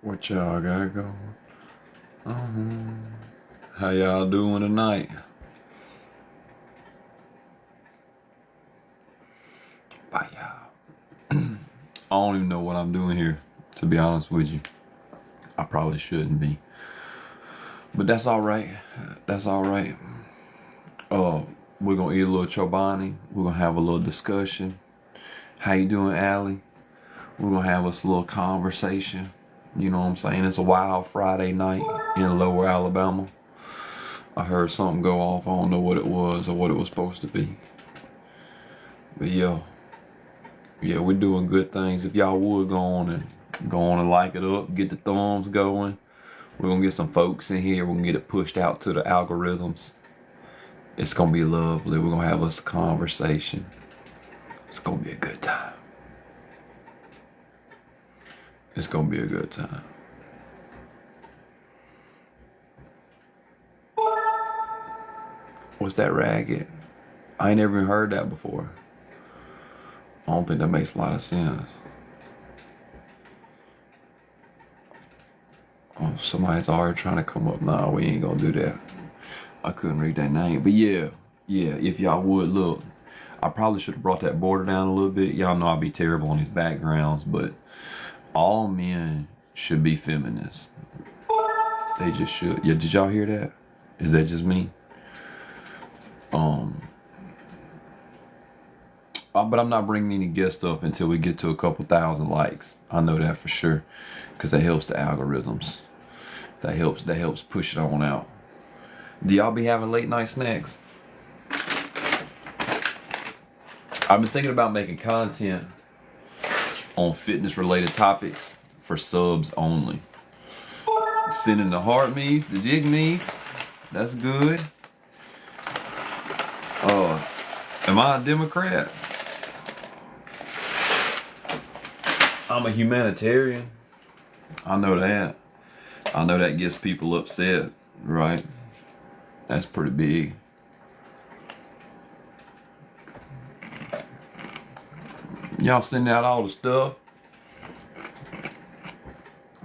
What y'all got going? Um, how y'all doing tonight? Bye, y'all. I don't even know what I'm doing here, to be honest with you. I probably shouldn't be, but that's all right. That's all right. Uh, we're gonna eat a little chobani. We're gonna have a little discussion. How you doing, Allie? We're gonna have us a little conversation. You know what I'm saying? It's a wild Friday night in Lower Alabama. I heard something go off. I don't know what it was or what it was supposed to be. But yeah, we're doing good things. If y'all would go on and like it up, get the thumbs going. We're gonna get some folks in here. We're gonna get it pushed out to the algorithms. It's gonna be lovely. We're gonna have us a conversation. It's gonna be a good time. It's gonna be a good time. What's that ragged? I ain't never even heard that before. I don't think that makes a lot of sense. Oh, somebody's already trying to come up. Nah, we ain't gonna do that. I couldn't read that name. But yeah, if y'all would look. I probably should have brought that border down a little bit. Y'all know I'd be terrible on these backgrounds, but all men should be feminists. They just should. Yeah, did y'all hear that? Is that just me? But I'm not bringing any guests up until we get to a couple thousand likes. I know that for sure, because that helps the algorithms. That helps push it on out. Do y'all be having late night snacks? I've been thinking about making content on fitness related topics for subs only. Sending the heart me's, the jig me's. That's good. Am I a Democrat? I'm a humanitarian. I know that. I know that gets people upset, right? That's pretty big. Y'all sending out all the stuff.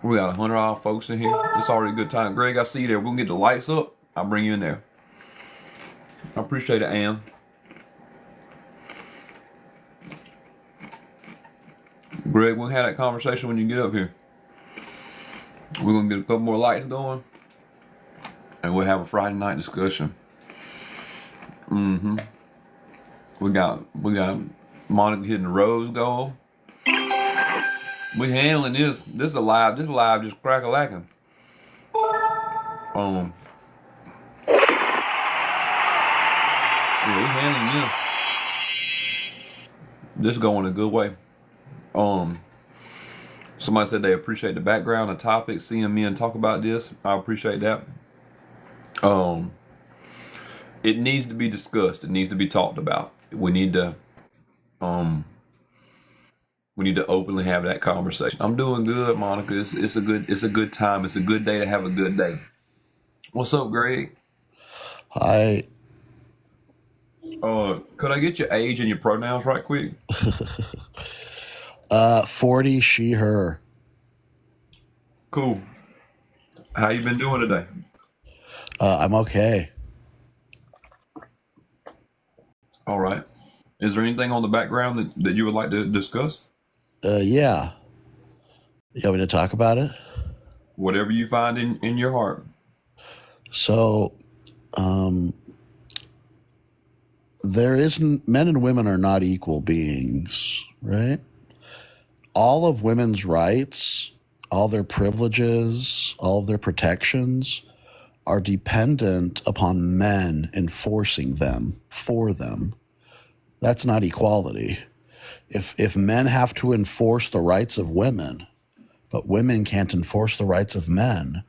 We got 100 odd folks in here. It's already a good time. Greg, I see you there. We're gonna get the lights up. I'll bring you in there. I appreciate it, Ann. Greg, we'll have that conversation when you get up here. We're gonna get a couple more lights going, and we'll have a Friday night discussion. We got Monica hitting the rose goal. We handling this. This is alive just crack-a-lacking. Yeah, we handling this. This going a good way. Somebody said they appreciate the background, the topic, seeing me and talk about this. I appreciate that. It needs to be discussed. It needs to be talked about. We need to openly have that conversation. I'm doing good, Monica. It's a good time. It's a good day to have a good day. What's up, Greg? Hi. Could I get your age and your pronouns right quick? 40, she, her. Cool. How you been doing today? I'm okay. All right. Is there anything on the background that you would like to discuss? Yeah. You want me to talk about it? Whatever you find in your heart. So, men and women are not equal beings, right? All of women's rights, all their privileges, all of their protections are dependent upon men enforcing them for them. That's not equality. If men have to enforce the rights of women, but women can't enforce the rights of men,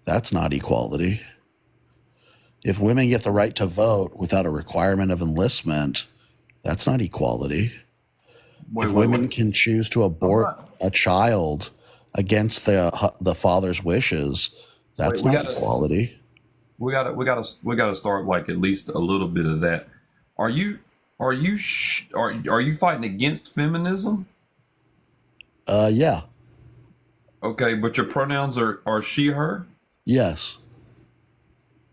that's not equality. If women get the right to vote without a requirement of enlistment, that's not equality. If women can choose to abort a child against the father's wishes, that's not equality. We gotta start like at least a little bit of that. Are you fighting against feminism? Yeah. Okay, but your pronouns are she, her. Yes.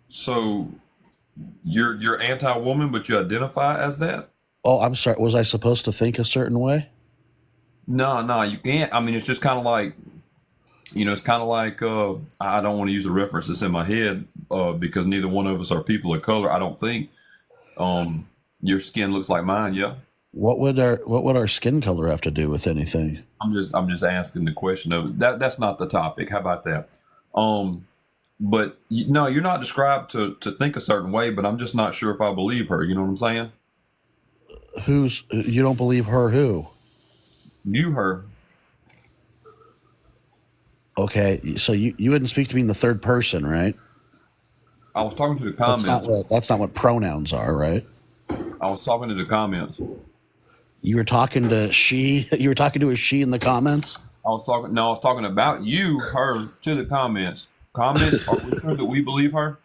So you're anti-woman, but you identify as that. Oh, I'm sorry. Was I supposed to think a certain way? No, no, you can't. I mean, it's just kind of like, it's kind of like I don't want to use a reference that's in my head because neither one of us are people of color. I don't think. Your skin looks like mine. Yeah. What would our skin color have to do with anything? I'm just asking the question of that. That's not the topic. How about that? Um, but no, you're not described to think a certain way. But I'm just not sure if I believe her. You know what I'm saying? Who's you don't believe her? Who? You, her. Okay, so you wouldn't speak to me in the third person, right? I was talking to the That's not comments. what pronouns are, right? I was talking to the comments. You were talking to she. You were talking to a she in the comments. I was talking. No, I was talking about you, her, to the comments. Comments. Are we sure that we believe her?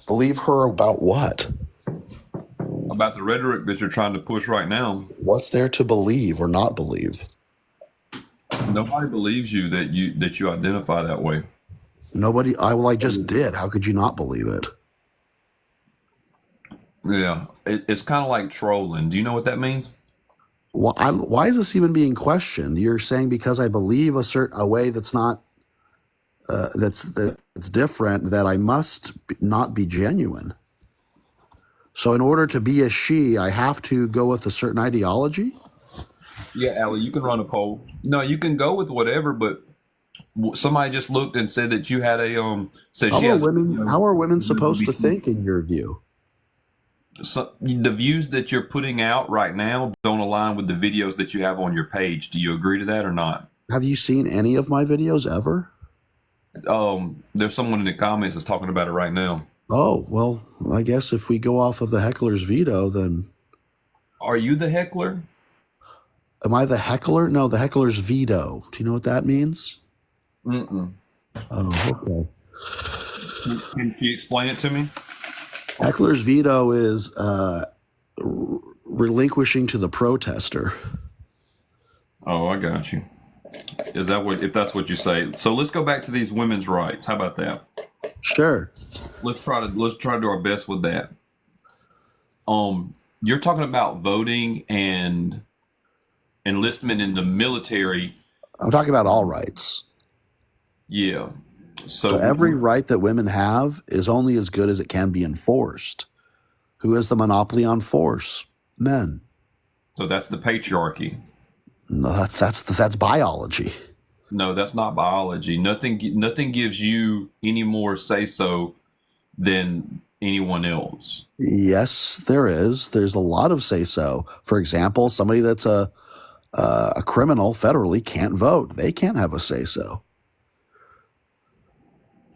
Believe her about what? About the rhetoric that you're trying to push right now. What's there to believe or not believe? Nobody believes you that you identify that way. Nobody. I just did. How could you not believe it? Yeah, it's kind of like trolling. Do you know what that means? Why is this even being questioned? You're saying because I believe a way that's not that's different that I must not be genuine. So in order to be a she, I have to go with a certain ideology. Yeah, Allie, you can run a poll. No, you can go with whatever, but somebody just looked and said that you had said How she are has women? How are women supposed to think in your view? so, the views that you're putting out right now don't align with the videos that you have on your page. Do you agree to that or not? Have you seen any of my videos ever? There's someone in the comments that's talking about it right now. Oh, well, I guess if we go off of the heckler's veto, then Are you the heckler? am I the heckler? No, the heckler's veto. Do you know what that means? Mm-mm. Oh, okay. Can she explain it to me? Heckler's veto is relinquishing to the protester. Oh, I got you. Is that what, if that's what you say? So let's go back to these women's rights. How about that? Sure. Let's try to do our best with that. You're talking about voting and enlistment in the military. I'm talking about all rights. Yeah. So So every right that women have is only as good as it can be enforced. Who has the monopoly on force? Men. so that's the patriarchy. No, that's biology. No, that's not biology. Nothing gives you any more say so than anyone else. Yes, there is. There's a lot of say so. For example, somebody that's a criminal federally can't vote. They can't have a say so.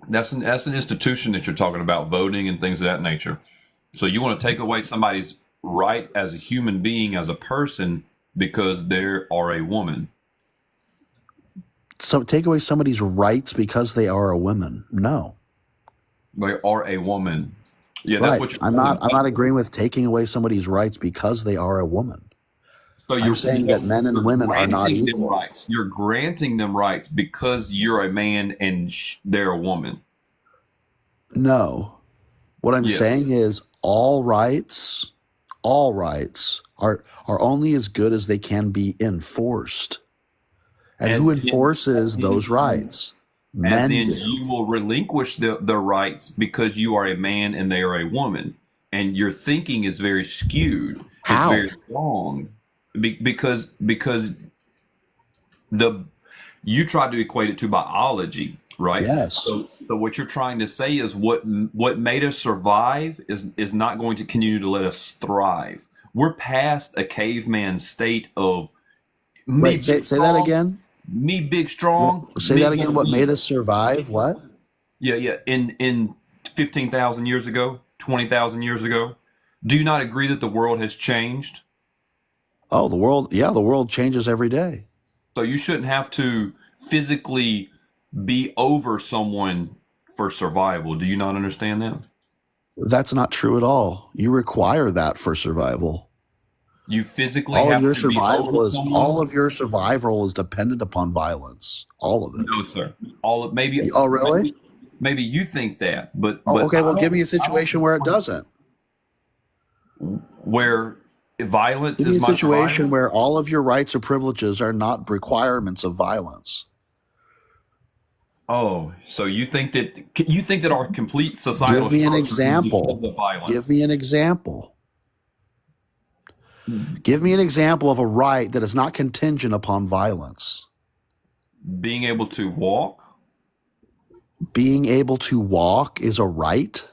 That's an institution that you're talking about, voting and things of that nature. So you want to take away somebody's right as a human being, as a person, because they are a woman. So take away somebody's rights because they are a woman. No. They are a woman. Yeah, that's Right. what you're I'm saying. not agreeing with taking away somebody's rights because they are a woman. So I'm saying that men and women are not granting them equal. rights. You're granting them rights because you're a man and they're a woman. No. What I'm Yeah. saying is all rights are only as good as they can be enforced. And As who in- enforces those rights? As Men in, do. you will relinquish the rights because you are a man and they are a woman. And your thinking is very skewed. It's How? very wrong. Because the you tried to equate it to biology, right? Yes. So what you're trying to say is what made us survive is not going to continue to let us thrive. We're past a caveman state of me Wait, big say that strong, again. me big strong. Say me that again. gonna What be- made us survive? What? Yeah. In 15,000 years ago, 20,000 years ago, do you not agree that the world has changed? Oh, the world. Yeah, the world changes every day. So you shouldn't have to physically be over someone for survival. Do you not understand that? That's not true at all. You require that for survival. You physically All of have your to be over someone? survival is dependent upon violence. All of it. No, sir. All of maybe Oh, really? maybe you think that, Oh, but okay. Well, give me a situation where it doesn't. where violence Give me is a my situation survival. where all of your rights or privileges are not requirements of violence. Oh, so you think that our complete societal Give me an structure is example. because of Give violence? me an example. Give me an example of a right that is not contingent upon violence. Being able to walk, Being able to walk is a right.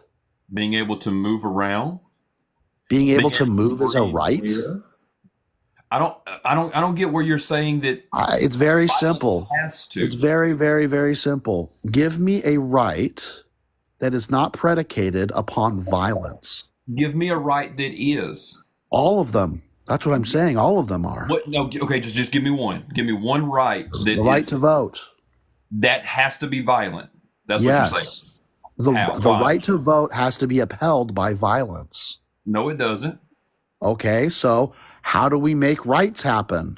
being able to move around, Being able being to able to move is a breathe right. air. I don't get where you're saying that It's very violence simple. has It's to. very, very, very simple. Give me a right that is not predicated upon violence. Give me a right that is. All of them. That's what I'm saying. All of them are. What? No. Okay. Just give me one. Give me one right that The right is to vote. that has to be violent. That's what you're saying. Yes. The How? the Why? right to vote has to be upheld by violence. No, it doesn't. Okay, so how do we make rights happen?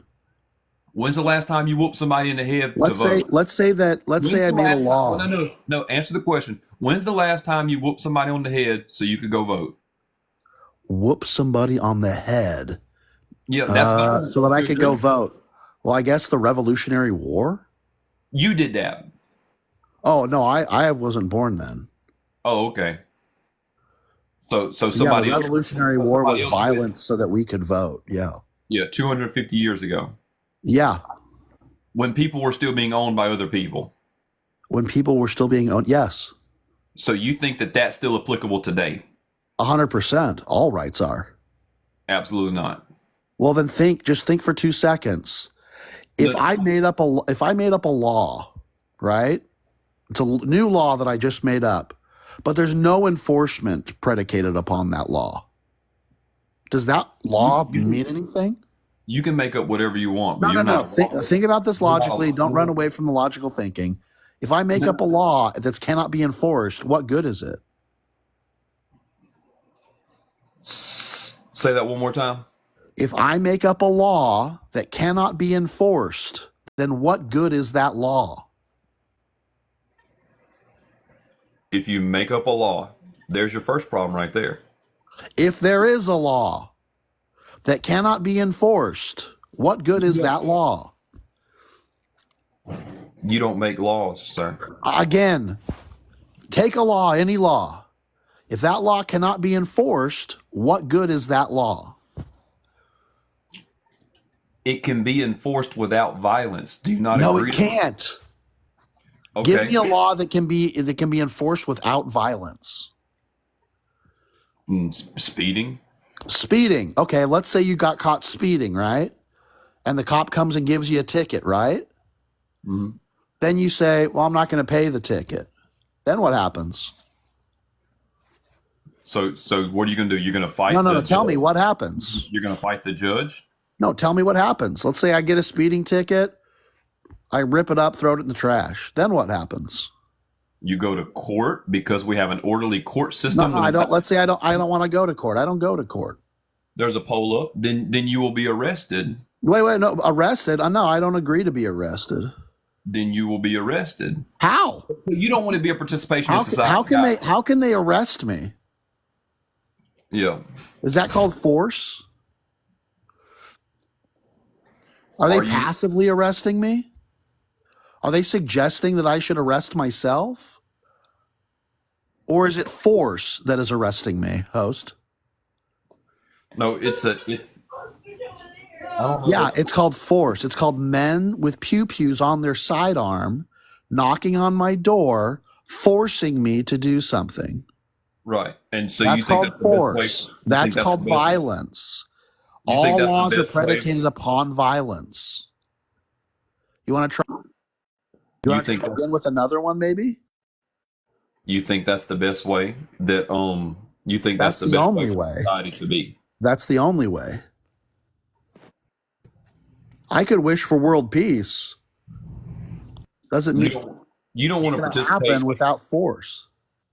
When's the last time you whooped somebody in the head to Let's say vote? let's When's say I the made a last time? Well, law. no. Answer the question. When's the last time you whooped somebody on the head so you could go vote? Whoop somebody on the head Yeah, that's violence. so that I could go vote. Well, I guess the Revolutionary War? You did that. Oh, no, I wasn't born then. Oh, okay. So Yeah, the somebody else. Revolutionary War was violence so that we could vote. Yeah. Yeah, 250 years ago, Yeah. when people were still being owned by other people. When people were still being owned. Yes. So you think that that's still applicable today? 100%. All rights are. Absolutely not. Well, then just think for 2 seconds. If But I made up a law, right? It's a new law that I just made up, but there's no enforcement predicated upon that law. Does that law mean anything? you can make up whatever you want, but No, no, you're no. not. Think about this You're not logically. Don't run away from the logical thinking. If I make up a law that cannot be enforced, what good is it? Say that one more time. If I make up a law that cannot be enforced, then what good is that law? If you make up a law, there's your first problem right there. If there is a law that cannot be enforced, what good is that law? You don't make laws, sir. Again, take a law, any law. If that law cannot be enforced, what good is that law? It can be enforced without violence. Do you not No, agree? it can't. Okay. Give me a law that can be enforced without violence. Speeding. Speeding. Okay, let's say you got caught speeding, right? And the cop comes and gives you a ticket, right? Mm-hmm. Then you say, well, I'm not going to pay the ticket. Then what happens? So what are you going to do? You're going to fight? No. Tell me what happens. You're going to fight the judge? No, tell me what happens. Let's say I get a speeding ticket. I rip it up, throw it in the trash. Then what happens? You go to court because we have an orderly court system. No, I don't. Let's say I don't want to go to court. I don't go to court. There's a poll up. Then you will be arrested. Wait, no, arrested? No, I don't agree to be arrested. Then you will be arrested. How? You don't want to be a participation in society. How can they arrest me? Yeah. Is that called force? Are they Are you- passively arresting me? Are they suggesting that I should arrest myself? Or is it force that is arresting me, host? No, it's Yeah, it's called force. It's called men with pew-pews on their sidearm knocking on my door, forcing me to do something. right. And so That's you think called that's the best way- force. you That's think called the best- violence. you think All that's the laws are best way- predicated upon violence. You want to try? You want to think try again with another one, maybe? You think that's the best way that you think That's that's the the best only way for way. society to be? That's the only way. I could wish for world peace. Doesn't mean You don't want to it's going to participate. happen without force.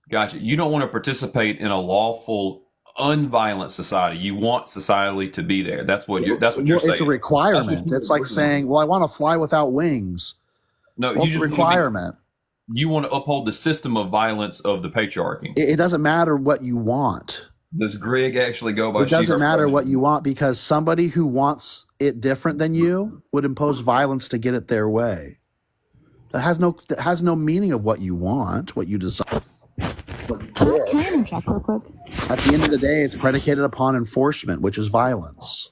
Gotcha. You don't want to participate in a lawful unviolent society. You want society to be there. That's what you're saying. It's a requirement. It's like saying, well, I want to fly without wings. No, well, it's a requirement. You want to uphold the system of violence of the patriarchy. It doesn't matter what you want. Does Greg actually go by? It doesn't matter what you want, because somebody who wants it different than you would impose violence to get it their way. That has no meaning of what you want, what you desire. Can I interject real quick? At the end of the day, it's predicated upon enforcement, which is violence.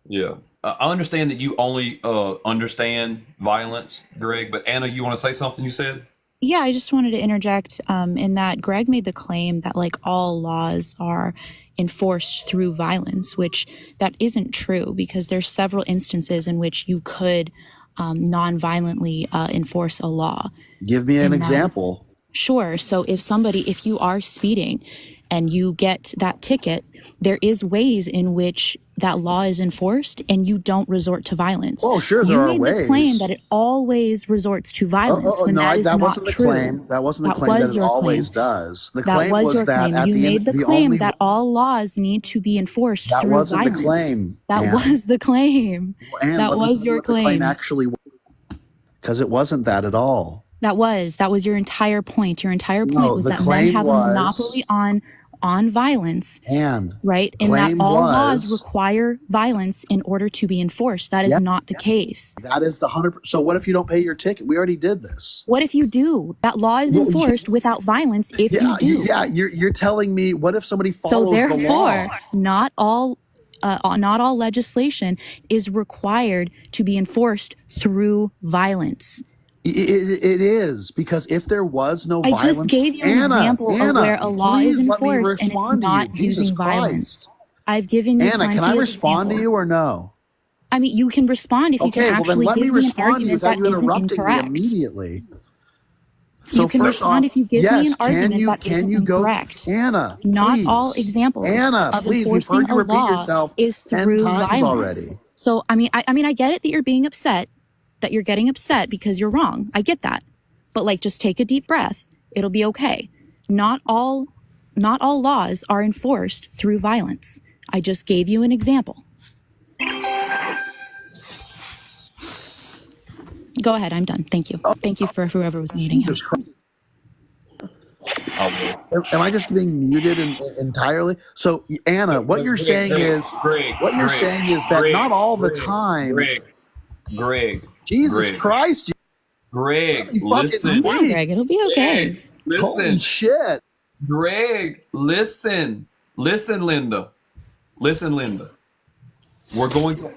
Yeah. I understand that you only understand violence, Greg, but Anna, you want to say something you said? Yeah, I just wanted to interject in that Greg made the claim that like all laws are enforced through violence, which that isn't true, because there's several instances in which you could non-violently enforce a law. Give me an example. Sure. So if you are speeding and you get that ticket, there is ways in which that law is enforced and you don't resort to violence. Oh, sure, there are ways. You made the claim that it always resorts to violence when that is not true. That wasn't the claim that it always does. The claim was that at the end, you made the claim that all laws need to be enforced through violence. That wasn't the claim. That was the claim. That was your claim. The claim actually, because it wasn't that at all. That was your entire point. Your entire point was that men have a monopoly on violence, right? And that all laws require violence in order to be enforced. That is not the case. That is the 100%. So what if you don't pay your ticket? We already did this. What if you do? That law is enforced without violence if you do. Yeah, you're telling me, what if somebody follows the law? So therefore, not all legislation is required to be enforced through violence. It is, because if there was no violence, I just gave you an example of where a law is enforced and it's not using violence. I've given you Anna, can I respond to you or no? I mean, you can respond if you can actually give me an argument that isn't incorrect. Immediately. So you can respond if you give me an argument that isn't incorrect. Anna, not all examples of enforcing a law is through violence. So I mean, I get it that you're being upset. That you're getting upset because you're wrong. I get that. But like, just take a deep breath. It'll be okay. Not all laws are enforced through violence. I just gave you an example. Go ahead. I'm done. Thank you. Thank you for whoever was muting him. Am I just being muted entirely? So Anna, what you're saying is that not all the time. Greg. Jesus Christ. Greg, listen. Calm down, Greg. It'll be okay. Listen. Holy shit. Greg, listen. Listen, Linda. We're going to...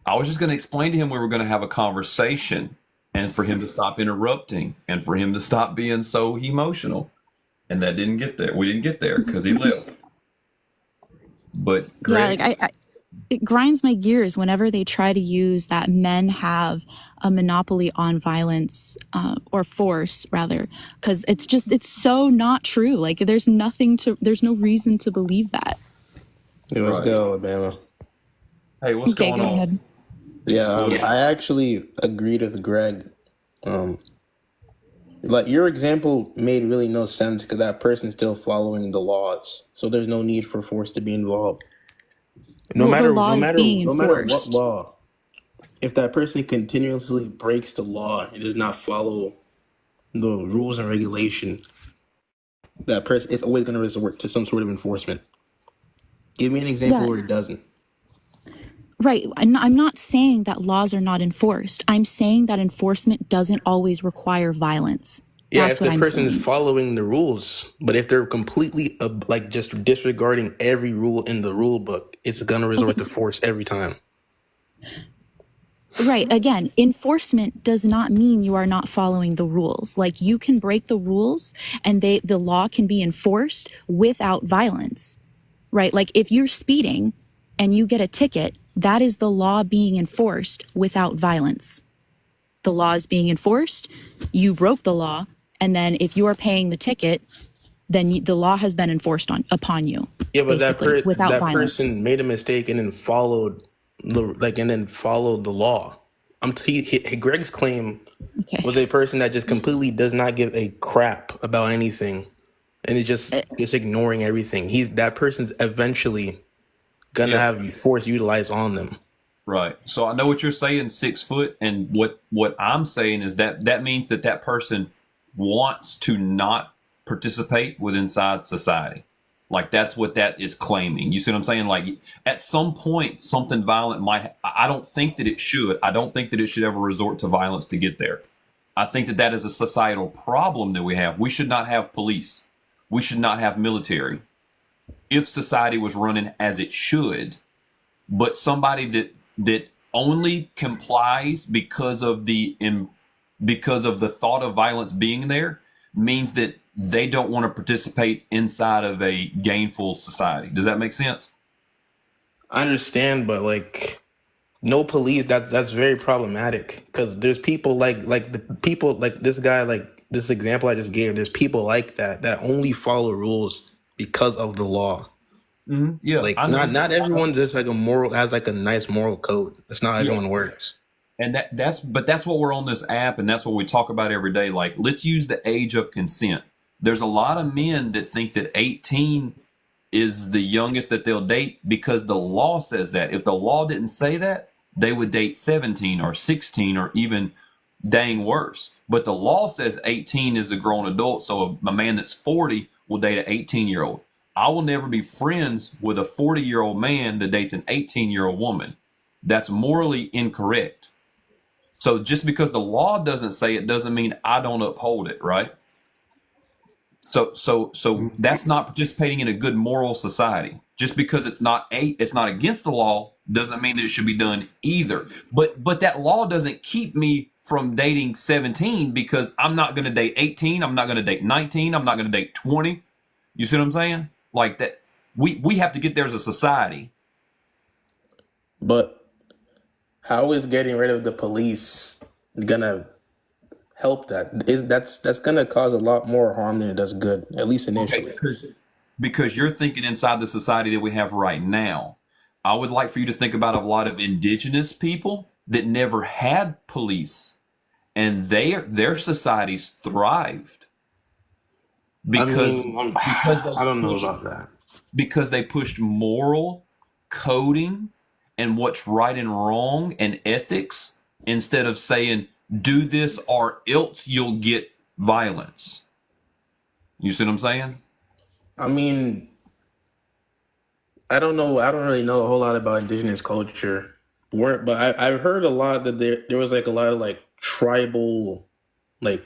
I was just going to explain to him we were going to have a conversation, and for him to stop interrupting, and for him to stop being so emotional. And that didn't get there. We didn't get there because he left. But Greg, it grinds my gears whenever they try to use that men have a monopoly on violence or force, rather, because it's so not true. Like there's no reason to believe that. Hey, let's go, Alabama. Hey, what's going on? Go ahead. Yeah, I actually agreed with Greg. Like your example made really no sense because that person's still following the laws, so there's no need for force to be involved. No matter what law, if that person continuously breaks the law and does not follow the rules and regulation, that person is always going to resort to some sort of enforcement. Give me an example where it doesn't. Right. I'm not saying that laws are not enforced. I'm saying that enforcement doesn't always require violence. Yeah, if the person is following the rules, but if they're completely like just disregarding every rule in the rule book, it's going to resort to force every time. Right. Again, enforcement does not mean you are not following the rules. Like you can break the rules and the law can be enforced without violence. Right. Like if you're speeding and you get a ticket, that is the law being enforced without violence. The law is being enforced. You broke the law. And then if you are paying the ticket, then the law has been enforced upon you. Yeah, but that person made a mistake and then followed the law. Greg's claim Okay. was a person that just completely does not give a crap about anything, and it just ignoring everything. That person's eventually gonna Yeah. have force utilized on them. Right. So I know what you're saying, 6 foot, and what I'm saying is that that means that that person wants to not participate with inside society. Like that's what that is claiming. You see what I'm saying? Like at some point, something violent might. I don't think that it should. I don't think that it should ever resort to violence to get there. I think that that is a societal problem that we have. We should not have police. We should not have military. If society was running as it should, but somebody that only complies because of the thought of violence being there means that they don't want to participate inside of a gainful society. Does that make sense? I understand, but like no police. That's very problematic because there's people like the people like this guy, like this example I just gave. There's people like that only follow rules because of the law. Mm-hmm. Yeah, Like I know. not everyone just like has like a nice moral code. That's not how Yeah. everyone works. And that's what we're on this app, and that's what we talk about every day. Like, let's use the age of consent. There's a lot of men that think that 18 is the youngest that they'll date because the law says that. If the law didn't say that, they would date 17 or 16 or even dang worse. But the law says 18 is a grown adult, so a man that's 40 will date an 18-year-old. I will never be friends with a 40-year-old man that dates an 18-year-old woman. That's morally incorrect. So just because the law doesn't say it doesn't mean I don't uphold it, right? So that's not participating in a good moral society. Just because it's not against the law doesn't mean that it should be done either. But that law doesn't keep me from dating 17 because I'm not going to date 18, I'm not going to date 19, I'm not going to date 20. You see what I'm saying? Like that we have to get there as a society. But how is getting rid of the police gonna help that? That's gonna cause a lot more harm than it does good, at least Okay, initially. because you're thinking inside the society that we have right now. I would like for you to think about a lot of indigenous people that never had police, and their societies thrived because because they I don't know pushed about that. because they pushed moral coding and what's right and wrong and ethics instead of saying do this or else you'll get violence. You see what I'm saying? I mean, I don't know. I don't really know a whole lot about indigenous culture. I've heard a lot that there was like a lot of like tribal, like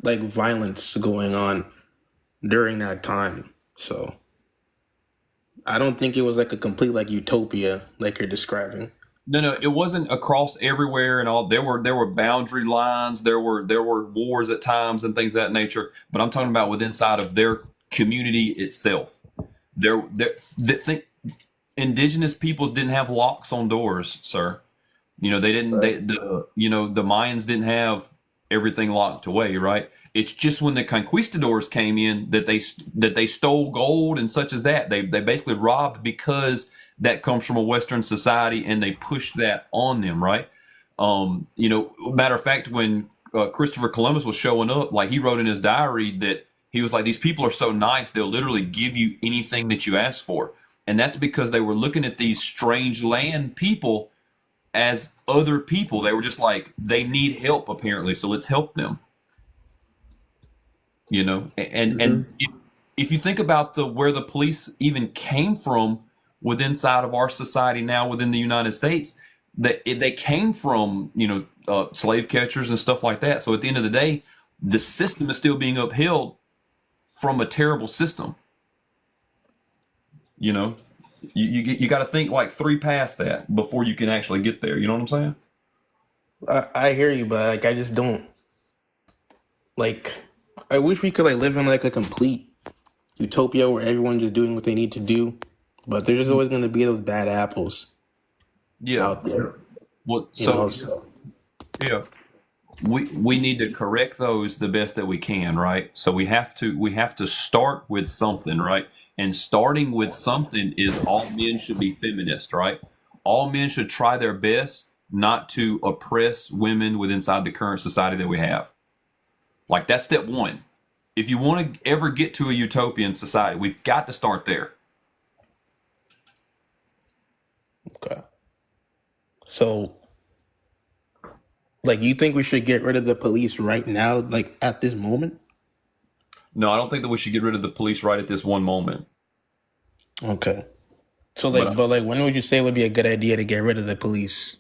violence going on during that time. So I don't think it was like a complete like utopia like you're describing. No, it wasn't across everywhere and all. There were boundary lines. There were wars at times and things of that nature. But I'm talking about within inside of their community itself. They think indigenous peoples didn't have locks on doors, sir. You know they didn't. The Mayans didn't have everything locked away, right? It's just when the conquistadors came in that they stole gold and such as that. They basically robbed because that comes from a Western society and they pushed that on them, right? Matter of fact, when Christopher Columbus was showing up, like he wrote in his diary that he was like, these people are so nice, they'll literally give you anything that you ask for. And that's because they were looking at these strange land people as other people. They were just like, they need help apparently, so let's help them. And if you think about where the police even came from within inside of our society now within the United States, that they came from slave catchers and stuff like that. So at the end of the day, the system is still being upheld from a terrible system. You got to think like 3 past that before you can actually get there. You know what I'm saying? I hear you, but like I just don't like. I wish we could like live in like a complete utopia where everyone's just doing what they need to do, but there's just always going to be those bad apples Yeah. out there. Well, So yeah, we need to correct those the best that we can, right? So we have to start with something, right? And starting with something is all men should be feminist, right? All men should try their best not to oppress women within inside the current society that we have. Like, that's step one. If you want to ever get to a utopian society, we've got to start there. Okay. So, like, you think we should get rid of the police right now, like at this moment? No, I don't think that we should get rid of the police right at this one moment. Okay. So, like, but like, when would you say would be a good idea to get rid of the police?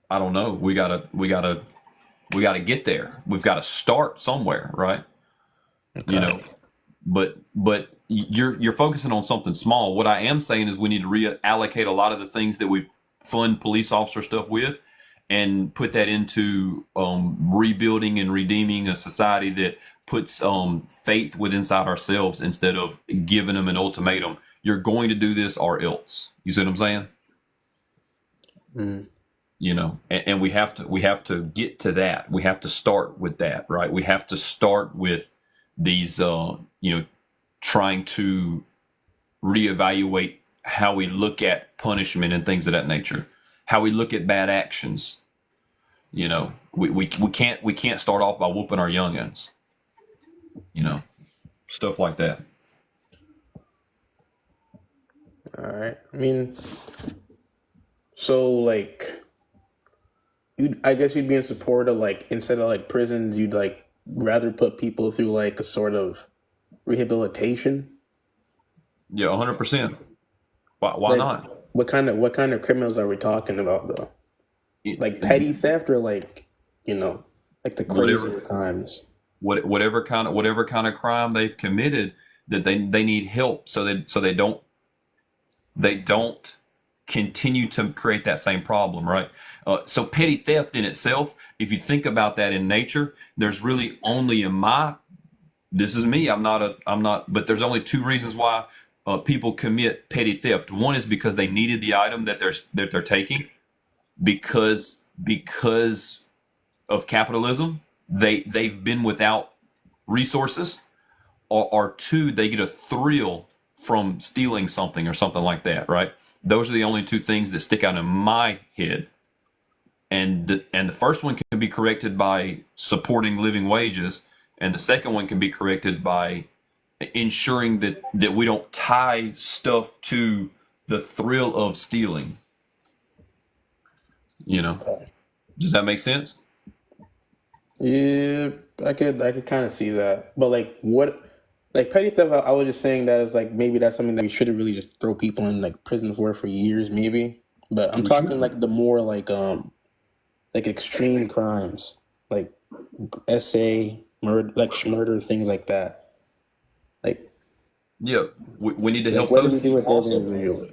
I don't know. We gotta get there. We've got to start somewhere, right? Okay. You know, but you're focusing on something small. What I am saying is we need to reallocate a lot of the things that we fund police officer stuff with, and put that into rebuilding and redeeming a society that puts faith within inside ourselves instead of giving them an ultimatum. You're going to do this or else. You see what I'm saying? Mm. You know, and we have to get to that. We have to start with that, right? We have to start with these, trying to reevaluate how we look at punishment and things of that nature, how we look at bad actions. You know, we can't start off by whooping our youngins. You know, stuff like that. All right. I mean, so like, I guess you'd be in support of, like, instead of like prisons, you'd like rather put people through like a sort of rehabilitation. Yeah, 100%. Why Like, not? what kind of criminals are we talking about though? Like petty theft, or like, like the craziest crimes? Whatever kind of crime they've committed, that they need help, so they don't continue to create that same problem, right? So petty theft in itself, if you think about that in nature, there's really only this is me, but there's only two reasons why people commit petty theft. One is because they needed the item that they're taking, because of capitalism. They've been without resources, or two, they get a thrill from stealing something or something like that, right? Those are the only two things that stick out in my head. And the first one can be corrected by supporting living wages, and the second one can be corrected by ensuring that we don't tie stuff to the thrill of stealing. You know, does that make sense? Yeah, I could kind of see that. But like, like petty theft, I was just saying that is like, maybe that's something that we shouldn't really just throw people in like prison for years, maybe. But I'm talking like the more like extreme crimes, like SA murder, like murder, things like that. Like, yeah, we need to like, help what do those we do people with those also. individuals?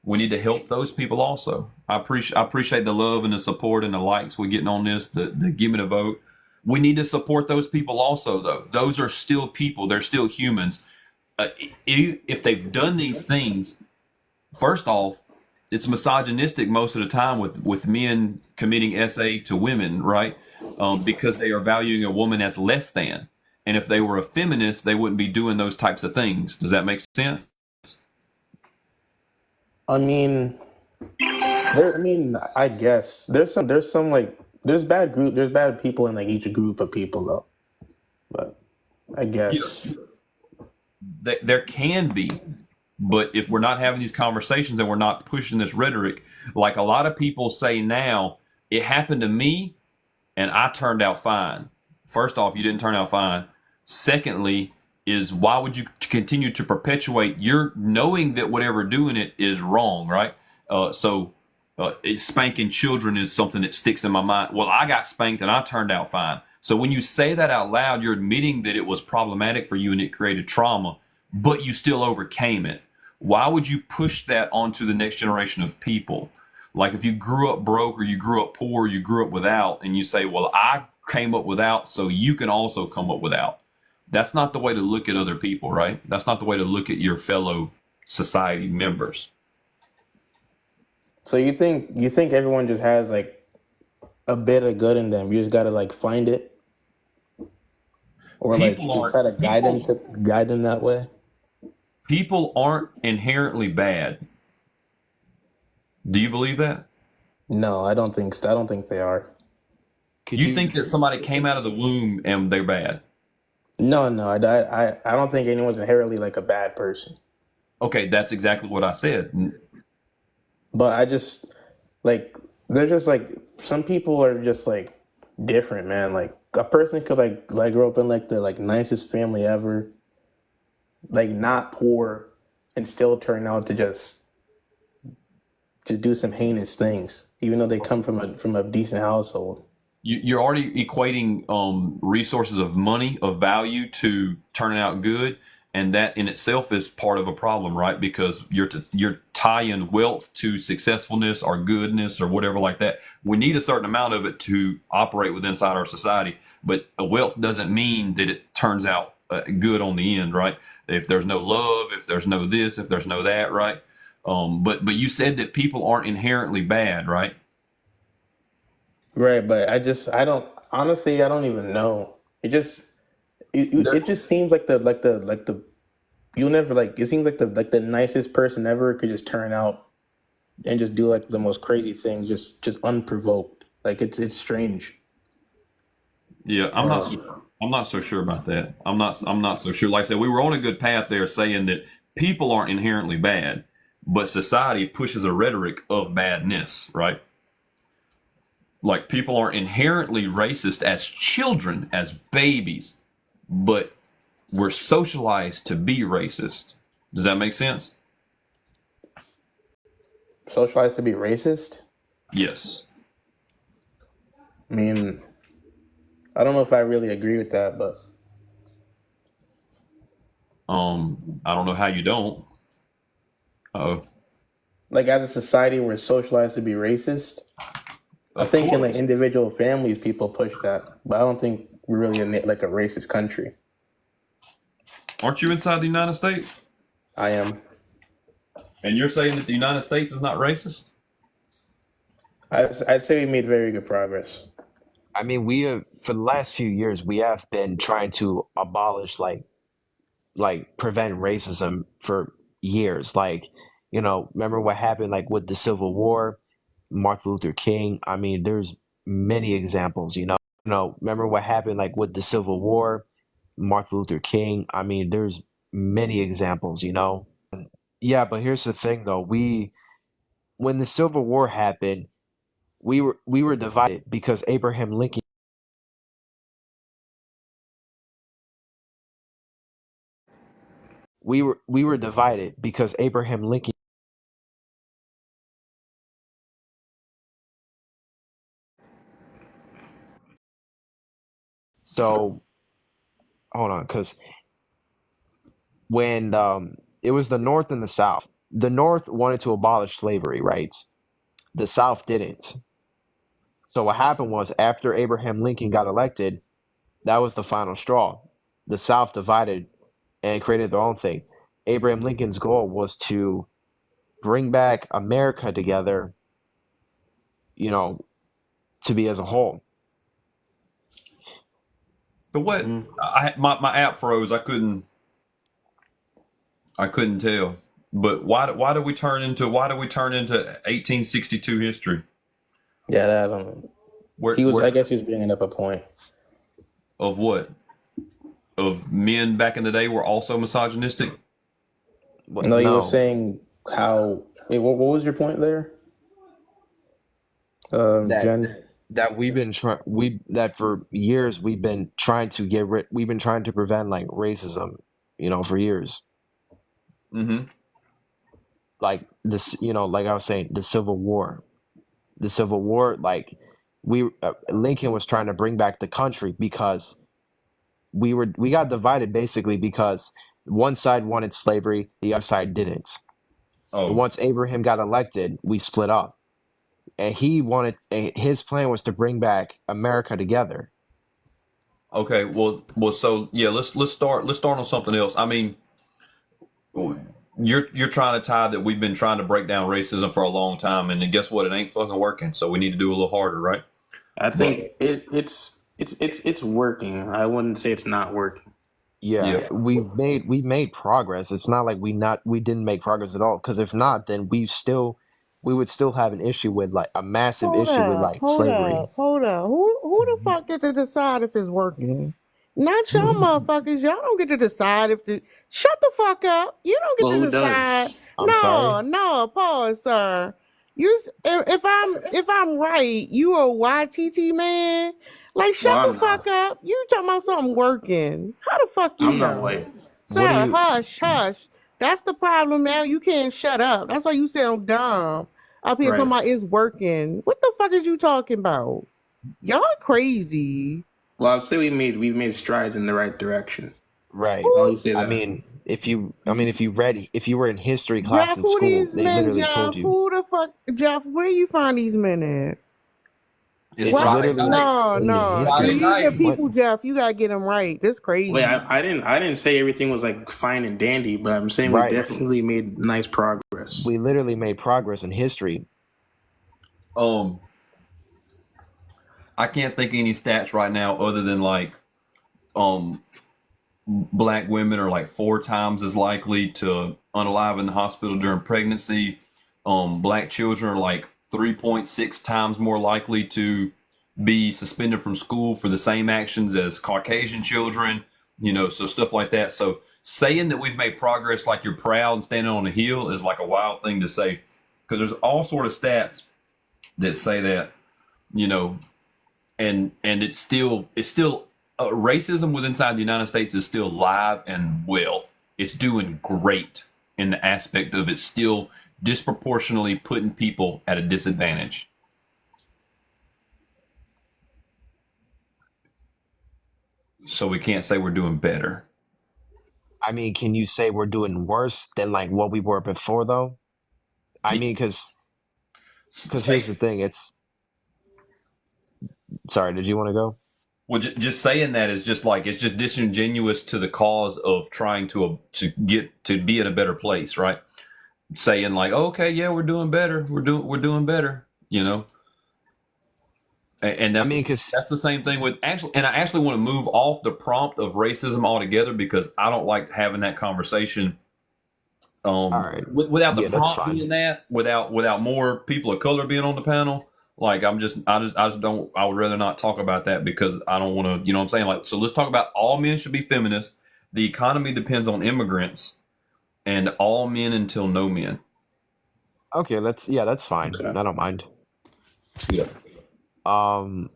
We need to help those people also. I appreciate the love and the support and the likes we're getting on this, the give me the vote. We need to support those people also, though. Those are still people. They're still humans. If they've done these things, first off, it's misogynistic most of the time with men committing SA to women, right? Because they are valuing a woman as less than. And if they were a feminist, they wouldn't be doing those types of things. Does that make sense? I mean, I guess there's some like there's bad people in like each group of people though. But I guess There can be, but if we're not having these conversations and we're not pushing this rhetoric, like a lot of people say now, it happened to me and I turned out fine. First off, you didn't turn out fine. Secondly, is why would you continue to perpetuate your knowing that whatever doing it is wrong, right? Spanking children is something that sticks in my mind. Well, I got spanked and I turned out fine. So when you say that out loud, you're admitting that it was problematic for you and it created trauma, but you still overcame it. Why would you push that onto the next generation of people? Like if you grew up broke or you grew up poor, you grew up without, and you say, well, I came up without, so you can also come up without. That's not the way to look at other people, right? That's not the way to look at your fellow society members. so. You think everyone just has like a bit of good in them? You just gotta like find it, or like just try to guide them that way. People aren't inherently bad. Do you believe that? No, I don't think so. I don't think they are. You think that somebody came out of the womb and they're bad? No, no, I don't think anyone's inherently like a bad person. Okay, that's exactly what I said. But I just like they're just like some people are just like different, man. Like a person could like grow up in like the like nicest family ever, like not poor, and still turn out to just do some heinous things, even though they come from a decent household. You're already equating resources of money, of value, to turning out good, and that in itself is part of a problem, right? Because you're tying wealth to successfulness or goodness or whatever like that. We need a certain amount of it to operate within inside our society, but wealth doesn't mean that it turns out good on the end, right? If there's no love, if there's no this, if there's no that, right? But you said that people aren't inherently bad, right? Right, but I don't honestly I don't even know. It just seems like the you'll never like it seems like the nicest person ever could just turn out and just do like the most crazy things just unprovoked. Like it's strange. Yeah, I'm not so sure about that. I'm not so sure. Like I said, we were on a good path there saying that people aren't inherently bad, but society pushes a rhetoric of badness, right? Like people are inherently racist as children, as babies, but we're socialized to be racist. Does that make sense? Socialized to be racist? Yes. I mean, I don't know if I really agree with that, but I don't know how you don't. Oh, like as a society we're socialized to be racist. I of think in like course. individual families people push that, but I don't think we're really like a racist country. Aren't you inside the United States? I am. And you're saying that the United States is not racist? I'd say we made very good progress. I mean, we have for the last few years we have been trying to abolish prevent racism for years. Like, remember what happened like with the Civil War, Martin Luther King. I mean, there's many examples, remember what happened like with the Civil War, Martin Luther King. I mean, there's many examples. Yeah, but here's the thing though. When the Civil War happened, we were divided because Abraham Lincoln. We were divided because Abraham Lincoln. So hold on, because when it was the North and the South. The North wanted to abolish slavery, right? The South didn't. So what happened was after Abraham Lincoln got elected, that was the final straw. The South divided and created their own thing. Abraham Lincoln's goal was to bring back America together, you know, to be as a whole. But what? Mm. My app froze. I couldn't tell. But why do we turn into 1862 history? Yeah, that, I don't know. Where He was. where I guess he was bringing up a point. of what? Of men back in the day were also misogynistic? But No, he was no, saying how. Wait, what was your point there, that Jen? that we've been trying we that for years we've been trying to get rid we've been trying to prevent like racism, for years. Mm-hmm. Like this, like I was saying, the Civil War, like we Lincoln was trying to bring back the country because we got divided basically because one side wanted slavery, the other side didn't. And Oh, once Abraham got elected, we split up. And his plan was to bring back America together. okay. Well. So yeah, let's start on something else. I mean, you're trying to tie that we've been trying to break down racism for a long time, and then guess what? It ain't fucking working. So we need to do a little harder, right? I But think it's working. I wouldn't say it's not working. Yeah, yeah, we made progress. It's not like we didn't make progress at all. Because if not, then we still we would still have an issue with like a massive Hold issue with up, like hold up, slavery. hold up. Who the fuck get to decide if it's working? Not y'all motherfuckers. Y'all don't get to decide if the shut the fuck up. You don't get Well, to who decide. does? I'm sorry. No, pause, sir. If I'm right, you a YTT man. Like Well, shut the I'm fuck not. up. You talking about something working. How the fuck you I'm not know? white. What do Sir, you? hush, hush. That's the problem now. You can't shut up. That's why you sound dumb. Up here talking Right. about it's working. What the fuck is you talking about? Y'all crazy. Well, I'd say we've made strides in the right direction. Right. I'll Who, always say I that. mean, if you were in history class Jeff, in who school, these they men, literally Jeff? told you. Who the fuck, Jeff, where you find these men at? It's It's What? Friday literally night. No, in the no. Friday history. These are night. What? people, Jeff. You gotta get them right. This Wait, crazy. I didn't say everything was like fine and dandy, but I'm saying we Right. definitely made nice progress. We literally made progress in history. Um, I can't think of any stats right now other than like um black women are like 4 times as likely to unalive in the hospital during pregnancy. Black children are like 3.6 times more likely to be suspended from school for the same actions as Caucasian children, so stuff like that. So saying that we've made progress like you're proud and standing on a hill is like a wild thing to say because there's all sort of stats that say that, you know, and it's still racism within inside the United States is still live and well. It's doing great in the aspect of it's still disproportionately putting people at a disadvantage. So we can't say we're doing better. I mean, can you say we're doing worse than like what we were before though? I mean, because here's the Say, thing. It's sorry. Did you want to go? well, just saying that is just like it's just disingenuous to the cause of trying to get to be in a better place, right? Saying like, okay, yeah, we're doing better, we're doing better, and I mean, because that's the same thing with actually, and I actually want to move off the prompt of racism altogether because I don't like having that conversation all right, without the yeah, that's prompt fine. being that without more people of color being on the panel. Like I just don't, I would rather not talk about that because I don't want to, you know what I'm saying? Like, so let's talk about all men should be feminists. The economy depends on immigrants and all men until no men. Okay, that's fine. Okay. I don't mind. Yeah. Um,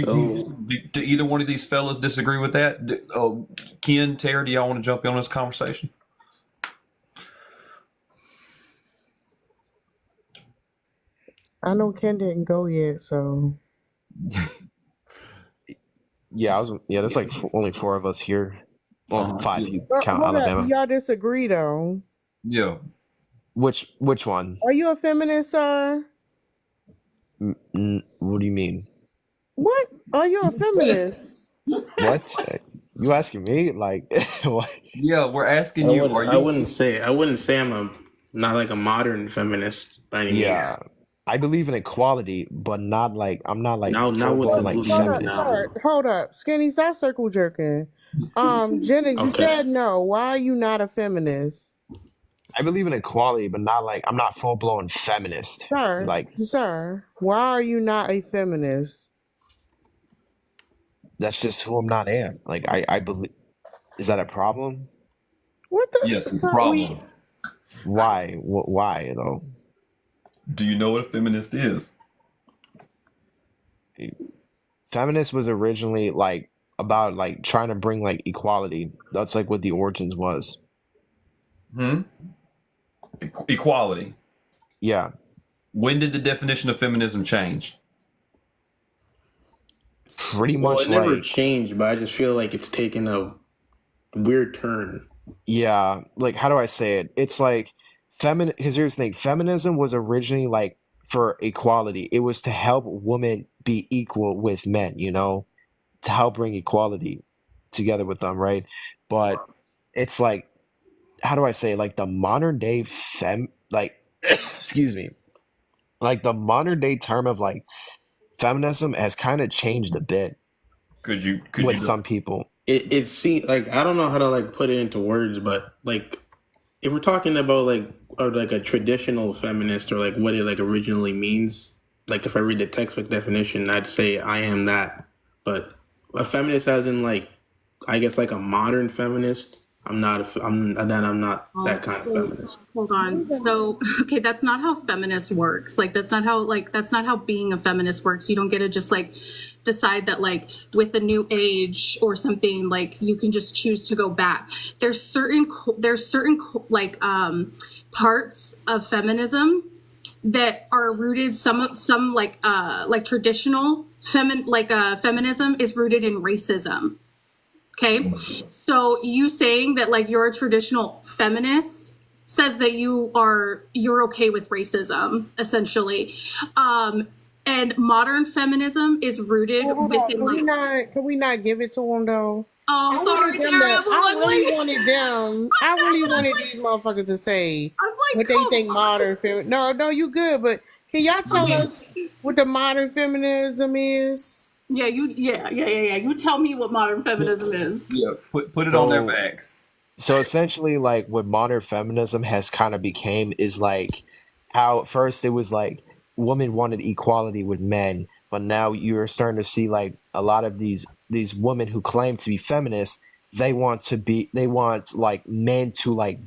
So Do either one of these fellas disagree with that? Ken, Tara, do y'all want to jump in on this conversation? I know Ken didn't go yet, so yeah, there's like only four of us here. Well, five if you count hold up. Do Alabama. y'all disagree though? Yeah. Which one? Are you a feminist, sir? What do you mean? What? Are you a feminist? What? You asking me? Like, what? Yeah, we're asking I you, wouldn't are I you wouldn't say I wouldn't say I'm a not like a modern feminist by any Yeah, means. I believe in equality, but not like I'm not like Now full with the blown like Hold belief up, feminist. now. sir. Hold up. Skinny, stop circle jerking. Jennings, you Okay. said no. Why are you not a feminist? I believe in equality, but not like I'm not full blown feminist. Like Sir, why are you not a feminist? that's just who I'm not am. Like I believe. Is that a problem? What the yes, it's a sir, problem. Why? Why though? Do you know what a feminist is? Feminist was originally like about like trying to bring like equality. That's like what the origins was. Hmm? Equality. Yeah. When did the definition of feminism change? Pretty Well, much it never like changed, but I just feel like it's taken a weird turn. yeah, like how do I say it? It's like because here's the thing, feminism was originally like for equality. It was to help women be equal with men, to help bring equality together with them, right? But it's like how do I say it? Like the modern day like excuse me. Like the modern day term of like feminism has kind of changed a bit Could you with some people. It seems like I don't know how to like put it into words, but like if we're talking about like or like a traditional feminist or like what it like originally means, like if I read the textbook definition, I'd say I am that. But a feminist, as in like, I guess like a modern feminist. I'm not. I'm not that kind of feminist. Hold on. So, okay, that's not how feminist works. Like, that's not how being a feminist works. You don't get to just like decide that like with a new age or something, like you can just choose to go back. There's certain like parts of feminism that are rooted, some like traditional feminism is rooted in racism. Okay, so you saying that like you're a traditional feminist says that you're okay with racism, essentially. And modern feminism is rooted within Can we not give it to them though? Oh, sorry, Tara. I really wanted them. I really wanted these motherfuckers to say what they think modern feminism. No, you good, but can y'all tell us what the modern feminism is? Yeah, You tell me what modern feminism is. Yeah, put it on their backs. So essentially, like what modern feminism has kind of became is like how at first it was like women wanted equality with men, but now you're starting to see like a lot of these women who claim to be feminists, they want like men to like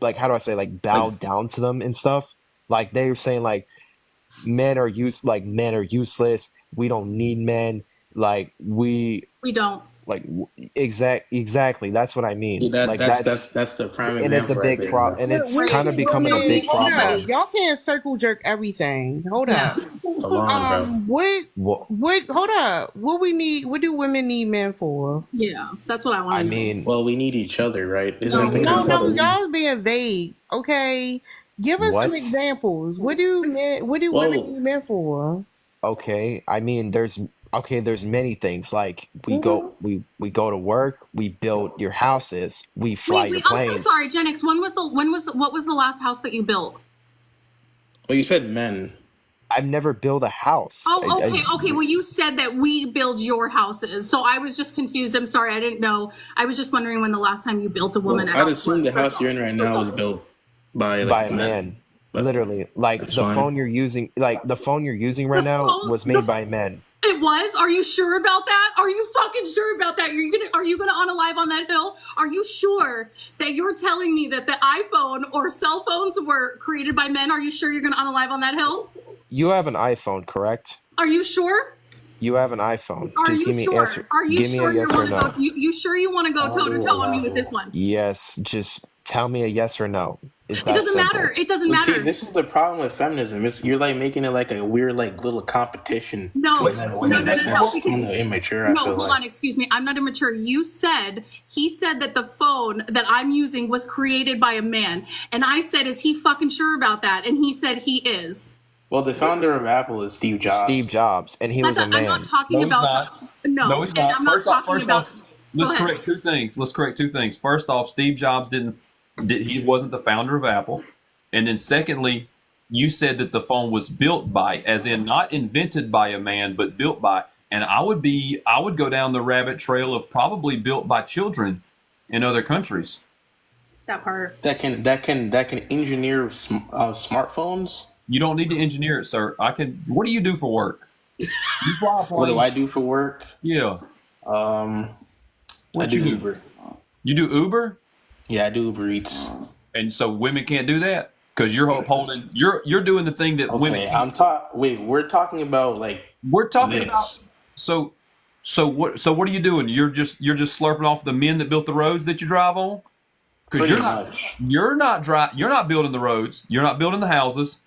how do I say, like bow down to them and stuff. Like they're saying like men are useless. We don't need men. Like we don't. Like exactly. That's what I mean. Yeah, like that's the prime example. And it's a big problem, and it's kind of becoming a big problem. Y'all can't circle jerk everything. Hold up. What? Hold up. What we need? What do women need men for? Yeah, that's what I want. I mean, well, we need each other, right? No, y'all being vague. Okay, give us some examples. What do women need men for? Okay, I mean, there's many things. Like we go to work, we build your houses, we fly your planes. I'm so sorry, Genix. What was the last house that you built? Well, you said men. I've never built a house. Oh, okay. Well, you said that we build your houses, so I was just confused. I'm sorry, I didn't know. I was just wondering when the last time you built a woman. I'd assume the house you're in right now was built by a man. Literally, like the phone you're using right now was made by men. It was? Are you sure about that? Are you fucking sure about that? Are you gonna unalive on that hill? Are you sure that you're telling me that the iPhone or cell phones were created by men? Are you sure you're gonna unalive on that hill? You have an iPhone, correct? Are you sure? You have an iPhone. Just give me an answer. Are you sure you want to go? You sure you want to go toe to toe on me with this one? Yes. Just tell me a yes or no. It doesn't matter. It doesn't matter. See, this is the problem with feminism. You're like making it like a weird like little competition. No. Immature. No, hold on. Excuse me. I'm not immature. He said that the phone that I'm using was created by a man, and I said, is he fucking sure about that? And he said he is. Well, the founder of Apple is Steve Jobs. And he was a man. I'm not talking about. No, he's not. First off, let's correct two things. First off, Steve Jobs he wasn't the founder of Apple. And then secondly, you said that the phone was built by, as in not invented by a man, but built by. And I would go down the rabbit trail of probably built by children in other countries. That part. That can engineer smartphones. You don't need to engineer it, sir. What do you do for work? What do I do for work? Yeah. I do Uber. You do Uber? Yeah, I do Uber Eats. And so women can't do that because you're upholding. You're doing the thing that women. We're talking about like. We're talking about. So what are you doing? You're just slurping off the men that built the roads that you drive on. Because you're not building the roads. You're not building the houses.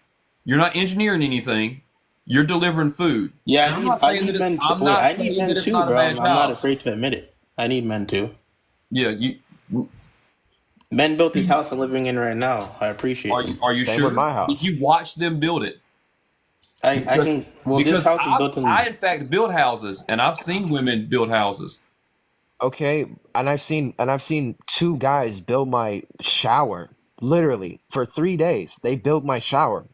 You're not engineering anything. You're delivering food. Yeah, I need men too, bro. I'm not afraid to admit it. I need men too. Yeah, men built this house I'm living in right now. I appreciate it. Are you sure? With my house. Did you watch them build it? This house is built in. I in fact build houses, and I've seen women build houses. Okay, and I've seen two guys build my shower literally for 3 days. They built my shower.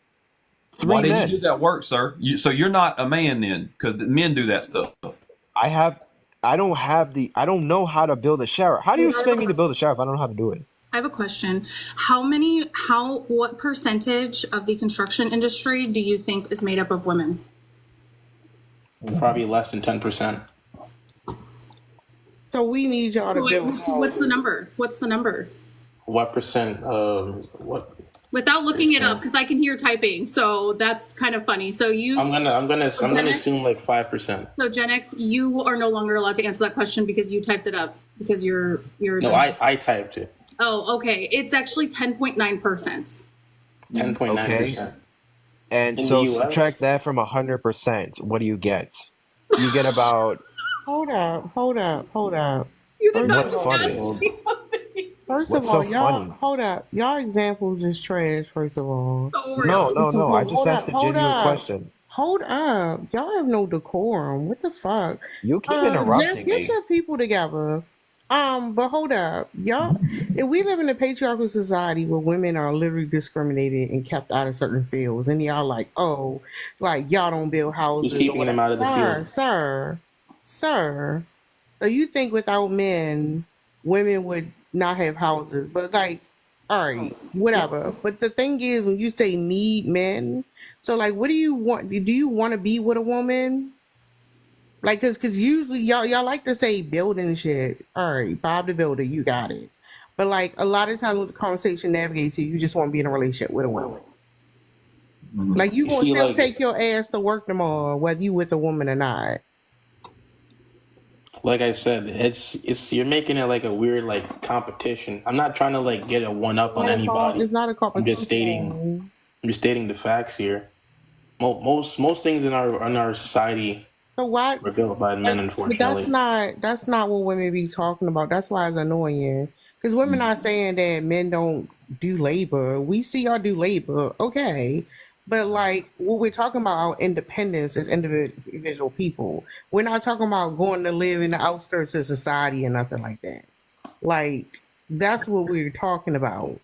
Why didn't you do that work, sir? So you're not a man then, because the men do that stuff. I don't know how to build a shower. How do you expect me to build a shower if I don't know how to do it? I have a question. What percentage of the construction industry do you think is made up of women? Probably less than 10%. So we need y'all to build. What's the number? What's the number? What percent of what? Without looking it up, because I can hear typing, so that's kind of funny. So I'm gonna assume like 5%. So Gen X, you are no longer allowed to answer that question because you typed it up because you're. No, I typed it. Oh, okay. It's actually 10.9%. 10.9%. And so subtract that from 100%. What do you get? You get about. Hold up. What's funny? First of all, y'all, hold up. Y'all examples is trash, first of all. No. I just asked a genuine question. Hold up. Y'all have no decorum. What the fuck? You keep interrupting me. Get your people together. But hold up. Y'all, if we live in a patriarchal society where women are literally discriminated and kept out of certain fields, and y'all like, oh, like y'all don't build houses. Who's keeping them out of the field? Sir. So you think without men, women would not have houses? But like, all right, whatever. But the thing is, when you say need men, so like, what do you want? Do you want to be with a woman? Like, cause usually y'all like to say building shit. All right, Bob the Builder, you got it. But like a lot of times when the conversation navigates you just want to be in a relationship with a woman. Mm-hmm. Like you gonna still take your ass to work tomorrow, whether you with a woman or not. Like I said, it's you're making it like a weird like competition. I'm not trying to like get a one up on anybody. It's not a competition. I'm just stating the facts here. Most things in our society. So why were built by men, unfortunately. But that's not what women be talking about. That's why it's annoying. Because women are saying that men don't do labor. We see y'all do labor, okay. But like what we're talking about, our independence as individual people. We're not talking about going to live in the outskirts of society or nothing like that. Like that's what we're talking about.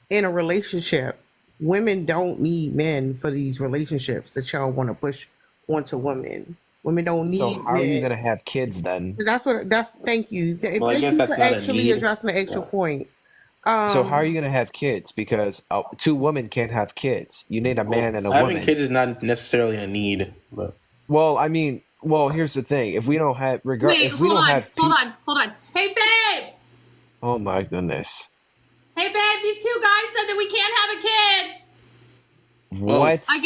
In a relationship, women don't need men for these relationships that y'all want to push onto women. Women don't need. So how are you gonna have kids then? Thank you. Well, I guess that's not actually addressing the actual point. So how are you gonna have kids? Because two women can't have kids. You need a man and a woman. Having kids is not necessarily a need, but. Well, I mean, here's the thing. If we don't have hold on. Hey, babe. Oh my goodness. Hey, babe. These two guys said that we can't have a kid. What? I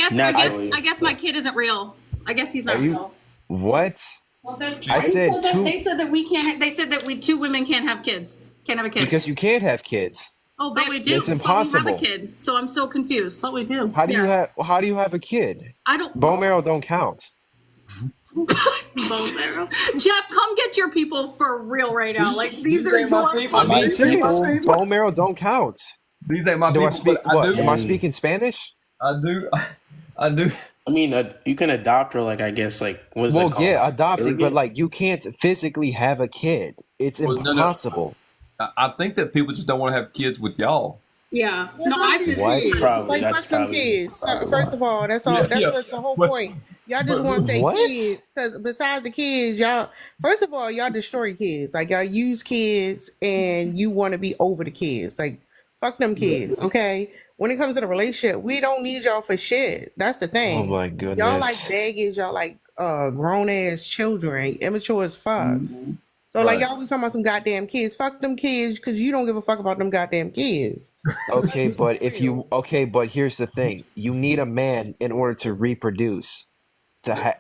guess my kid isn't real. I guess he's not real. What? Well, I said two. They said that we can't. They said that two women can't have kids. Can't have a kid. Because you can't have kids. Oh, but we do. It's impossible. We have a kid, so I'm so confused. But we do. How do you have a kid? I don't. Bone marrow don't count. Bone marrow. Jeff, come get your people for real right now. Like these are my people. I mean, serious. Bone marrow don't count. These ain't my people. Am I speaking Spanish? I do. I do. I mean, you can adopt or like I guess like what is it called? Yeah, adopting, but like you can't physically have a kid. It's impossible. No. I think that people just don't want to have kids with y'all. Yeah. No, I just probably like fuck them kids. So, first of all, that's all. That's the whole point. Y'all just want to say kids because besides the kids, y'all. First of all, y'all destroy kids. Like y'all use kids and you want to be over the kids. Like fuck them kids. Okay. When it comes to the relationship, we don't need y'all for shit. That's the thing. Oh my goodness. Y'all like baggage. Y'all like grown ass children, immature as fuck. Mm-hmm. So like y'all be talking about some goddamn kids. Fuck them kids because you don't give a fuck about them goddamn kids. Okay, but but here's the thing: you need a man in order to reproduce. Because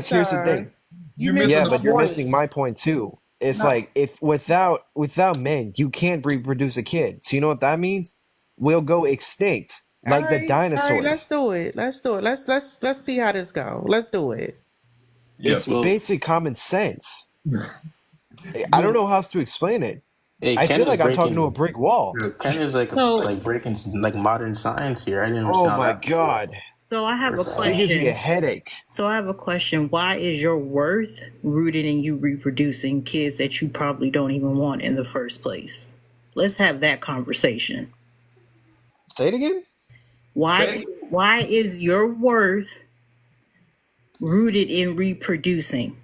here's the thing. You're missing my point too. It's like if without men, you can't reproduce a kid. So you know what that means? We'll go extinct like the dinosaurs. All right, let's do it. Let's see how this goes. Let's do it. It's basic common sense. I don't know how else to explain it. Hey, I feel like I'm talking to a brick wall. Ken is like breaking like modern science here. I didn't understand. Oh my god. So I have a question. It gives me a headache. So I have a question. Why is your worth rooted in you reproducing kids that you probably don't even want in the first place? Let's have that conversation. Say it again. Why is your worth rooted in reproducing?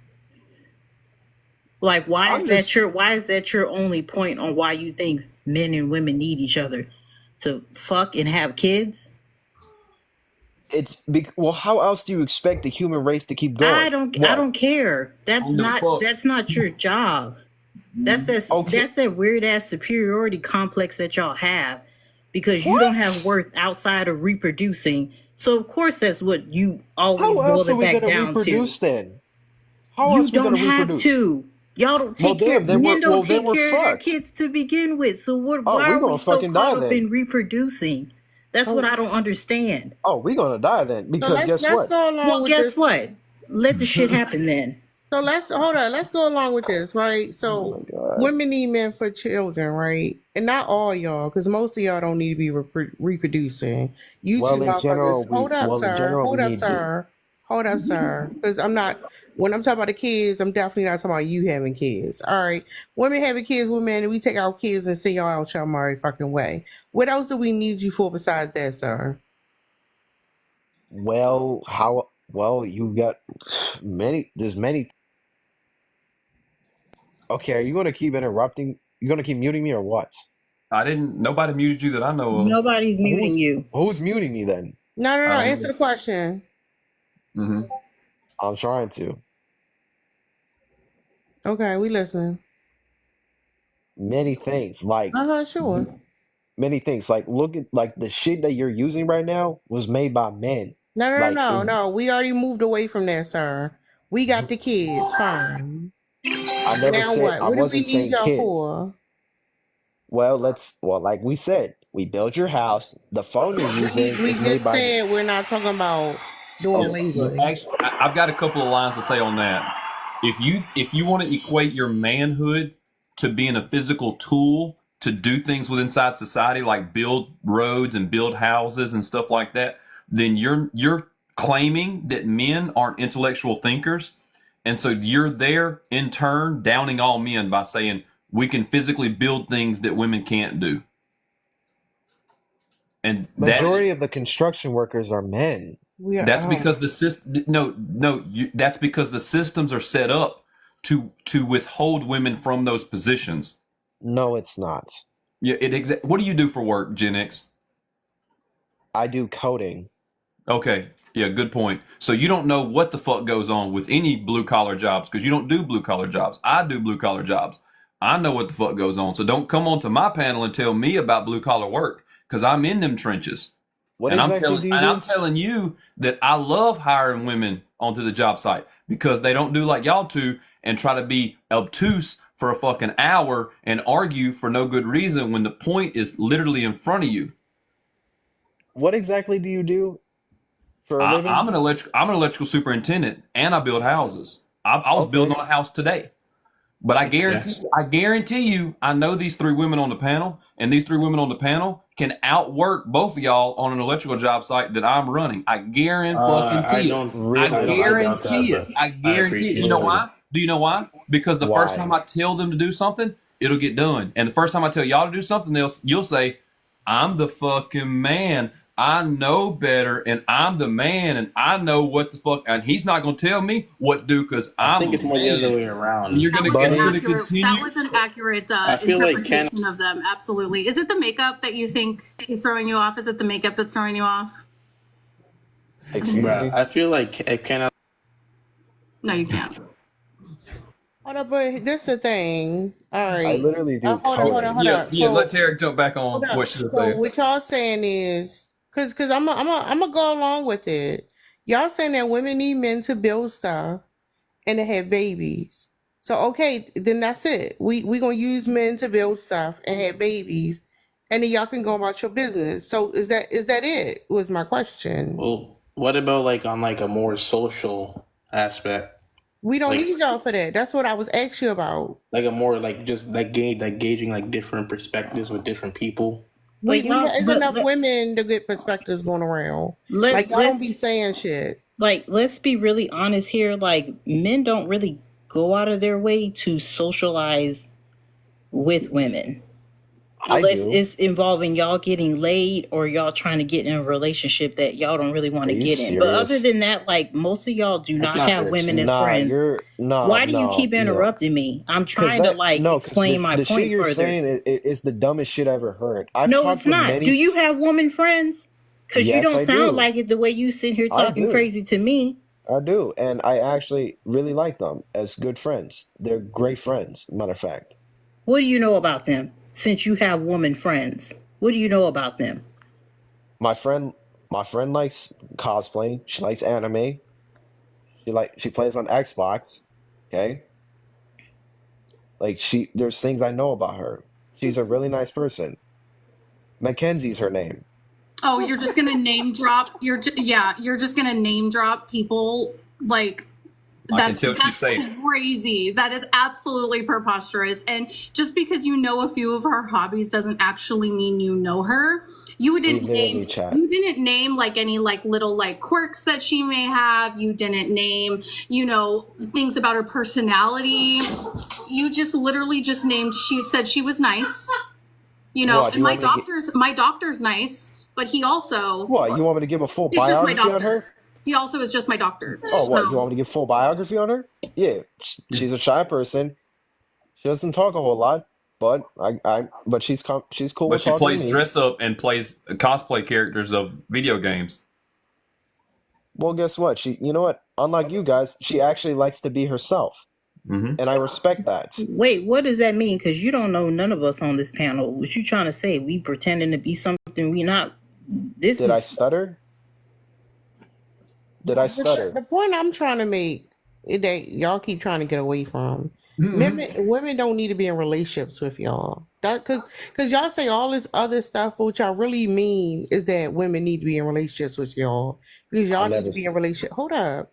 Like why is that your only point on why you think men and women need each other to fuck and have kids. Well, how else do you expect the human race to keep going? I don't care. That's not your job. That's that weird ass superiority complex that y'all have because you don't have worth outside of reproducing. So of course that's what you always boil it back down to. Then? You don't have to. Y'all don't take care. Men don't take care of their kids to begin with. So why are we so caught up in reproducing? That's what I don't understand. Oh, we're gonna die then. Because guess what? Guess what? Let the shit happen then. So let's go along with this, right? So women need men for children, right? And not all y'all, because most of y'all don't need to be reproducing. You two motherfuckers, hold up, sir. Because when I'm talking about the kids, I'm definitely not talking about you having kids. All right. Women having kids with men, we take our kids and send y'all out your merry fucking way. What else do we need you for besides that, sir? Well, you got there's many. Okay, are you going to keep interrupting? You're going to keep muting me or what? Nobody muted you that I know of. Nobody's muting you. Who's muting me then? No. Answer the question. Mm-hmm. I'm trying to. Okay, we listening. Many things like. Sure. Many things like look at like the shit that you're using right now was made by men. No. We already moved away from that, sir. We got the kids. Fine. I never said what? I wasn't saying kids. For? Well, like we said, we built your house. The phone you're using we is made by. Said we're not talking about doing labor. Actually, I've got a couple of lines to say on that. If you want to equate your manhood to being a physical tool to do things with inside society, like build roads and build houses and stuff like that, then you're claiming that men aren't intellectual thinkers. And so you're there in turn downing all men by saying we can physically build things that women can't do. And majority of the construction workers are men. That's because the system. That's because the systems are set up to withhold women from those positions. No, it's not. Yeah, what do you do for work, Gen X? I do coding. Okay. Yeah, good point. So you don't know what the fuck goes on with any blue collar jobs because you don't do blue collar jobs. I do blue collar jobs. I know what the fuck goes on. So don't come onto my panel and tell me about blue collar work because I'm in them trenches. I'm telling you that I love hiring women onto the job site because they don't do like y'all do and try to be obtuse for a fucking hour and argue for no good reason when the point is literally in front of you. What exactly do you do? I'm an electrical superintendent, and I build houses. I was building on a house today, but I guarantee you, I know these three women on the panel, and these three women on the panel can outwork both of y'all on an electrical job site that I'm running. I guarantee it. I guarantee it. You know why? Do you know why? Because the first time I tell them to do something, it'll get done, and the first time I tell y'all to do something, you'll say, "I'm the fucking man. I know better, and I'm the man, and I know what the fuck." And he's not going to tell me what to do because I think it's more the other way around. You're going to continue. That was an accurate interpretation of them. Absolutely. Is it the makeup that you think is throwing you off? Is it the makeup that's throwing you off? I feel like it cannot. No, you can't. Hold up, but this is the thing. All right. I literally do. Hold up. Yeah, let Tarek jump back on what she was saying. What y'all saying is, because I'm gonna go along with it. Y'all saying that women need men to build stuff and to have babies. So okay, then that's it. We gonna use men to build stuff and have babies, and then y'all can go about your business. So is that it? Was my question. Well, what about like on like a more social aspect? We don't need y'all for that. That's what I was asking you about. Like a more like just like gauging like different perspectives with different people. There's enough women to get perspectives going around. Y'all don't be saying shit. Like, let's be really honest here. Like, men don't really go out of their way to socialize with women. Unless it's involving y'all getting laid or y'all trying to get in a relationship that y'all don't really want to get in. But other than that, like most of y'all do not have women as friends. Why do you keep interrupting me? I'm trying to explain my point shit you're further. saying is the dumbest shit I ever heard. No, it's not. Do you have woman friends? Because you don't sound like it the way you sit here talking crazy to me. I do, and I actually really like them as good friends. They're great friends, matter of fact. What do you know about them? Since you have woman friends, what do you know about them? My friend likes cosplaying. She likes anime. She plays on Xbox. Okay, there's things I know about her. She's a really nice person. Mackenzie's her name. Oh, you're just gonna name drop. You're just gonna name drop people like. That's crazy. That is absolutely preposterous. And just because you know a few of her hobbies doesn't actually mean you know her. You didn't name like any like little like quirks that she may have. You didn't name, things about her personality. You just literally just named, she said she was nice. And my doctor's nice, but he also. What, you want me to give a full biography on her? He also is just my doctor. Oh, what? You want me to give full biography on her? Yeah, she's a shy person. She doesn't talk a whole lot, but she's cool. But she plays dress up and plays cosplay characters of video games. Well, guess what? You know what? Unlike you guys, she actually likes to be herself, and I respect that. Wait, what does that mean? Because you don't know none of us on this panel. What you trying to say? We pretending to be something we not. Did I stutter? The point I'm trying to make is that y'all keep trying to get away from. Women don't need to be in relationships with y'all. Because y'all say all this other stuff, but what y'all really mean is that women need to be in relationships with y'all. Because y'all need to be in relationship. Hold up.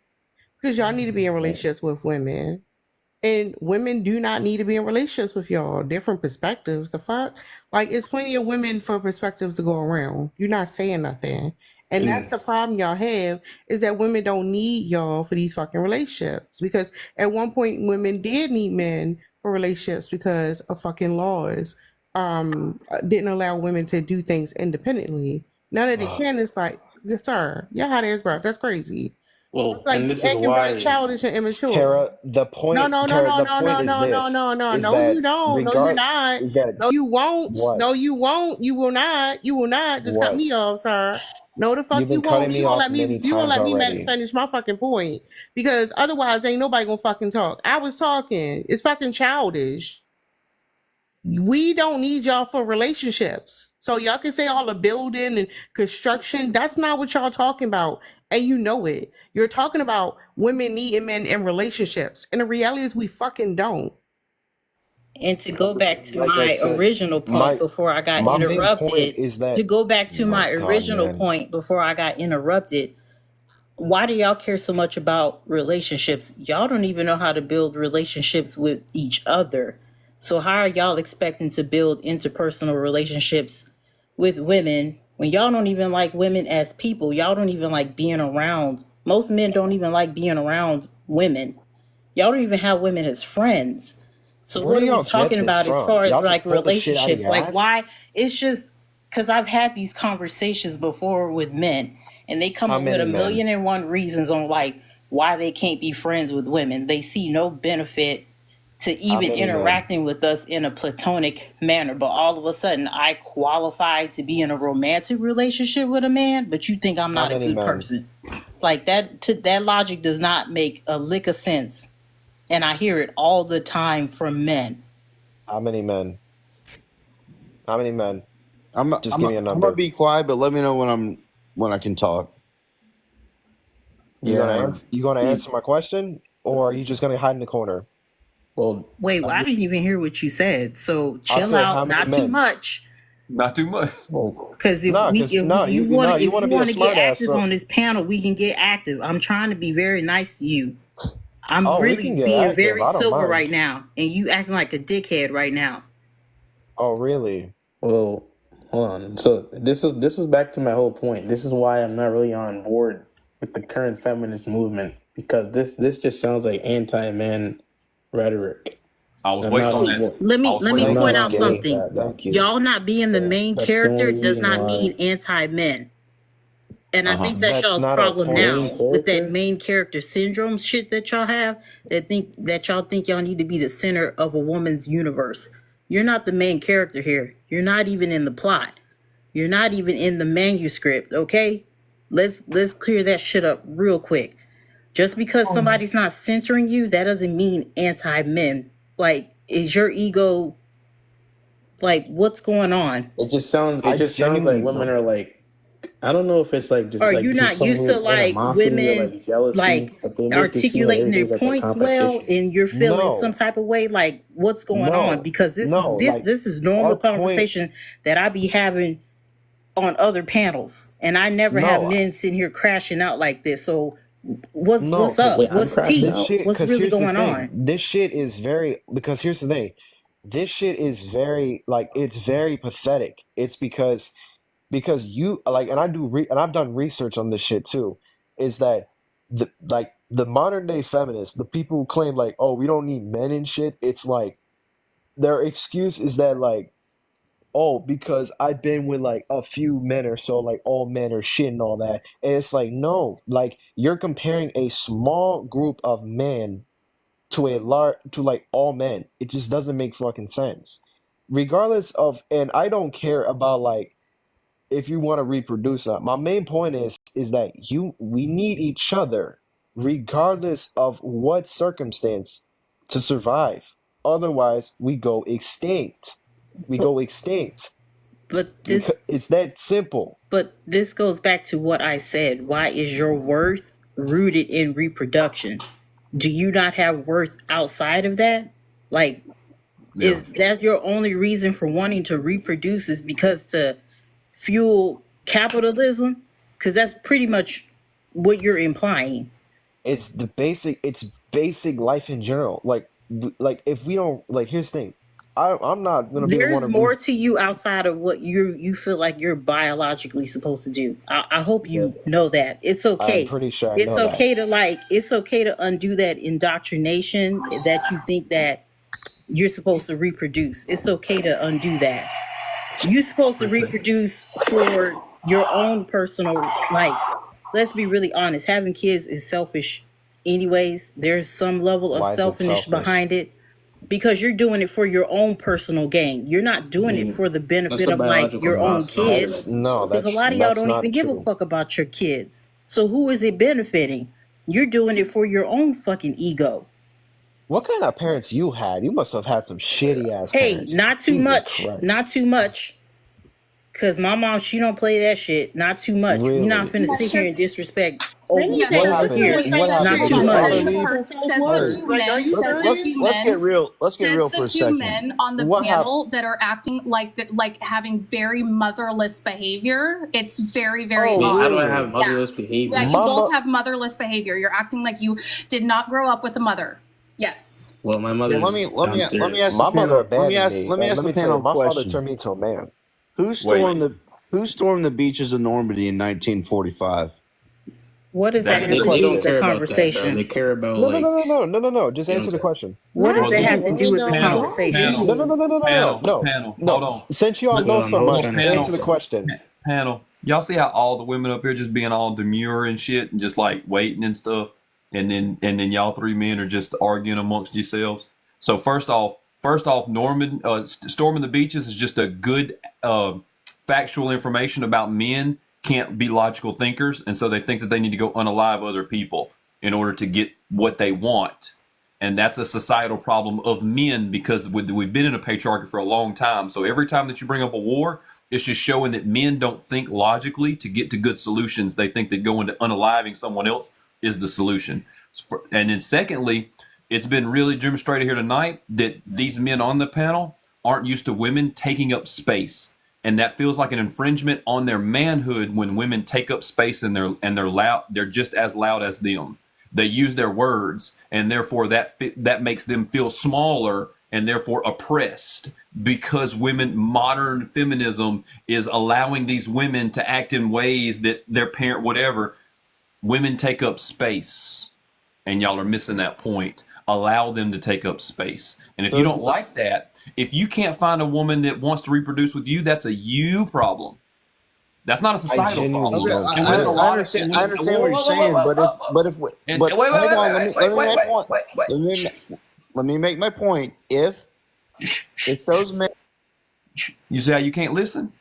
Because y'all need to be in relationships with women. And women do not need to be in relationships with y'all. Different perspectives. The fuck? Like, it's plenty of women for perspectives to go around. You're not saying nothing. And that's the problem y'all have, is that women don't need y'all for these fucking relationships. Because at one point, women did need men for relationships because of fucking laws didn't allow women to do things independently. Now that they can, it's like, sir, y'all hot ass breath. That's crazy. Well, like, and this is why childish and immature. Tara, the point. No, you don't. No, you won't. What? No, you won't. You will not. You will not. Just cut me off, sir. No, the fuck you won't. You won't let me. You won't let me finish my fucking point, because otherwise, ain't nobody gonna fucking talk. I was talking. It's fucking childish. We don't need y'all for relationships. So y'all can say all the building and construction. That's not what y'all talking about. And you know it. You're talking about women needing men in relationships. And the reality is we fucking don't. And to go back to my original point before I got interrupted, why do y'all care so much about relationships? Y'all don't even know how to build relationships with each other. So how are y'all expecting to build interpersonal relationships with women when y'all don't even like women as people? Y'all don't even like being around. Most men don't even like being around women. Y'all don't even have women as friends. So what are we talking about as far as like relationships? Like, why? It's just because I've had these conversations before with men, and they come up with a million and one reasons on like why they can't be friends with women. They see no benefit to even interacting with us in a platonic manner. But all of a sudden, I qualify to be in a romantic relationship with a man, but you think I'm not a good person. Like that logic does not make a lick of sense. And I hear it all the time from men. How many men? Give me a number. I'm gonna be quiet, but let me know when I can talk. You gonna answer my question, or are you just gonna hide in the corner? Well, wait, I didn't even hear what you said. So chill out, not too much. Not too much. Because if you want to get active on this panel, we can get active. I'm trying to be very nice to you. I'm really being very silver right now, and you acting like a dickhead right now. Oh, really? Well, hold on. So this is back to my whole point. This is why I'm not really on board with the current feminist movement, because this just sounds like anti-man rhetoric. I was I'm waiting not on on that. board. Let me I was waiting I'm on not point that. out on board with something. that. Thank you. Y'all not being the main That's the character only does reason not why. mean anti-men. And I think that's That's y'all's not our problem point. now Main with that character. main character syndrome shit that y'all have. That y'all think y'all need to be the center of a woman's universe. You're not the main character here. You're not even in the plot. You're not even in the manuscript, okay? Let's clear that shit up real quick. Just because somebody's not censoring you, that doesn't mean anti-men. Like, is your ego like what's going on? It just sounds. It I just sounds like genuinely women don't. are like. I don't know if it's Are you just not some used to weird like animosity or women like jealousy like that they make it seem like articulating their everything's like a points well competition. and you're feeling some No, type of way? Like what's going on? no, Because no. Like this is normal our point. conversation that I be having on other panels. And I never have No, men sitting here crashing out like this. So what's because up? Wait, I'm What's crashing this tea? out. shit. What's Because really here's the going thing. on? This shit is very. Because here's the thing. This shit is very like it's very pathetic. It's because you like, and and I've done research on this shit too. Is that the modern day feminists, the people who claim like, oh, we don't need men and shit. It's like their excuse is that like, oh, because I've been with like a few men or so, like all men are shit and all that. And it's like, no, like you're comparing a small group of men to a large to like all men. It just doesn't make fucking sense. Regardless of, and I don't care about like if you want to reproduce that. My main point is that we need each other regardless of what circumstance to survive. Otherwise, we go extinct. We But, go extinct. but this Because it's that simple. But this goes back to what I said. Why is your worth rooted in reproduction? Do you not have worth outside of that? Like, Yeah. is that your only reason for wanting to reproduce is because to fuel capitalism? Because that's pretty much what you're implying. It's basic life in general. Like if we don't like, here's the thing. I'm not gonna be the one There's to more to you outside of what you feel like you're biologically supposed to do. I hope you know that. It's I'm okay. pretty sure I It's know that. okay to it's okay to undo that indoctrination that you think that you're supposed to reproduce. It's okay to undo that. You're supposed to reproduce for your own personal, like, let's be really honest, having kids is selfish anyways. There's some level of Why is it selfishness selfish? behind it because you're doing it for your own personal gain. You're not doing it for the That's benefit a of like biological your own process. I don't kids. think Because a lot of y'all That's don't not even give a true. fuck about your kids. So who is it benefiting? You're doing it for your own fucking ego. What kind of parents you had? You must have had some shitty ass Hey, parents. not too Jesus much. Christ. Not too much. Cause my mom, she don't play that shit. Not too much. We're not Really? finna sit here and disrespect Let me Yes, say, What listen happened? to wait, say What that happened? shit. not Did too your Like, father much. says you leave? are so the smart. two Like, are men, you says the serious? two let's get men, real. Let's get says real the for a two second. men on the What panel that are acting like having very motherless behavior. It's very, very Oh, Wait, how do I obvious. have really? motherless Yeah, behavior? you My both mo- have motherless behavior. You're acting like you did not grow up with a mother. Yes. Well, my Well, mother's let me ask downstairs. the my mother panel. abandoned me, Let me and ask let the me tell you, panel a my father question. turned me into a man. Who Wait. stormed the beaches of Normandy in 1945? What does that That's a have good to They do don't with the question. care about that though. conversation? They care about No, no, no, like no, no, no, no, no. Just they answer don't the care. question. What does not that Do the have you? to do men with the of Panel, conversation? No, no, panel, no, no, no, no, no, panel, no, panel. no. Hold on. Since you all Look, know Well, so I was much, trying to answer panel, the answer. question. panel. Y'all see how all the women up here just being all demure and shit and just like waiting and stuff, and then y'all three men are just arguing amongst yourselves. So first off, storming the beaches is just a good factual information about men can't be logical thinkers, and so they think that they need to go unalive other people in order to get what they want. And that's a societal problem of men because we've been in a patriarchy for a long time. So every time that you bring up a war, it's just showing that men don't think logically to get to good solutions. They think that going to unaliving someone else is the solution. And then secondly, it's been really demonstrated here tonight that these men on the panel aren't used to women taking up space. And that feels like an infringement on their manhood when women take up space and they're loud. They're just as loud as them. They use their words, and therefore that makes them feel smaller and therefore oppressed because modern feminism is allowing these women to act in ways that their parent, whatever, women take up space. And y'all are missing that point. allow them to take up space. And if you don't like that, if you can't find a woman that wants to reproduce with you, that's a you problem. That's not a societal problem. Okay, I understand. I understand what you're saying, let me make my point. If those men, you see how you can't listen?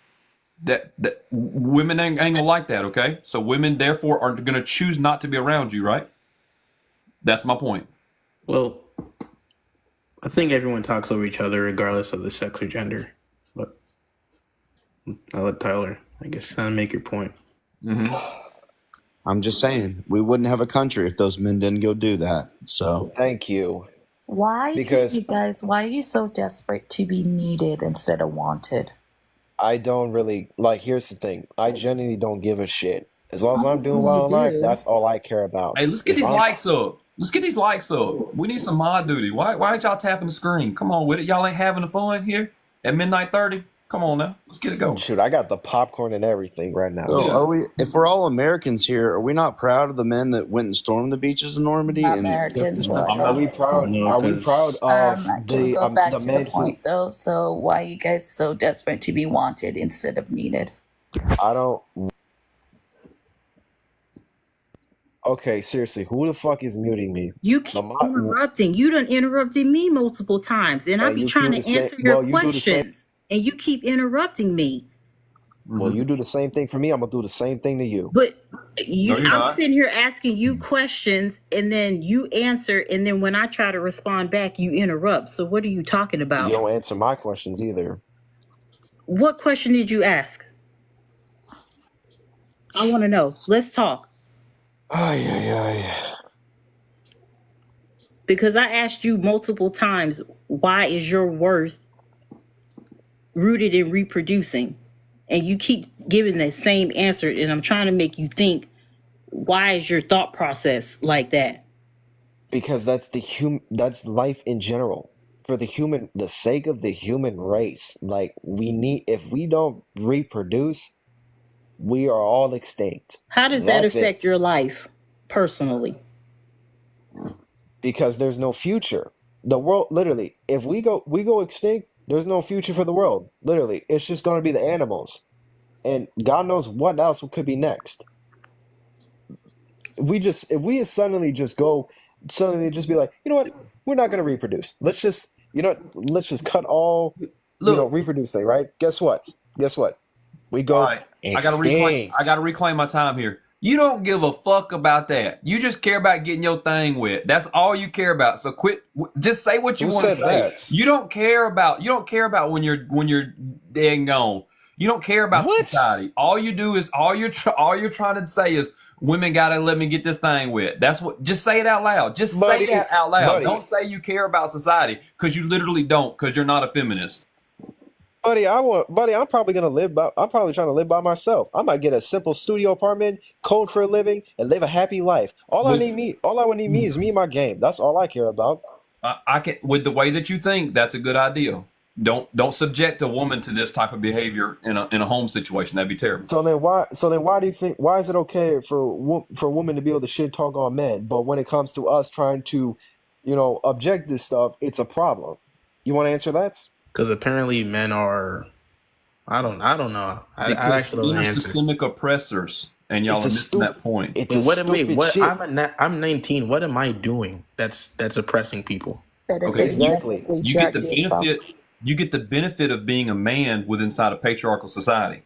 That women ain't gonna like that. Okay, so women therefore are gonna choose not to be around you, right? That's my point. Well, I think everyone talks over each other regardless of the sex or gender. But I'll let Tyler, I guess, make your point. Mm-hmm. I'm just saying, we wouldn't have a country if those men didn't go do that. So thank you. Why are you so desperate to be needed instead of wanted? I don't really here's the thing. I genuinely don't give a shit. As long as I'm doing well in life, that's all I care about. Hey, let's get these likes up. Let's get these likes up. We need some mod duty. Why ain't y'all tapping the screen? Come on with it. Y'all ain't having the fun here at midnight 30. Come on now. Let's get it going. Shoot, I got the popcorn and everything right now. So if we're all Americans here, are we not proud of the men that went and stormed the beaches of Normandy? Are we proud? No, are we proud of can we go back the to men the point though? So why are you guys so desperate to be wanted instead of needed? I don't. Okay, seriously, who the fuck is muting me? You keep interrupting. You done interrupted me multiple times, and I be trying to answer your questions, and you keep interrupting me. Well, you do the same thing for me. I'm gonna do the same thing to you. But I'm sitting here asking you questions, and then you answer, and then when I try to respond back, you interrupt. So what are you talking about? You don't answer my questions either. What question did you ask? I want to know. Let's talk. Because I asked you multiple times, why is your worth rooted in reproducing? And you keep giving the same answer, and I'm trying to make you think, why is your thought process like that? Because that's that's life in general. For the sake of the human race, if we don't reproduce, we are all extinct. How does that affect your life personally? Because there's no future. The world, literally, if we go extinct, there's no future for the world. Literally, it's just going to be the animals, and God knows what else could be next. If we suddenly just be like, you know what, we're not going to reproduce. Let's just cut all reproducing. Right? Guess what? We go extinct. I gotta reclaim my time here. You don't give a fuck about that. You just care about getting your thing wet. That's all you care about. So quit. Just say what you want to say. That? You don't care about when you're dead and gone. You don't care about society. All you do is all you're trying to say is women gotta let me get this thing wet. That's what. Just say it out loud. Just say that out loud. Don't say you care about society because you literally don't. Because you're not a feminist. Buddy, I'm probably trying to live by myself. I might get a simple studio apartment, code for a living, and live a happy life. All I would need me is me and my game. That's all I care about. I can, with the way that you think, that's a good idea. Don't subject a woman to this type of behavior in a home situation. That'd be terrible. So then why do you think, why is it okay for a woman to be able to shit talk on men, but when it comes to us trying to, object this stuff, it's a problem? You want to answer that? Because apparently men are, I don't know. Because men are systemic oppressors, and y'all are missing that point. I'm 19. What am I doing that's oppressing people? Okay, exactly. You get the benefit of being a man inside a patriarchal society.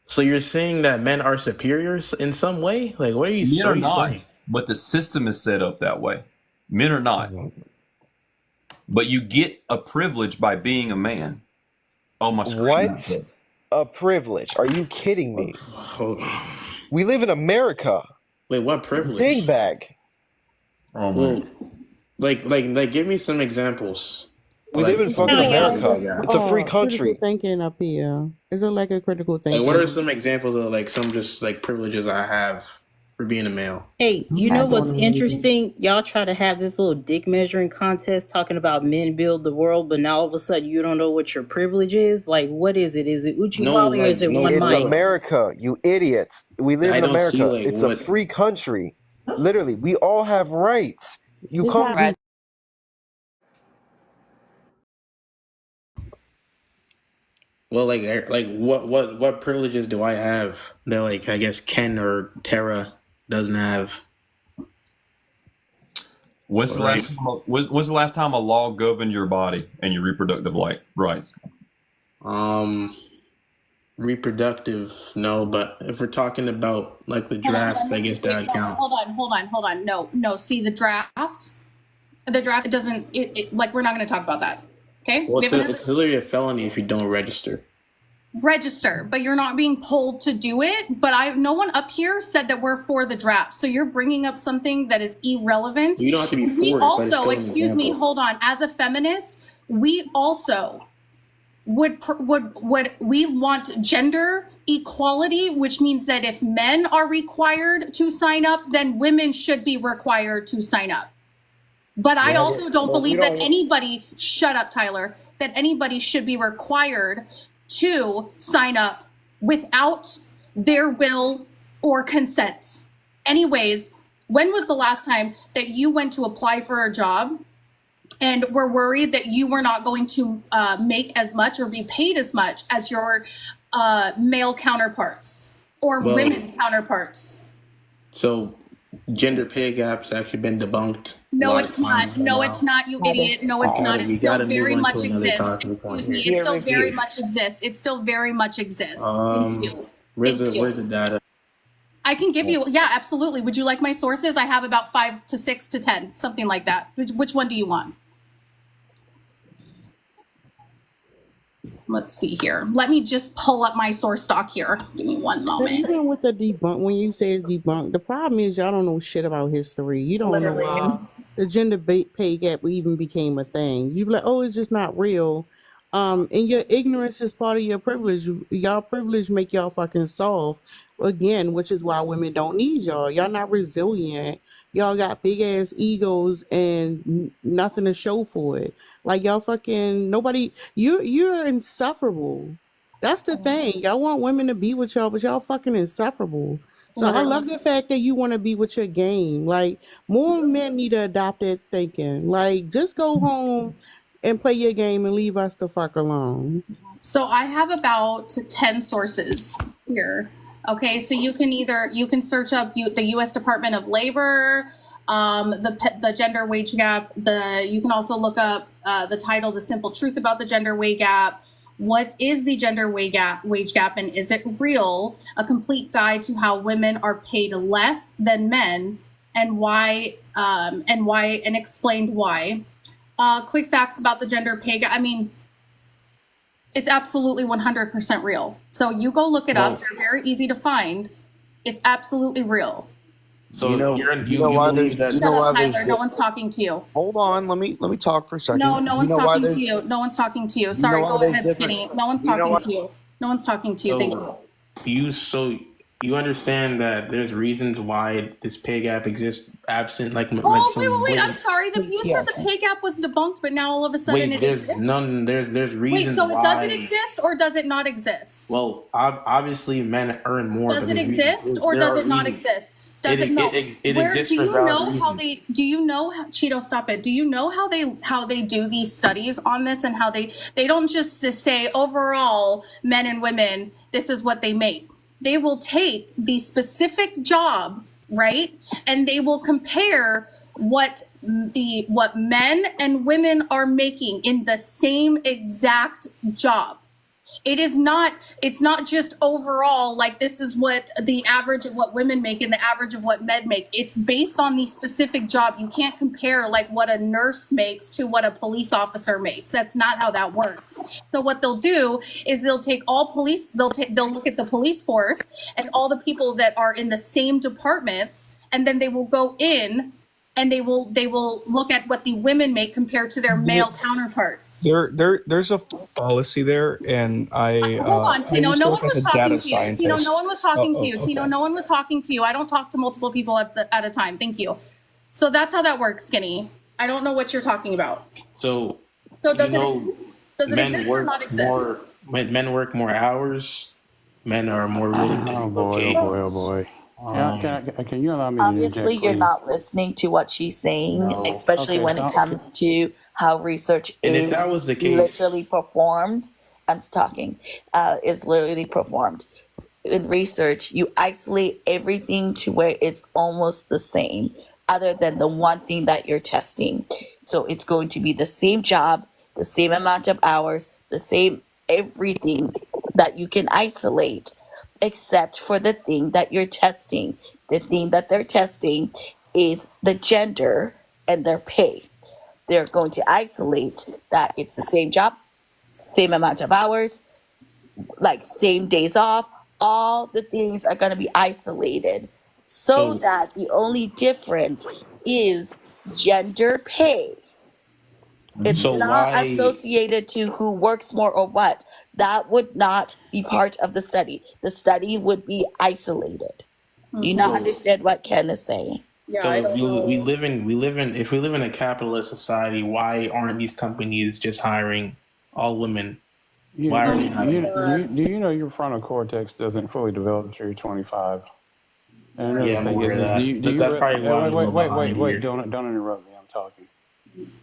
So you're saying that men are superiors in some way? Like, what are you saying? Men are not, but the system is set up that way. Men are not. But you get a privilege by being a man. Oh, my screen. What? A privilege? Are you kidding me? We live in America. Wait, what privilege? Dingbat. Oh, man. Like, give me some examples. We live in fucking America. It's a free country. Thinking up here. Is it like a critical thinking? Like, what are some examples of some privileges I have for being a male? Hey, you know what's interesting? Y'all try to have this little dick measuring contest talking about men build the world, but now all of a sudden you don't know what your privilege is. Like, what is it? Is it Uchiwali or is it one It's mic? America, you idiots. We live in America. It's a free country. Literally, we all have rights. You It's come. not. Well, like what privileges do I have that like I guess Ken or Tara doesn't have? When's the Right. when's the last time a law governed your body and your reproductive rights? Reproductive, no, but if we're talking about like the draft, I guess that would count. Hold on. No. See, the draft, it doesn't, like, we're not going to talk about that. Okay? Well, it's literally a felony if you don't register. Register, but you're not being told to do it. But no one up here said that we're for the draft. So you're bringing up something that is irrelevant. You don't have to be for we it, also, but it's still excuse me, hold on. As a feminist, we also would we want gender equality, which means that if men are required to sign up, then women should be required to sign up. But I also don't believe that anybody, shut up, Tyler, that anybody should be required to sign up without their will or consent. Anyways, when was the last time that you went to apply for a job and were worried that you were not going to make as much or be paid as much as your male counterparts or women's counterparts? So gender pay gap's actually been debunked. No, it's not. No, it's not, you idiot. No, it's not. It still very much exists. Excuse me. It still very much exists. It still very much exists. Thank you. Where's the data? I can give you, yeah, absolutely. Would you like my sources? I have about 5 to 6 to 10, something like that. Which one do you want? Let's see here. Let me just pull up my source stock here. Give me one But moment. even with the debunk, when you say it's debunked, the problem is y'all don't know shit about history. You don't know why the gender pay gap even became a thing. You be like, oh, it's just not real. And your ignorance is part of your privilege. Y'all privilege make y'all fucking soft again, which is why women don't need y'all. Y'all not resilient. Y'all got big ass egos and nothing to show for it. Like y'all fucking nobody. You're insufferable. That's the thing. Y'all want women to be with y'all, but y'all fucking insufferable. So I love the fact that you want to be with your game. Like more men need to adopt that thinking. Like just go home and play your game and leave us the fuck alone. So I have about 10 sources here. Okay, so you can search up the U.S. Department of Labor, the gender wage gap. You can also look up the title, "The Simple Truth About the Gender Wage Gap." What is the gender wage gap, and is it real? A complete guide to how women are paid less than men, and why, and explained why. Quick facts about the gender pay gap. I mean, it's absolutely 100% real. So you go look it up. They're very easy to find. It's absolutely real. So you know why believe that? Shut up, Tyler. No one's talking to you. Hold on, let me talk for a second. No one's talking to you. No one's talking to you. Sorry, go ahead, Skinny. No one's talking to you. No one's talking to you. Thank you. You understand that there's reasons why this pay gap exists absent wait. I'm sorry. You said the pay gap was debunked, but now all of a sudden it exists. There's reasons. Wait, so does it exist or does it not exist? Well, obviously men earn more. Does it exist or does it not exist? Does it not? It exists for valid reasons. Do you know how, Cheeto, stop it. Do you know how they do these studies on this, and how they don't just say overall men and women, this is what they make. They will take the specific job, right? And they will compare what men and women are making in the same exact job. It's not just overall, like this is what the average of what women make and the average of what men make. It's based on the specific job. You can't compare like what a nurse makes to what a police officer makes. That's not how that works. So what they'll do is they'll take all police, they'll look at the police force and all the people that are in the same departments, and then they will go in and they will look at what the women make compared to their male counterparts. There's a policy there, and hold on, Tino. No one was talking to you. Tino, no one was talking to you. Okay. Tino, no one was talking to you. I don't talk to multiple people at a time. Thank you. So that's how that works, Skinny. I don't know what you're talking about. So does it exist? Does it exist or not exist? Men work more hours. Men are more willing to relocate. Oh boy. Can you allow me to Obviously, interject, you're please? not listening to what she's saying, No. especially Okay, when it comes to how research And if is that was the literally case, performed. I'm talking, is literally performed. In research, you isolate everything to where it's almost the same, other than the one thing that you're testing. So it's going to be the same job, the same amount of hours, the same everything that you can isolate, except for the thing that you're testing. The thing that they're testing is the gender and their pay. They're going to isolate that it's the same job, same amount of hours, like same days off. All the things are going to be isolated so so that the only difference is gender pay. It's so not why? associated to who works more or what. That would not be part of the study. The study would be isolated. Do you not So understand what Ken is saying? Yeah, I so don't we know. live in if we live in a capitalist society, why aren't these companies just hiring all women? Why are they not doing that? Do you know your frontal cortex doesn't fully develop until you're 25? And another Yeah, I'm thing aware of do that. you That's probably why I'm a little behind wait, here. don't interrupt me. I'm talking.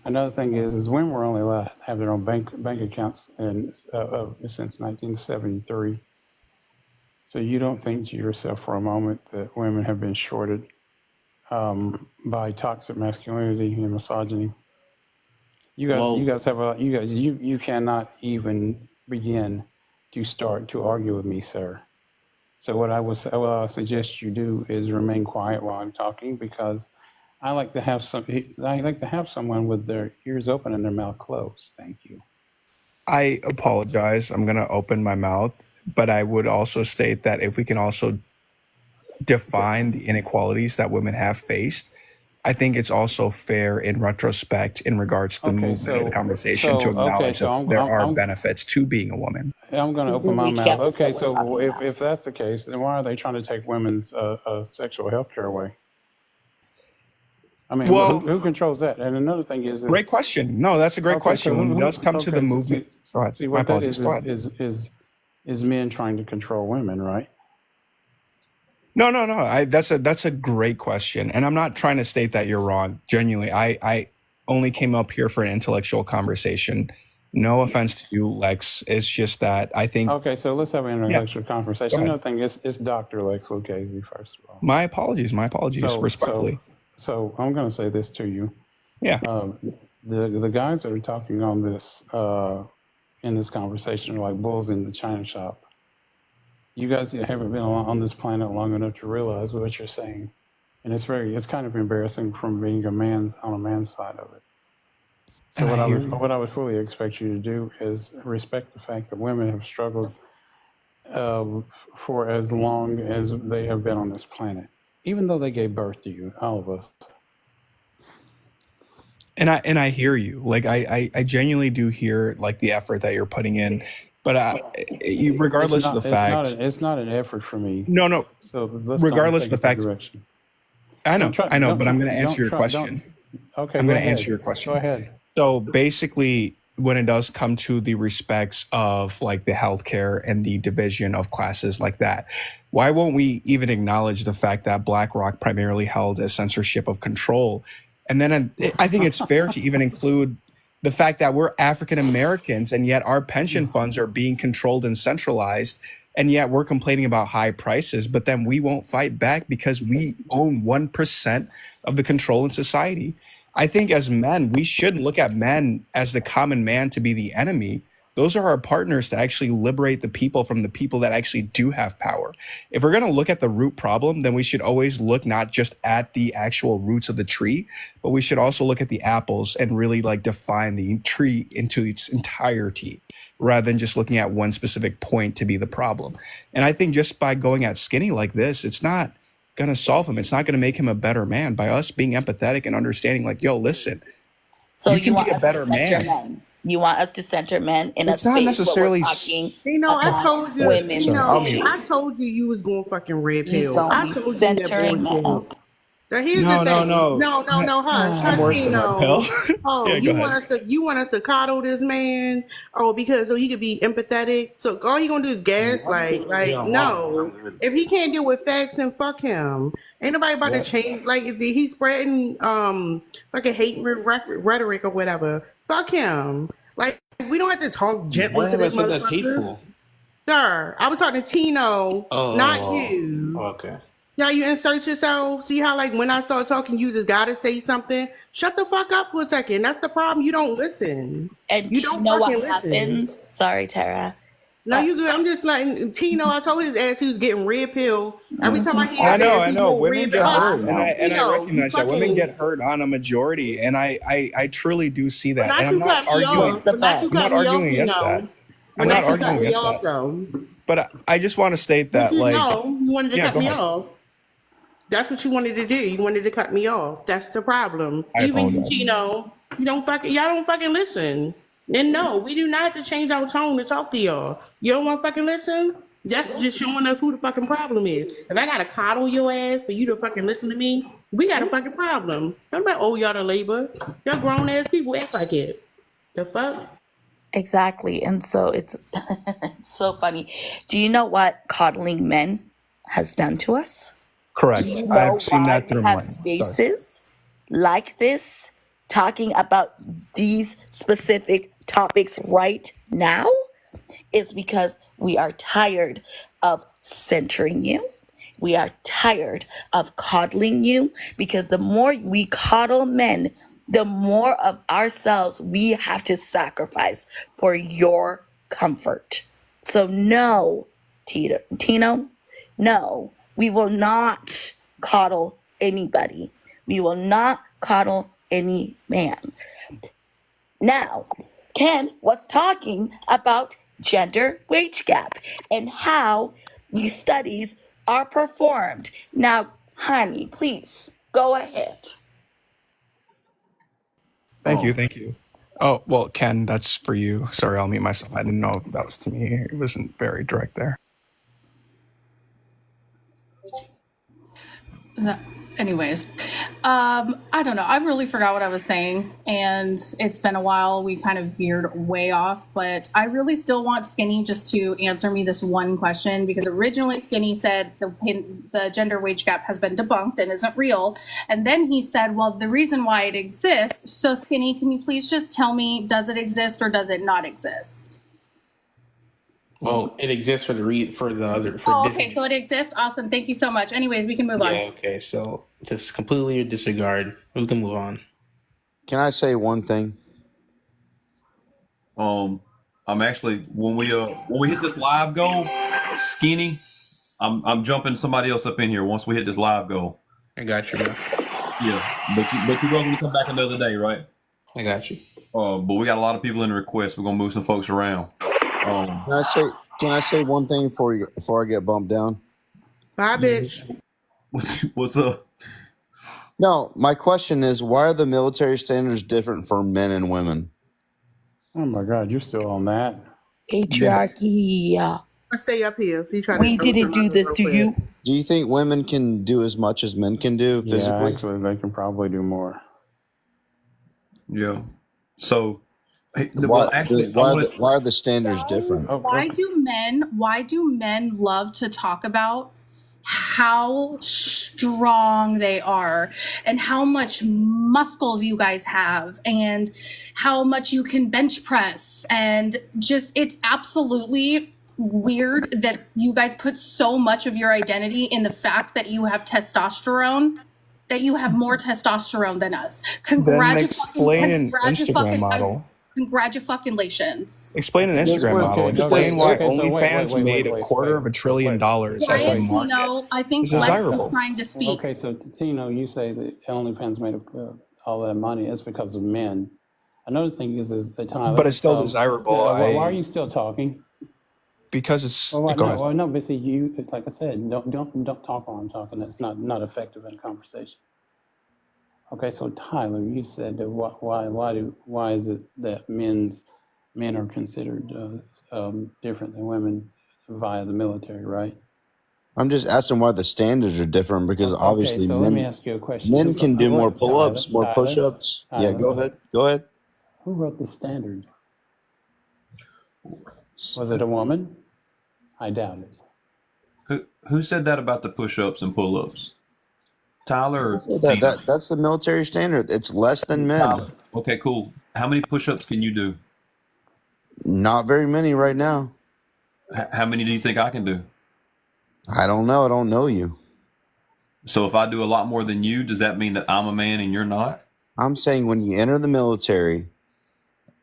Another thing is women were only allowed to have their own bank accounts since 1973. So you don't think to yourself for a moment that women have been shorted by toxic masculinity and misogyny? You Well, guys have you cannot even begin to start to argue with me, sir. So what I suggest you do is remain quiet while I'm talking, because I like to have someone with their ears open and their mouth closed. Thank you. I apologize. I'm going to open my mouth, but I would also state that if we can also define the inequalities that women have faced, I think it's also fair in retrospect in regards to the movement of the conversation to acknowledge that there are benefits to being a woman. I'm going to open my mouth. Okay, so if that's the case, then why are they trying to take women's sexual health care away? I mean, well, who controls that? And another thing is great question. No, that's a great question. So when it does come to the movement, go ahead. See My what that apologies. is men trying to control women, right? No. That's a great question, and I'm not trying to state that you're wrong. Genuinely, I only came up here for an intellectual conversation. No offense to you, Lex. It's just that I think. Okay, so let's have an intellectual conversation. Another thing is, it's Dr. Lex Lucchese, first of all. My apologies, respectfully. So I'm going to say this to you. Yeah. The guys that are talking on this in this conversation are like bulls in the china shop. You guys haven't been on this planet long enough to realize what you're saying, and it's kind of embarrassing from being on a man's side of it. So what I would fully expect you to do is respect the fact that women have struggled for as long as they have been on this planet, even though they gave birth to you, all of us. And I hear you. Like I genuinely do hear like the effort that you're putting in, but regardless of the fact, it's not an effort for me. No. So let's regardless of the fact, I know, but I'm going to answer your question. Okay, I'm going to answer your question. Go ahead. So basically, when it does come to the respects of like the healthcare and the division of classes like that, why won't we even acknowledge the fact that BlackRock primarily held a censorship of control? And then I think it's fair to even include the fact that we're African Americans and yet our pension funds are being controlled and centralized, and yet we're complaining about high prices, but then we won't fight back because we own 1% of the control in society. I think as men, we shouldn't look at men as the common man to be the enemy. Those are our partners to actually liberate the people from the people that actually do have power. If we're going to look at the root problem, then we should always look not just at the actual roots of the tree, but we should also look at the apples and really like define the tree into its entirety, rather than just looking at one specific point to be the problem. And I think just by going at Skinny like this, it's not going to solve him. It's not going to make him a better man. By us being empathetic and understanding like, yo, listen, so you can be a better man. Men. You want us to center men in it's a not space necessarily talking I told you, women. I told you you was going fucking red pill. I told you centering men. Now here's No, the no, thing. no. No, hush, I'm worse than that pill. Oh, Yeah, go ahead. you want us to coddle this man? Oh, because so he could be empathetic. So all you gonna do is gaslight. Like, no. If he can't deal with facts, then fuck him. Ain't nobody about to change. Like, if he's spreading fucking hate rhetoric or whatever, fuck him. Like, we don't have to talk gently to this motherfucker. That's hateful? Sir, I was talking to Tino, not you. Okay. Yeah, you insert yourself. See how, like, when I start talking, you just gotta say something. Shut the fuck up for a second. That's the problem. You don't listen. And you don't know fucking what listen. happened? Sorry, Tara. No, you good. I'm just like Tino. I told his ass he was getting red pill. Every time I hear I know, ass, I he know. go Women red get pill. hurt, and I Tino, recognize that women get hurt on a majority, and I truly do see that. And I'm not arguing. I'm not arguing against that. I'm not arguing against that. But I just want to state that, like, no, you wanted to cut go me ahead. off. That's what you wanted to do. You wanted to cut me off. That's the problem. I Even apologize. y'all don't fucking listen. Then no, we do not have to change our tone to talk to y'all. You don't want to fucking listen? That's just showing us who the fucking problem is. If I gotta coddle your ass for you to fucking listen to me, we got a fucking problem. I'm about owe y'all to labor. Y'all grown ass people act like it. The fuck? Exactly. And so it's it's so funny. Do you know what coddling men has done to us? Correct. Do you know I've seen why that through we have my spaces like this talking about these specific topics right now? It's because we are tired of centering you. We are tired of coddling you, because the more we coddle men, the more of ourselves we have to sacrifice for your comfort. So no, Tino, no, we will not coddle anybody. We will not coddle any man. Now, Ken was talking about gender wage gap and how these studies are performed. Now, honey, please go ahead. Thank you. Oh, well, Ken, that's for you. Sorry, I'll mute myself. I didn't know if that was to me. It wasn't very direct there. Anyways, I don't know. I really forgot what I was saying, and it's been a while. We kind of veered way off, but I really still want Skinny just to answer me this one question, because originally Skinny said the gender wage gap has been debunked and isn't real, and then he said, well, the reason why it exists. So Skinny, can you please just tell me, does it exist or does it not exist? Well, it exists for the other. Okay, so it exists. Awesome. Thank you so much. Anyways, we can move on. Yeah. Okay. So just completely disregard. We can move on. Can I say one thing? I'm actually when we hit this live goal, Skinny, I'm jumping somebody else up in here once we hit this live goal. I got you, bro. Yeah, but you're going to come back another day, right? I got you. But we got a lot of people in the request. We're gonna move some folks around. Can I say one thing before I get bumped down? Bye, bitch. What's up? No, my question is, why are the military standards different for men and women? Oh my God, you're still on that. Patriarchy. I stay up here. So you try We didn't do this to you. Do you think women can do as much as men can do physically? Yeah, actually, they can probably do more. Yeah. So, why are the standards different? Why do men love to talk about how strong they are and how much muscles you guys have and how much you can bench press, and just it's absolutely weird that you guys put so much of your identity in the fact that you have testosterone, that you have more testosterone than us. Then explain an Instagram model. Congratulations. Explain an Instagram model. Explain why OnlyFans made $250 billion as a market. Tino, I think It's Lex desirable. is trying to speak. Okay, so Tino, you say that OnlyFans made all that money. It's because of men. Another thing is the time. But it's still desirable. Why are you still talking? Because it's. Well, go ahead. no, but see, you, like I said, don't talk while I'm talking. That's not effective in a conversation. Okay, so Tyler, you said that why is it that men are considered different than women via the military, right? I'm just asking why the standards are different because obviously Okay, so let me ask you a question. men can do more pull-ups, more Tyler, push-ups. Yeah, go ahead. Go ahead. Who wrote the standard? Was it a woman? I doubt it. Who said that about the push-ups and pull-ups? Tyler or That's the military standard. It's less than men. Tyler. Okay, cool. How many push-ups can you do? Not very many right now. How many do you think I can do? I don't know. I don't know you. So if I do a lot more than you, does that mean that I'm a man and you're not? I'm saying when you enter the military,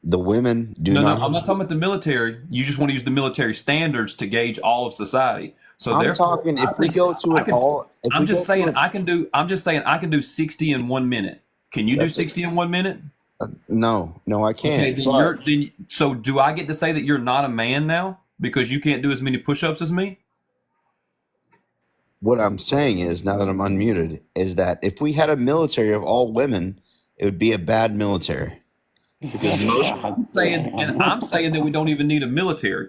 the women do not. No, I'm not talking about the military. You just want to use the military standards to gauge all of society. So I'm talking if we go to an all. I'm just saying I can do 60 in 1 minute. Can you do 60 in 1 minute? No, I can't. Okay, so do I get to say that you're not a man now because you can't do as many push-ups as me? What I'm saying is, now that I'm unmuted, is that if we had a military of all women, it would be a bad military. Because I'm saying that we don't even need a military.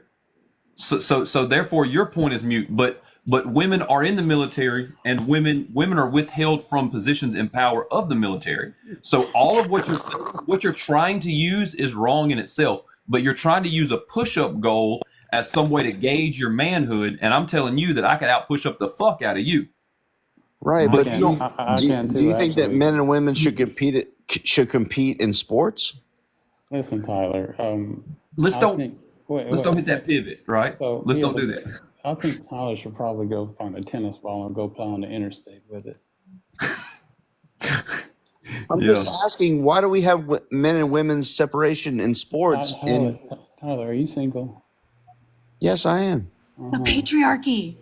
So therefore your point is mute. But women are in the military, and women are withheld from positions in power of the military. So all of what you're trying to use is wrong in itself. But you're trying to use a push-up goal as some way to gauge your manhood, and I'm telling you that I could out-push up the fuck out of you. Right, but do you think that men and women should compete in sports? Listen, Tyler. Let's don't hit that pivot, right? So, let's don't do that. I think Tyler should probably go find a tennis ball and go play on the interstate with it. I'm just asking, why do we have men and women's separation in sports? Tyler, are you single? Yes, I am. The patriarchy.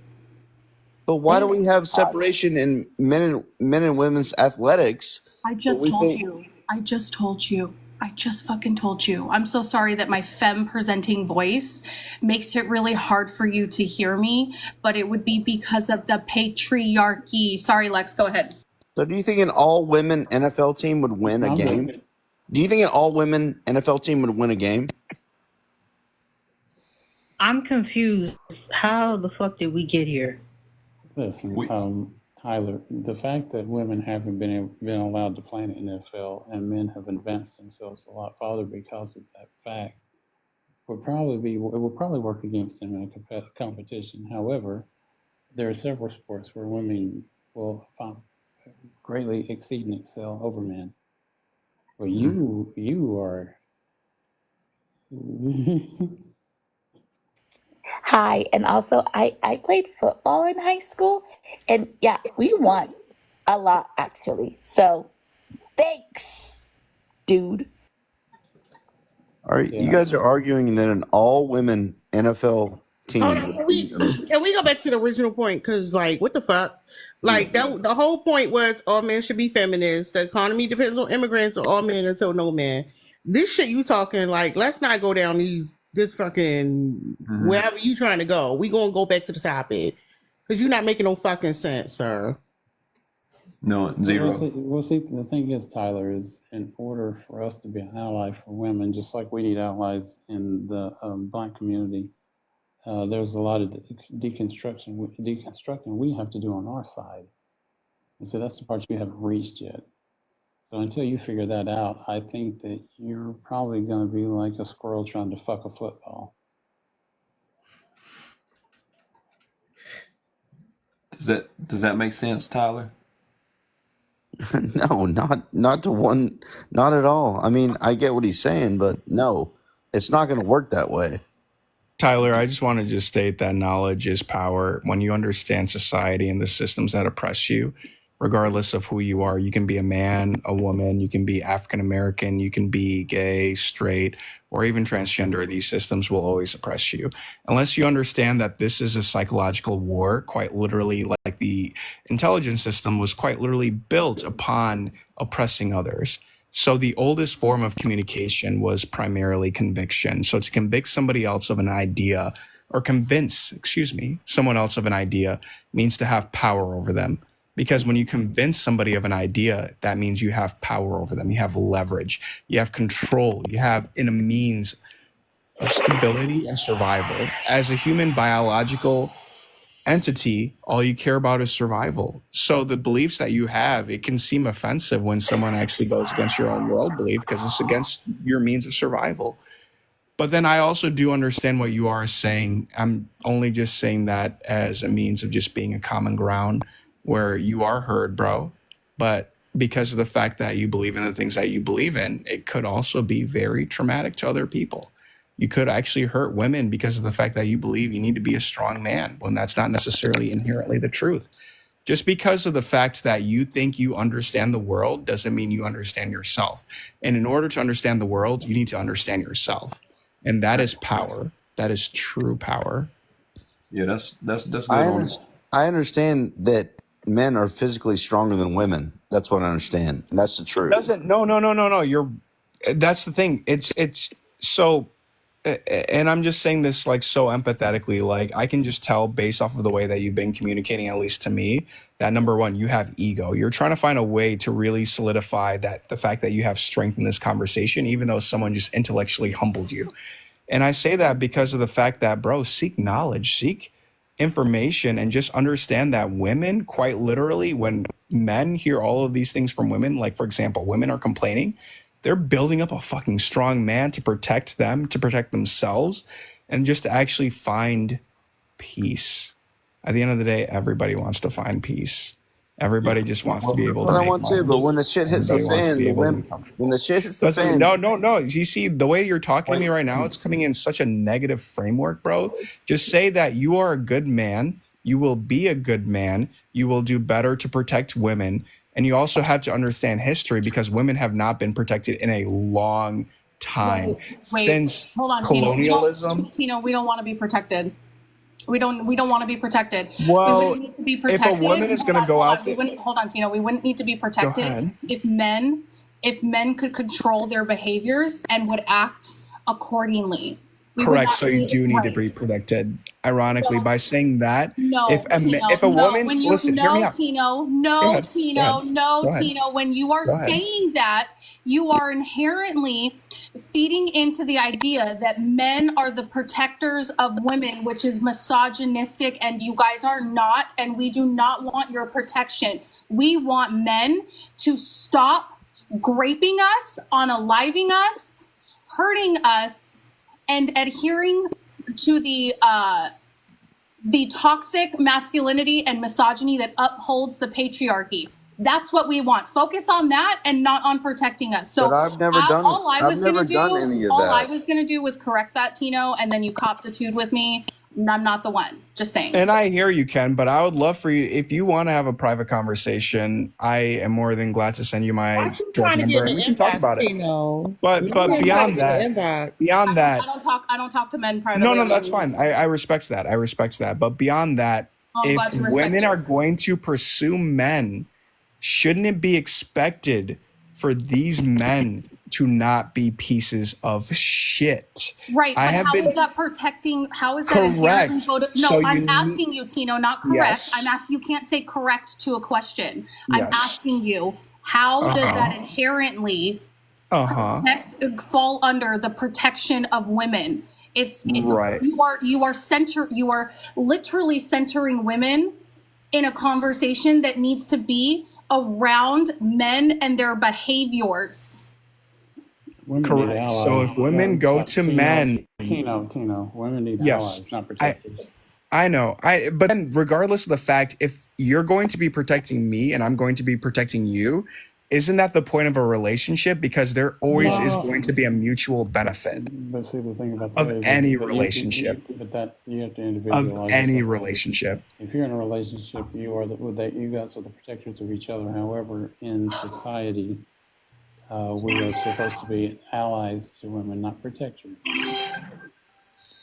But why do we have separation in men and women's athletics? I just told you. I just fucking told you. I'm so sorry that my femme presenting voice makes it really hard for you to hear me, but it would be because of the patriarchy. Sorry, Lex, go ahead. So do you think an all-women NFL team would win a game? Do you think an all-women NFL team would win a game? I'm confused. How the fuck did we get here? Listen, Tyler, the fact that women haven't been allowed to play in the NFL and men have advanced themselves a lot farther because of that fact will probably work against them in a competition. However, there are several sports where women will greatly exceed and excel over men. Well, you are. Hi, and also I played football in high school, and yeah, we won a lot actually. So, thanks, dude. You guys are arguing that an all-women NFL team. Can we go back to the original point? Because what the fuck? The whole point was all men should be feminists. The economy depends on immigrants, or all men until no man. This shit you talking let's not go down this fucking wherever you trying to go. We gonna go back to the topic because you're not making no fucking sense, sir. No, zero. Well, see, the thing is, Tyler, is in order for us to be an ally for women, just like we need allies in the Black community, there's a lot of deconstructing we have to do on our side. And so that's the part you haven't reached yet. So until you figure that out, I think that you're probably going to be like a squirrel trying to fuck a football. Does that make sense, Tyler? No, not at all. I mean, I get what he's saying, but no, it's not going to work that way. Tyler, I just wanted to state that knowledge is power. When you understand society and the systems that oppress you, regardless of who you are, you can be a man, a woman, you can be African American, you can be gay, straight, or even transgender. These systems will always oppress you. Unless you understand that this is a psychological war, quite literally, like the intelligence system was quite literally built upon oppressing others. So the oldest form of communication was primarily conviction. So to convict somebody else of an idea, or convince, someone else of an idea, means to have power over them. Because when you convince somebody of an idea, that means you have power over them. You have leverage. You have control. You have a means of stability and survival. As a human biological entity, all you care about is survival. So the beliefs that you have, it can seem offensive when someone actually goes against your own world belief because it's against your means of survival. But then I also do understand what you are saying. I'm only just saying that as a means of just being a common ground where you are heard, bro. But because of the fact that you believe in the things that you believe in, it could also be very traumatic to other people. You could actually hurt women because of the fact that you believe you need to be a strong man when that's not necessarily inherently the truth. Just because of the fact that you think you understand the world doesn't mean you understand yourself. And in order to understand the world, you need to understand yourself. And that is power. That is true power. Yeah, that's good. I understand that men are physically stronger than women. That's what I understand. And that's the truth. No. That's the thing. It's so, and I'm just saying this like so empathetically, like I can just tell based off of the way that you've been communicating, at least to me, that number one, you have ego. You're trying to find a way to really solidify that the fact that you have strength in this conversation, even though someone just intellectually humbled you. And I say that because of the fact that, bro, seek knowledge, seek information, and just understand that women, quite literally, when men hear all of these things from women, like, for example, women are complaining, they're building up a fucking strong man to protect them, to protect themselves, and just to actually find peace. At the end of the day, everybody wants to find peace. Everybody just wants to be able to make money. I want to, but when the shit hits the fan, when the shit hits the fan. No. You see, the way you're talking to me right now, it's coming in such a negative framework, bro. Just say that you are a good man. You will be a good man. You will do better to protect women. And you also have to understand history because women have not been protected in a long time. Since hold on, colonialism. Tino, we don't want to be protected. We don't want to be protected. Well, we wouldn't need to be protected. If a woman is going to go out there, hold on, Tino. We wouldn't need to be protected if men could control their behaviors and would act accordingly. Correct. So you do need to be protected. Ironically, by saying that, if a woman, listen, hear me out. Tino, when you are saying that, you are inherently feeding into the idea that men are the protectors of women, which is misogynistic, and you guys are not, and we do not want your protection. We want men to stop graping us, unaliving us, hurting us, and adhering to the toxic masculinity and misogyny that upholds the patriarchy. That's what we want. Focus on that and not on protecting us. So but I've never done any of that. All I was going to do was correct that, Tino, and then you copped a tude with me. I'm not the one. Just saying. And I hear you, Ken, but I would love for you, if you want to have a private conversation, I am more than glad to send you my direct number and we can talk about it. But beyond that, I don't talk to men privately. No, that's fine. I respect that. I respect that. But beyond that, if women are going to pursue men, shouldn't it be expected for these men to not be pieces of shit? Right, but how is that protecting? How is that inherently I'm asking you, Tino, not correct. Yes. I'm asking. You can't say correct to a question. I'm asking you, how does that inherently fall under the protection of women? Right. You are literally centering women in a conversation that needs to be around men and their behaviors. Correct. So if women go to men, Tino, women need allies, not protectors. I know. But then regardless of the fact, if you're going to be protecting me and I'm going to be protecting you, isn't that the point of a relationship? Because there always is going to be a mutual benefit. But see, the thing about of any relationship. You have to individualize of any relationship. If you're in a relationship, you guys are the protectors of each other. However, in society, we are supposed to be allies to women, not protectors.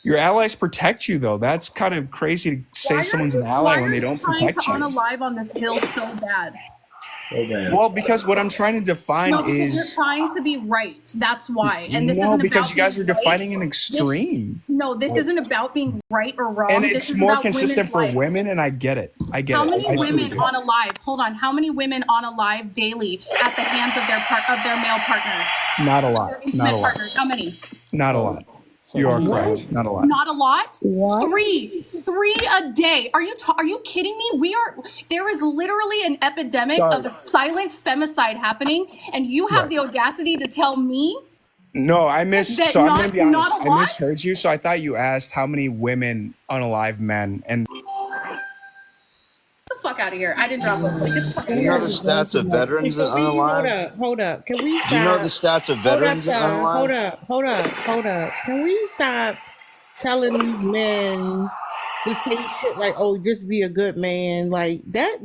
Your allies protect you, though. That's kind of crazy to say someone's an ally when they don't protect you. Why are you trying to unalive on this hill so bad? Well, because what I'm trying to define is you're trying to be right. That's why. And this isn't because you guys are defining an extreme. This isn't about being right or wrong. And it's more consistent for women, and I get it. How many women on a live? Hold on. How many women on a live daily at the hands of their male partners? Not a lot. Their intimate partners. How many? Not a lot. You are Tino, correct. Not a lot. Not a lot. What? Three a day. Are you kidding me? There is literally an epidemic of a silent femicide happening, and you have the audacity to tell me No, I'm going to be honest. not a I lot? misheard you. So I thought you asked how many women unalive men. And Get the fuck out of here. I didn't drop a Get the fuck out of You know here. the stats of veterans that Hold unalive? up, hold up. Can we stop? Do you know the stats of veterans that Hold unalive? up, hold up. Can we stop telling these men to say shit like, "Oh, just be a good man"? Like that.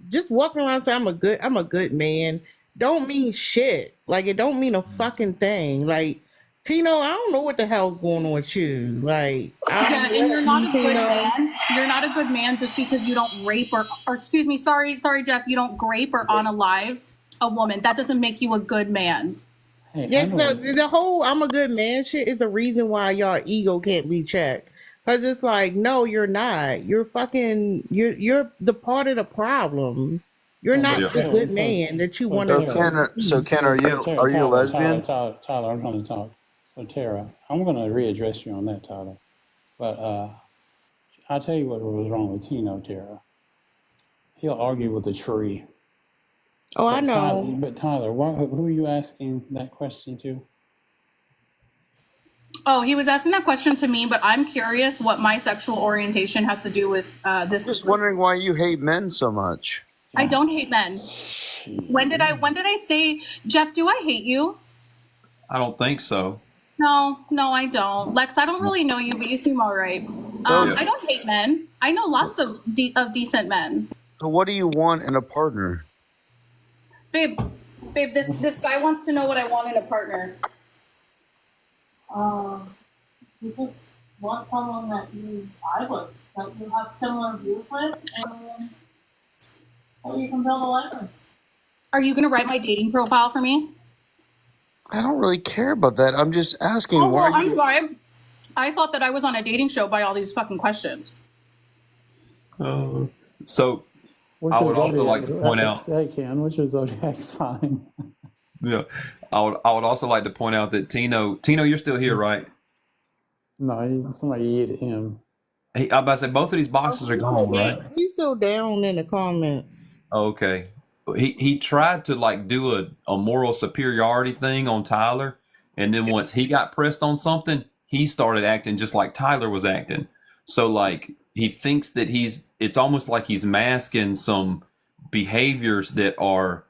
Just walking around saying I'm a good man, don't mean shit. Like it don't mean a fucking thing. Like Tino, I don't know what the hell's going on with you. Like, Yeah, and you're not a good man. You're not a good man just because you don't rape or excuse me, sorry, Jeff, you don't grape or unalive a woman. That doesn't make you a good man. Hey, yeah, so the whole "I'm a good man" shit is the reason why y'all ego can't be checked. Cause it's like, no, you're not. You're you're the part of the problem. You're not the good man that you want to. So Ken, are you a lesbian? Tyler, I'm going to talk. So Tara, I'm going to readdress you on that, Tyler. But I'll tell you what was wrong with Tino, Tara. He'll argue with a tree. Oh, I know. But Tyler, who are you asking that question to? Oh, he was asking that question to me, but I'm curious what my sexual orientation has to do with this. I'm just wondering why you hate men so much. I don't hate men. When did I say, Jeff, do I hate you? I don't think so. No, I don't. Lex, I don't really know you, but you seem all right. I don't hate men. I know lots of decent men. So what do you want in a partner? Babe, this guy wants to know what I want in a partner. You just want someone that you have similar views with, and that you can build a life with. Are you going to write my dating profile for me? I don't really care about that. I'm just asking why. I'm sorry. I thought that I was on a dating show by all these fucking questions. So I would also like to point out. Hey, Ken, what's your zodiac sign? Yeah, I would also like to point out that Tino, you're still here, right? No, somebody ate him. I'm about to say both of these boxes are gone, right? He's still down in the comments. Okay. He tried to like do a moral superiority thing on Tyler, and then once he got pressed on something, he started acting just like Tyler was acting. So like he thinks that it's almost like he's masking some behaviors that are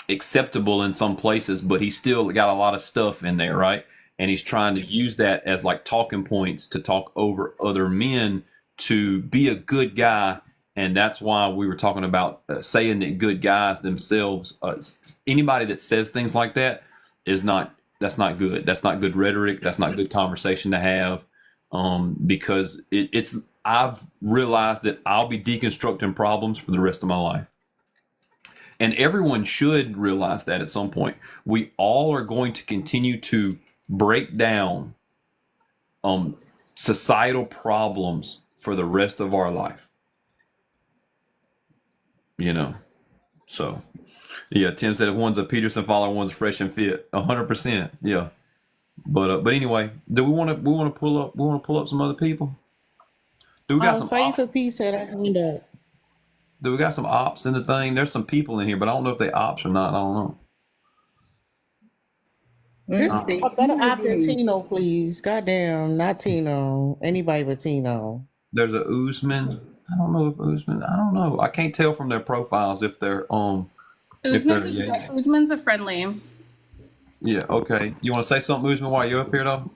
acceptable in some places, but he's still got a lot of stuff in there, right? And he's trying to use that as like talking points to talk over other men to be a good guy. And that's why we were talking about saying that good guys themselves, anybody that says things like that that's not good. That's not good rhetoric. That's not good conversation to have. Because I've realized that I'll be deconstructing problems for the rest of my life. And everyone should realize that at some point. We all are going to continue to break down societal problems for the rest of our life. You know, so yeah. Tim said if one's a Peterson follower, one's fresh and fit. 100%. Yeah. But anyway, do we want to pull up some other people? Do we got some? Fight for Peace said I hand up. Do we got some ops in the thing? There's some people in here, but I don't know if they ops or not. I don't know. A better op than Tino, please. Goddamn, not Tino. Anybody but Tino. There's a Usman. I don't know if Usman. I don't know. I can't tell from their profiles if they're Usman's a friendly. Yeah. Okay. You want to say something, Usman, while you're up here, though?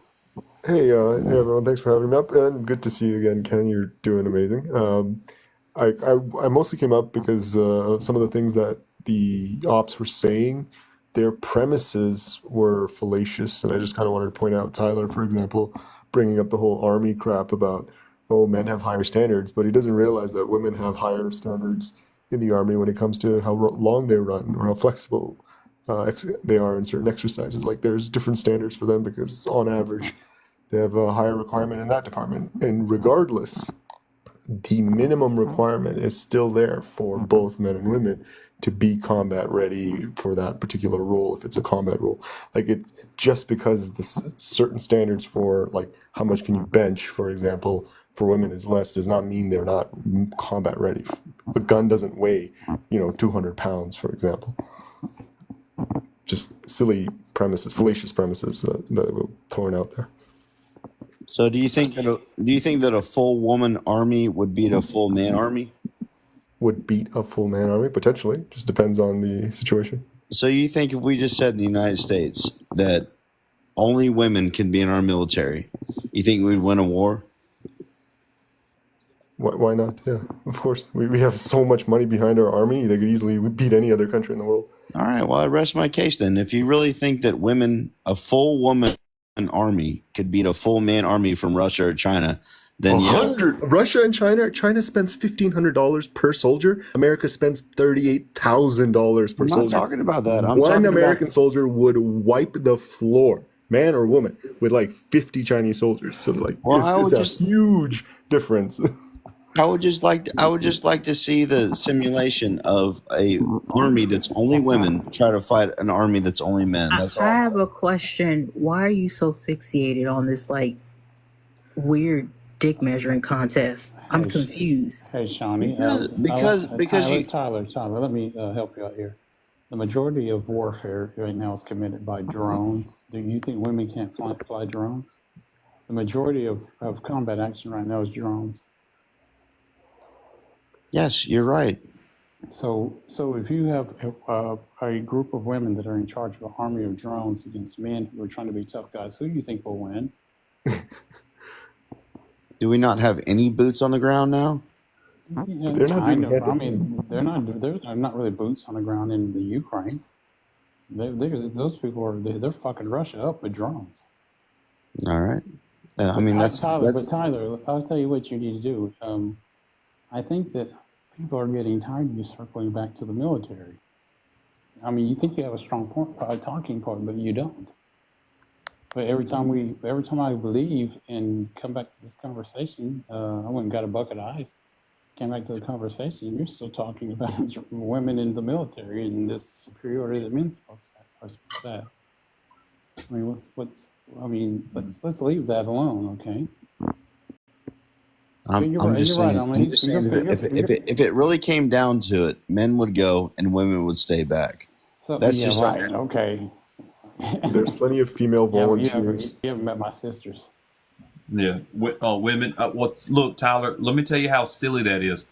Hey, everyone. Thanks for having me up, and good to see you again, Ken. You're doing amazing. I mostly came up because some of the things that the ops were saying, their premises were fallacious, and I just kind of wanted to point out Tyler, for example, bringing up the whole army crap about, oh, men have higher standards, but he doesn't realize that women have higher standards in the army when it comes to how long they run or how flexible they are in certain exercises. Like there's different standards for them because on average they have a higher requirement in that department. And regardless, the minimum requirement is still there for both men and women to be combat ready for that particular role, if it's a combat role. Like, it's just because the certain standards for like how much can you bench, for example, for women is less, does not mean they're not combat ready. A gun doesn't weigh 200 pounds, for example. Just silly premises, fallacious premises that were thrown out there. So do you think that a full woman army would beat a full man army? Would beat a full man army? Potentially. Just depends on the situation. So you think if we just said in the United States that only women can be in our military, you think we'd win a war? Why not? Yeah, of course. We have so much money behind our army, they could easily beat any other country in the world. All right, well, I rest my case then. If you really think that a full woman army could beat a full man army from Russia or China, then Russia and China spends $1,500 per soldier. America spends $38,000 per soldier. I'm not talking about that. One American soldier would wipe the floor, man or woman, with like 50 Chinese soldiers. So like, it's a huge difference. I would just like to see the simulation of a army that's only women try to fight an army that's only men. That's all. I have a question. Why are you so fixated on this like weird dick measuring contest? I'm confused. Hey, Shawnee. Because Tyler, let me help you out here. The majority of warfare right now is committed by drones. Do you think women can't fly drones? The majority of combat action right now is drones. Yes, you're right. So if you have a group of women that are in charge of an army of drones against men who are trying to be tough guys, who do you think will win? Do we not have any boots on the ground now? Yeah, they're not kind of. I mean, they're not really boots on the ground in the Ukraine. Those people they're fucking Russia up with drones. All right. I mean, that's Tyler. But Tyler, I'll tell you what you need to do. I think that people are getting tired of you circling back to the military. I mean, you think you have a strong talking point, but you don't. But every time I believe and come back to this conversation, I went and got a bucket of ice. Came back to the conversation. You're still talking about women in the military and this superiority that men are supposed to have. I mean, let's leave that alone, okay? I'm just saying if it really came down to it, men would go and women would stay back. So, that's just right. Okay. There's plenty of female volunteers. You haven't met my sisters. Yeah, women. Look, Tyler. Let me tell you how silly that is.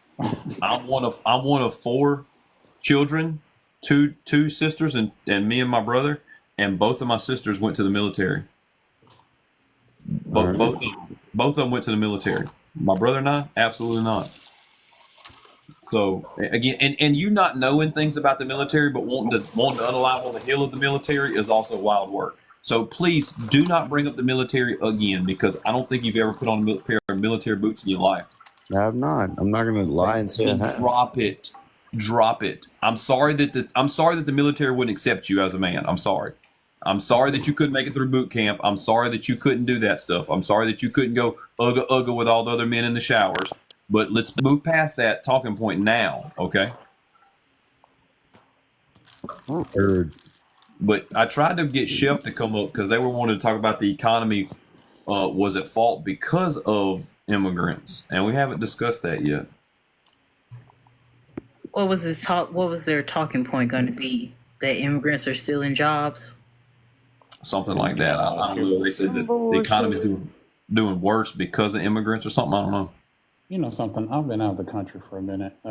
I'm one of 4 children, two sisters, and me and my brother, and both of my sisters went to the military. Both of them went to the military. My brother and I, absolutely not. So again, and you not knowing things about the military, but wanting to unalive on the hill of the military is also wild work. So please do not bring up the military again, because I don't think you've ever put on a pair of military boots in your life. I have not. I'm not going to lie and say I have. Drop it. I'm sorry that the military wouldn't accept you as a man. I'm sorry. I'm sorry that you couldn't make it through boot camp. I'm sorry that you couldn't do that stuff. I'm sorry that you couldn't go ugga with all the other men in the showers. But let's move past that talking point now, okay? Heard. But I tried to get Chef to come up because they were wanting to talk about the economy was at fault because of immigrants, and we haven't discussed that yet. What was their talking point going to be? That immigrants are stealing jobs? Something like that. I don't know. They said that the economy is doing worse because of immigrants or something. I don't know. You know something? I've been out of the country for a minute. I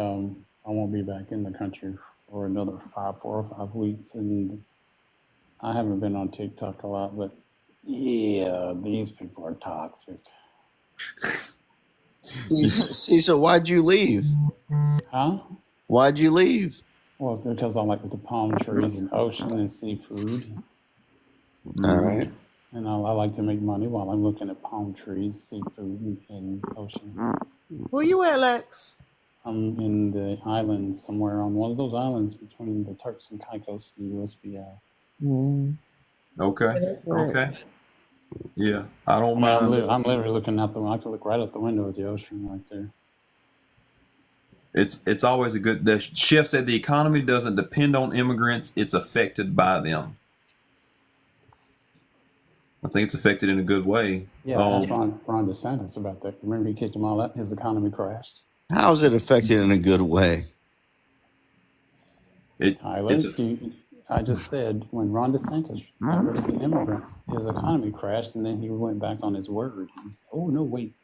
won't be back in the country for another 4 or 5 weeks, and I haven't been on TikTok a lot, but yeah, these people are toxic. See, so why'd you leave? Huh? Why'd you leave? Well, because I like the palm trees and ocean and seafood. All right. And I like to make money while I'm looking at palm trees, seafood, and ocean. Where you at, Lex? I'm in the islands somewhere on one of those islands between the Turks and Caicos and the USVI. Okay. Yeah, I don't mind. I'm literally looking out the window. I can look right out the window at the ocean right there. It's always a good. The chef said the economy doesn't depend on immigrants; it's affected by them. I think it's affected in a good way. Yeah, ask Ron DeSantis about that. Remember, he kicked them all out. His economy crashed. How is it affected in a good way? Tyler, I just said when Ron DeSantis got rid of the immigrants, his economy crashed, and then he went back on his word. He said, "Oh no, wait,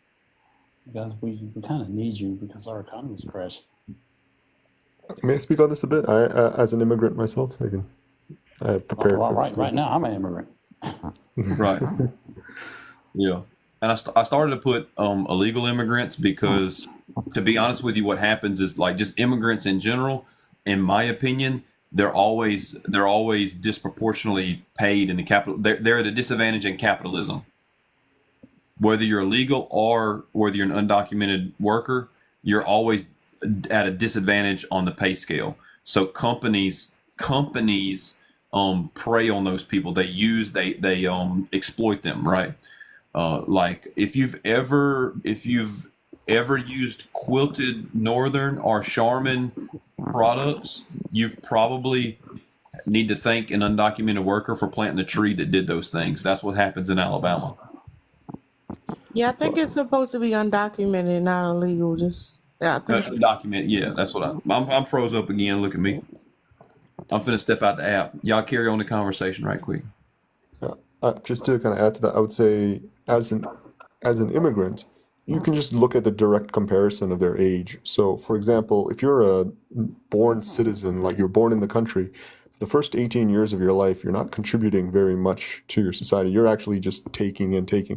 guys, we kind of need you because our economy's crashed." May I speak on this a bit? I, as an immigrant myself, I prepared for this. Right now, I'm an immigrant. Right. Yeah. And I started to put illegal immigrants because, to be honest with you, what happens is like just immigrants in general, in my opinion, they're always disproportionately paid in the capital. They're at a disadvantage in capitalism. Whether you're illegal or whether you're an undocumented worker, you're always at a disadvantage on the pay scale. So companies prey on those people. They exploit them, right? Like if you've ever used Quilted Northern or Charmin products, you've probably need to thank an undocumented worker for planting the tree that did those things. That's what happens in Alabama. Yeah, I think it's supposed to be undocumented, not illegal. Just I think Undocumented. Yeah, that's what I'm froze up again. Look at me. I'm finna step out the app. Y'all carry on the conversation right quick. Just to kind of add to that, I would say as an immigrant, you can just look at the direct comparison of their age. So, for example, if you're a born citizen, like you're born in the country, for the first 18 years of your life, you're not contributing very much to your society. You're actually just taking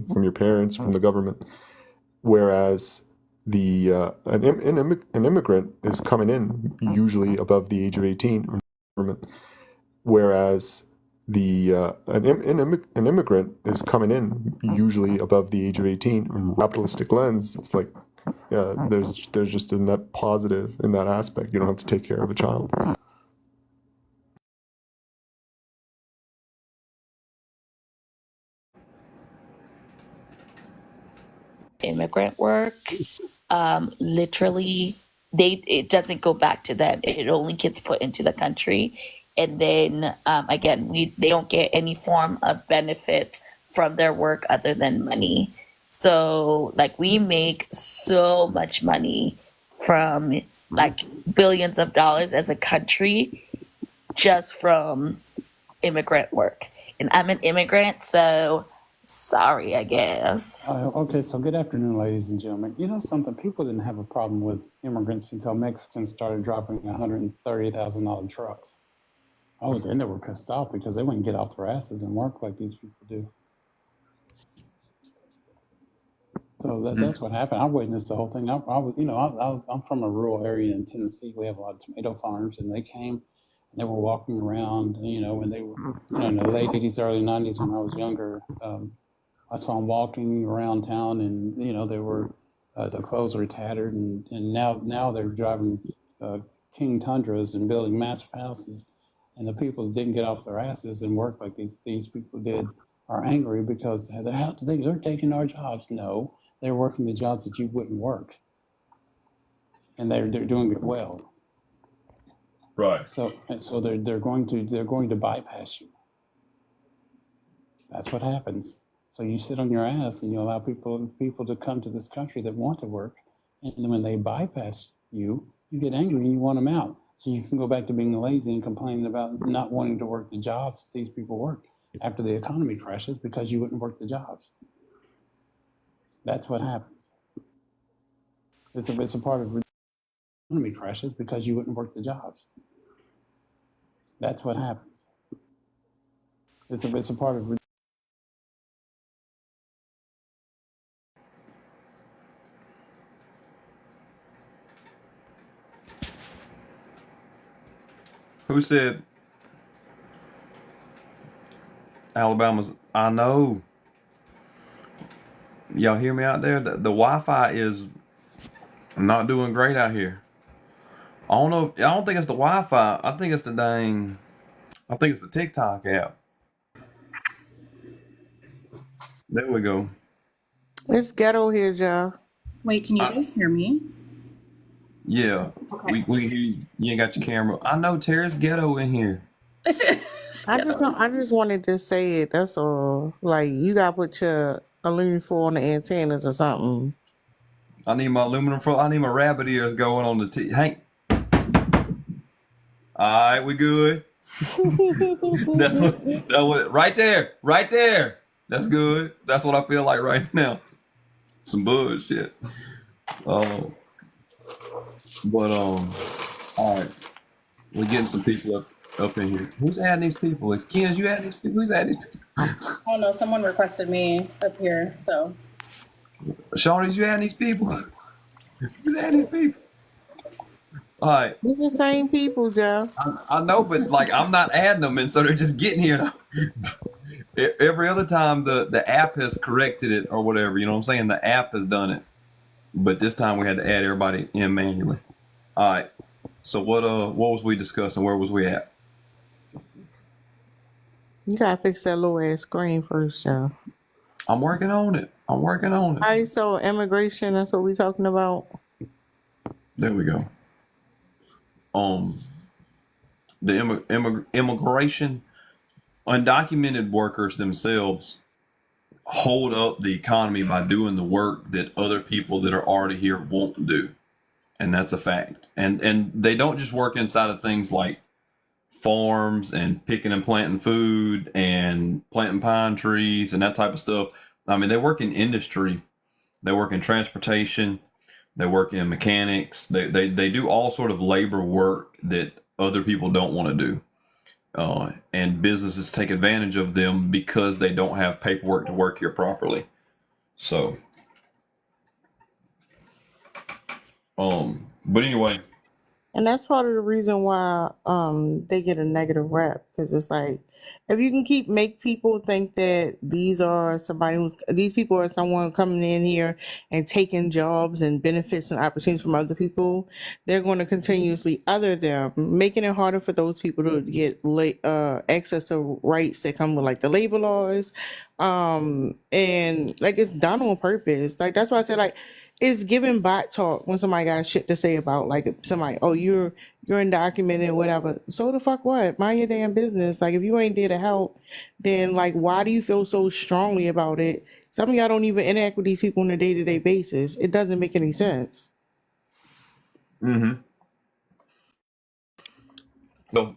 from your parents, from the government. Whereas an immigrant is coming in usually above the age of 18, whereas an immigrant is coming in usually above the age of 18. From a capitalistic lens, it's like, yeah, there's just a net positive in that aspect. You don't have to take care of a child. Immigrant work, literally, it doesn't go back to them. It only gets put into the country, and then again, they don't get any form of benefit from their work other than money. So, like, we make so much money from like billions of dollars as a country just from immigrant work, and I'm an immigrant, so sorry, I guess. Okay, so good afternoon, ladies and gentlemen. You know something? People didn't have a problem with immigrants until Mexicans started dropping $130,000 trucks. Oh, then they were pissed off because they wouldn't get off their asses and work like these people do. So that's what happened. I witnessed the whole thing. I'm from a rural area in Tennessee. We have a lot of tomato farms, and they came and they were walking around, when they were, in the late 80s, early 90s when I was younger. I saw them walking around town, and they were their clothes were tattered, and now they're driving King Tundras and building massive houses, and the people that didn't get off their asses and work like these people did are angry because they're taking our jobs. No, they're working the jobs that you wouldn't work, and they're doing it well. Right. So they're going to bypass you. That's what happens. So you sit on your ass and you allow people to come to this country that want to work, and then when they bypass you, you get angry and you want them out. So you can go back to being lazy and complaining about not wanting to work the jobs these people work after the economy crashes because you wouldn't work the jobs. That's what happens. It's a part of the economy crashes because you wouldn't work the jobs. That's what happens. It's a part of. Who said Alabama's? I know. Y'all hear me out there? The Wi-Fi is not doing great out here. I don't think it's the Wi-Fi. I think it's the TikTok app. There we go. It's ghetto here, Joe. Wait, can you guys hear me? Yeah. Okay. We hear you. You ain't got your camera. I know Terrace ghetto in here. I just wanted to say it. That's all. Like you gotta put your aluminum foil on the antennas or something. I need my aluminum foil. I need my rabbit ears going on the Hank. All right, we good. That's what right there. That's good. That's what I feel like right now. Some bullshit. But all right. We're getting some people up in here. Who's adding these people? If Ken, you adding these people? Who's adding these people? Oh no, someone requested me up here, so. Sean, is you adding these people? Who's adding these people? All right. It's the same people, Joe. I know, but like I'm not adding them, and so they're just getting here. Every other time the app has corrected it or whatever, you know what I'm saying? The app has done it, but this time we had to add everybody in manually. All right. So what was we discussing? Where was we at? You gotta fix that little ass screen first, Joe. I'm working on it. All right, so immigration. That's what we talking about. There we go. The immigration, undocumented workers themselves hold up the economy by doing the work that other people that are already here won't do, and that's a fact. And they don't just work inside of things like farms and picking and planting food and planting pine trees and that type of stuff. I mean, they work in industry, they work in transportation, they work in mechanics. They do all sort of labor work that other people don't want to do. And businesses take advantage of them because they don't have paperwork to work here properly. So, but anyway. And that's part of the reason why they get a negative rep, because it's like if you can make people think that these people are someone coming in here and taking jobs and benefits and opportunities from other people, they're going to continuously other them, making it harder for those people to get access to rights that come with like the labor laws, and like it's done on purpose. Like that's why I said like it's giving bot talk when somebody got shit to say about like somebody, oh, you're undocumented, whatever. So the fuck what? Mind your damn business. Like if you ain't there to help, then like why do you feel so strongly about it? Some of y'all don't even interact with these people on a day-to-day basis. It doesn't make any sense. Mm-hmm. So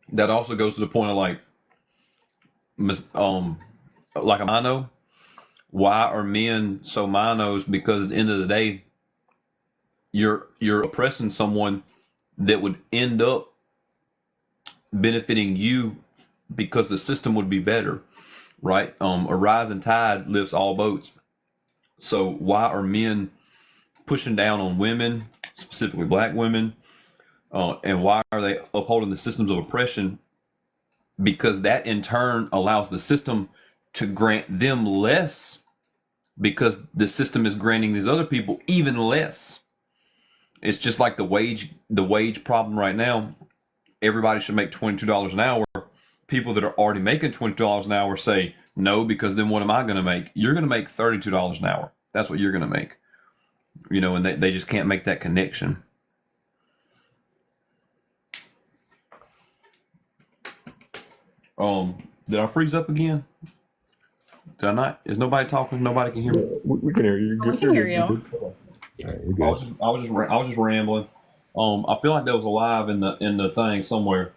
that also goes to the point of like a mono. Why are men so monos? Because at the end of the day, you're oppressing someone that would end up benefiting you because the system would be better, right? A rising tide lifts all boats. So why are men pushing down on women, specifically black women, and why are they upholding the systems of oppression? Because that in turn allows the system to grant them less, because the system is granting these other people even less. It's just like the wage problem right now. Everybody should make $22 an hour. People that are already making $22 an hour say no, because then what am I going to make? You're going to make $32 an hour. That's what you're going to make. You know, and they just can't make that connection. Did I freeze up again? Did I not? Is nobody talking? Nobody can hear me. We can hear you. We can hear you. I was just rambling. I feel like there was a live in the thing somewhere.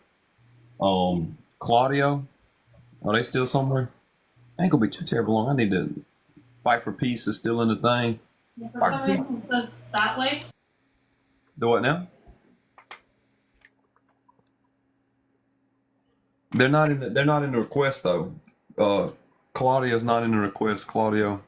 Claudio, are they still somewhere? I ain't gonna be too terrible long. I need to fight for peace is still in the thing. Yeah, for some reason it says that way. The what now? They're not in the request though. Claudio's not in the request. Claudio,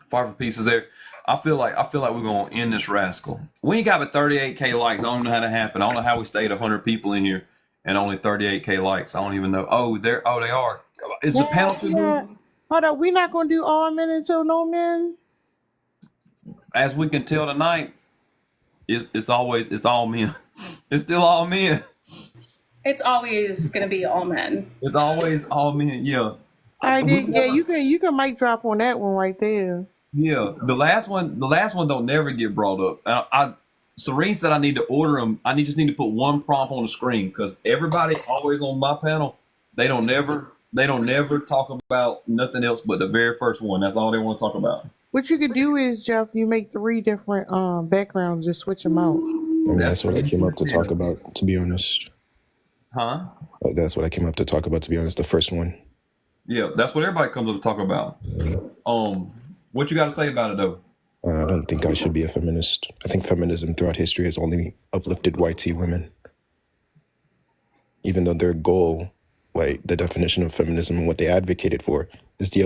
fight for peace is there. I feel like we're gonna end this rascal. We ain't got but 38K likes. I don't know how that happened. I don't know how we stayed 100 people in here and only 38K likes. I don't even know. Oh, they are. Is the panel too big? Hold up, we're not gonna do all men until no men. As we can tell tonight, it's all men. It's still all men. It's always gonna be all men. It's always all men. Yeah. I did. Yeah, you can mic drop on that one right there. Yeah, the last one don't never get brought up. Serene said I need to order them. Just need to put one prompt on the screen because everybody always on my panel, they don't never talk about nothing else but the very first one. That's all they want to talk about. What you could do is, Jeff, you make 3 different backgrounds, just switch them out. I mean, that's what I came up to talk about, to be honest. Huh? That's what I came up to talk about, to be honest, the first one. Yeah, that's what everybody comes up to talk about. What you got to say about it, though? I don't think I should be a feminist. I think feminism throughout history has only uplifted white women. Even though their goal, like the definition of feminism and what they advocated for, is the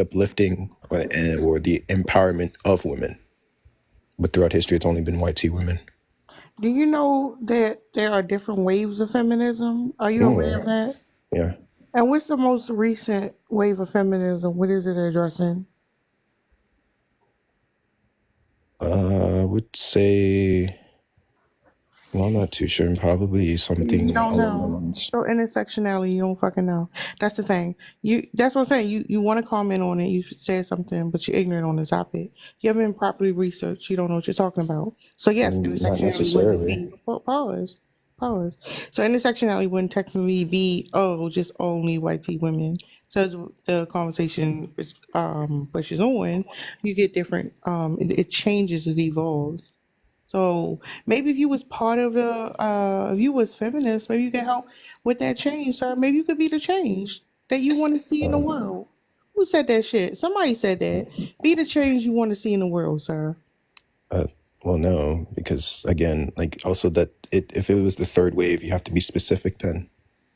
uplifting or the empowerment of women. But throughout history, it's only been white women. Do you know that there are different waves of feminism? Are you aware of that? Yeah. And what's the most recent wave of feminism? What is it addressing? I would say, well, I'm not too sure. Probably something. You don't know. So intersectionality, you don't fucking know. That's the thing. That's what I'm saying. You want to comment on it. You said something, but you're ignorant on the topic. You haven't been properly researched. You don't know what you're talking about. So yes, intersectionality. Not necessarily. Pause. So intersectionality wouldn't technically be just only white women. So as the conversation pushes on, you get different. It changes. It evolves. So maybe if you was part of if you was feminist, maybe you can help with that change, sir. Maybe you could be the change that you want to see in the world. Who said that shit? Somebody said that. Be the change you want to see in the world, sir. Well, no, because again, like also that if it was the third wave, you have to be specific then,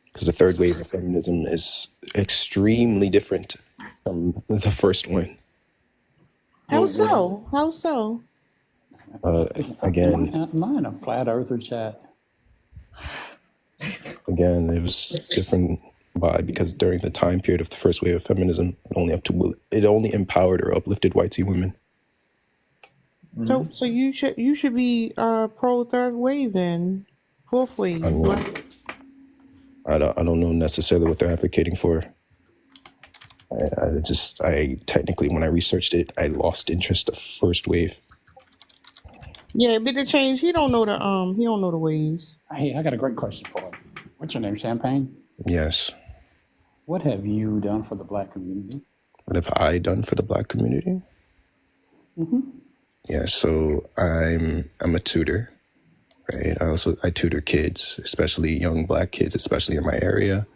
because the third wave of feminism is extremely different from the first one. How so? How so? Again, am I in a flat earther chat? Again, it was different because during the time period of the first wave of feminism, it only empowered or uplifted white women. So you should be pro third wave then, fourth wave. I don't know necessarily what they're advocating for. I technically, when I researched it, I lost interest of first wave. Yeah, but the change, he don't know the ways. Hey, I got a great question for you. What's your name, Champagne? Yes. What have you done for the Black community? What have I done for the Black community? Mm-hmm. Yeah, so I'm a tutor, right? I tutor kids, especially young Black kids, especially in my area.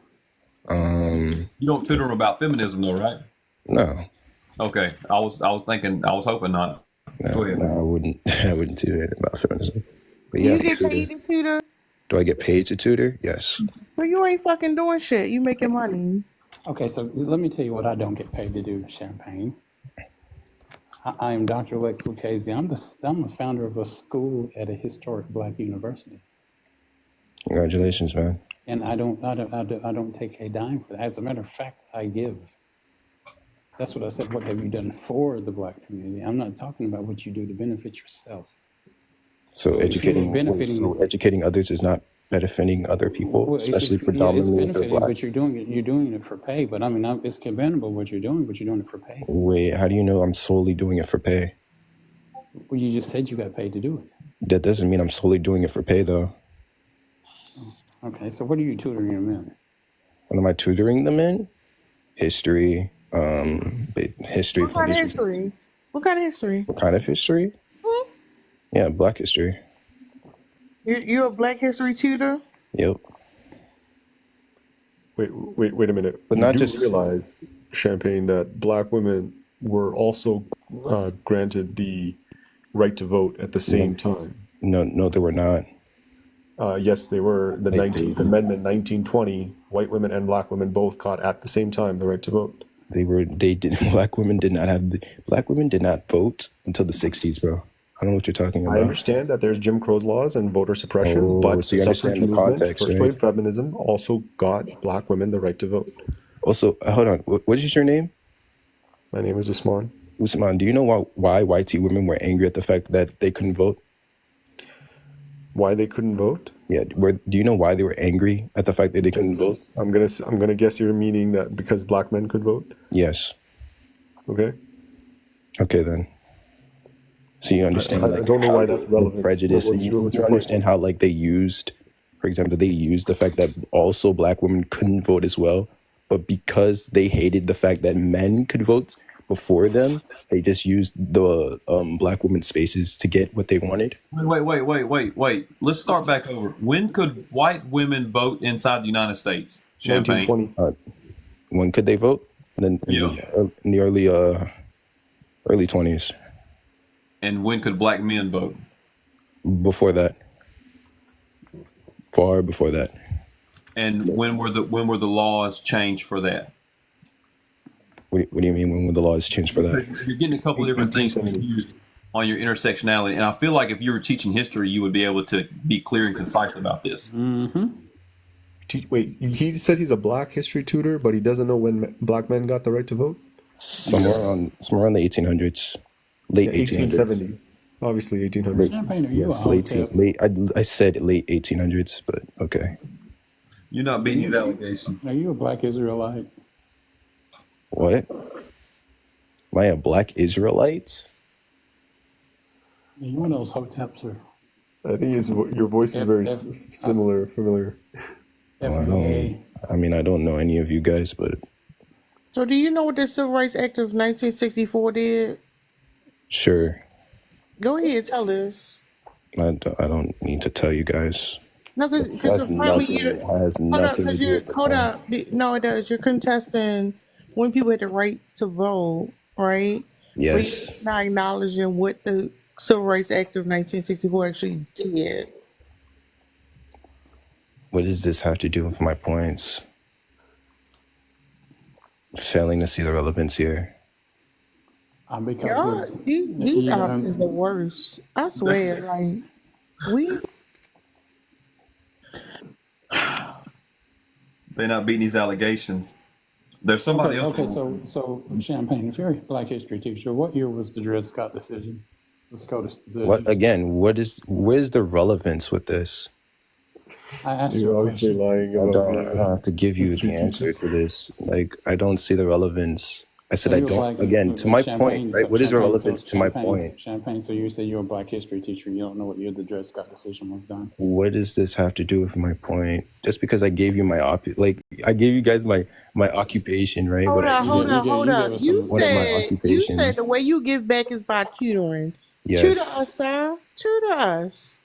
You don't tutor them about feminism, though, right? No. Okay, I was hoping not. No, I wouldn't tutor it about feminism. But yeah, you get paid to tutor? Do I get paid to tutor? Yes. Well, you ain't fucking doing shit. You making money. Okay, so let me tell you what I don't get paid to do, Champagne. I am Dr. Lex Lucchese. I'm the founder of a school at a historic Black university. Congratulations, man. And I don't take a dime for that. As a matter of fact, I give. That's what I said. What have you done for the Black community? I'm not talking about what you do to benefit yourself. So educating others is not benefiting other people, especially predominantly it's benefiting, Black. But you're doing it for pay. But I mean, it's commendable what you're doing, but you're doing it for pay. Wait, how do you know I'm solely doing it for pay? Well, you just said you got paid to do it. That doesn't mean I'm solely doing it for pay, though. Okay, so what are you tutoring them in? What am I tutoring them in? History. History. What kind of history? What kind of history? What kind of history? Yeah, Black history. You're a Black history tutor? Yep. Wait a minute. But not just realize, Champagne, that Black women were also granted the right to vote at the same time. No, they were not. Yes, they were. The 19th Amendment, 1920, white women and Black women both got at the same time the right to vote. Black women did not vote until the 60s, bro. I don't know what you're talking about. I understand that there's Jim Crow's laws and voter suppression, but so you understand the context, first wave feminism also got Black women the right to vote. Also, hold on. What is your name? My name is Usman. Usman, do you know why white women were angry at the fact that they couldn't vote? Why they couldn't vote? Yeah. Do you know why they were angry at the fact that they couldn't vote? I'm gonna guess you're meaning that because Black men could vote. Yes. Okay. Okay, then. So you understand, I like, don't know how why that's relevant. prejudice, and What's you your point? understand how, like, they used, for example, they used the fact that also black women couldn't vote as well, but because they hated the fact that men could vote before them, they just used the black women's spaces to get what they wanted. Wait. Let's start back over. When could white women vote inside the United States? Champagne. 1920. When could they vote? In the early 20s. And when could black men vote? Before that. Far before that. And when were the laws changed for that? What do you mean when the laws changed for that? You're getting a couple of different things confused on your intersectionality, and I feel like if you were teaching history, you would be able to be clear and concise about this. Mm-hmm. Wait, he said he's a black history tutor, but he doesn't know when black men got the right to vote? Somewhere around the 1800s. Late 1870. Obviously 1800s. I said late 1800s, but okay. You're not beating these allegations. Are you a black Israelite? What? Am I a black Israelite? Yeah, you're one of those hoteps, or I think your voice is very familiar. I mean, I don't know any of you guys, but So do you know what the Civil Rights Act of 1964 did? sure. Go ahead, tell us. I don't need to tell you guys. No, because apparently you're... has nothing to do with Hold up. No, it does. You're contesting when people had the right to vote, right? Yes. But you're not acknowledging what the Civil Rights Act of 1964 actually did. What does this have to do with my points? Failing to see the relevance here. Because these ops is the worst. I swear, like we. They're not beating these allegations. There's somebody else. Okay, so Champagne, if you're a black history teacher, what year was the Dred Scott decision? The SCOTUS decision. Where's the relevance with this? I asked You're you a obviously question. lying about I don't have to give you the answer to this. Like, I don't see the relevance. I said I don't. Again, to my point, right? What is the relevance to my point? Champagne. So you say you're a black history teacher. You don't know what year the Dred Scott decision was done. What does this have to do with my point? Just because I gave you I gave you guys my occupation, right? Hold up. You said the way you give back is by tutoring. Yes. Tutor us, sir. Tutor us.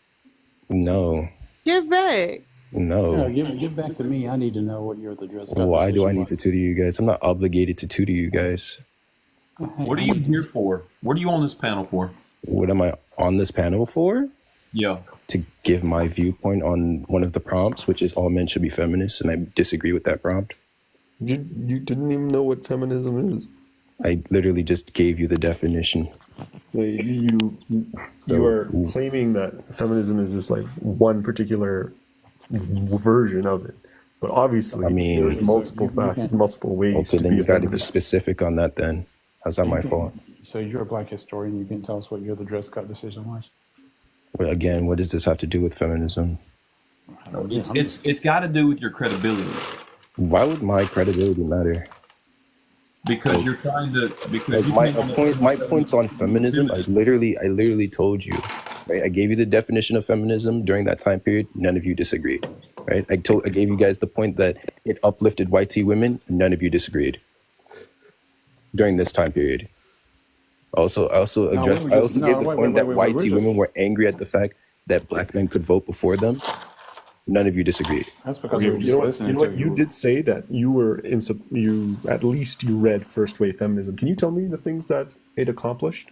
No. Give back. No. Give back to me. I need to know what year the Dred Scott Why decision do I need was. to tutor you guys? I'm not obligated to tutor you guys. What are you here for? What are you on this panel for? What am I on this panel for? Yeah. To give my viewpoint on one of the prompts, which is all men should be feminists, and I disagree with that prompt. You didn't even know what feminism is. I literally just gave you the definition. You are claiming that feminism is just like one particular version of it, but obviously there's multiple facets, multiple ways to then be you a got to be feminist. specific on that. Then how's that my fault? So you're a black historian. You can tell us what year the Dred Scott decision was. But again, what does this have to do with feminism? It's got to do with your credibility. Why would my credibility matter? Because you're trying to. Because my points on feminism. I literally told you. Right? I gave you the definition of feminism during that time period. None of you disagreed. Right? I gave you guys the point that it uplifted white tea women. None of you disagreed. During this time period. I also gave the point that white tea women were angry at the fact that black men could vote before them. None of you disagreed. That's because we were just listening to you. You did say that you read first wave feminism. Can you tell me the things that it accomplished?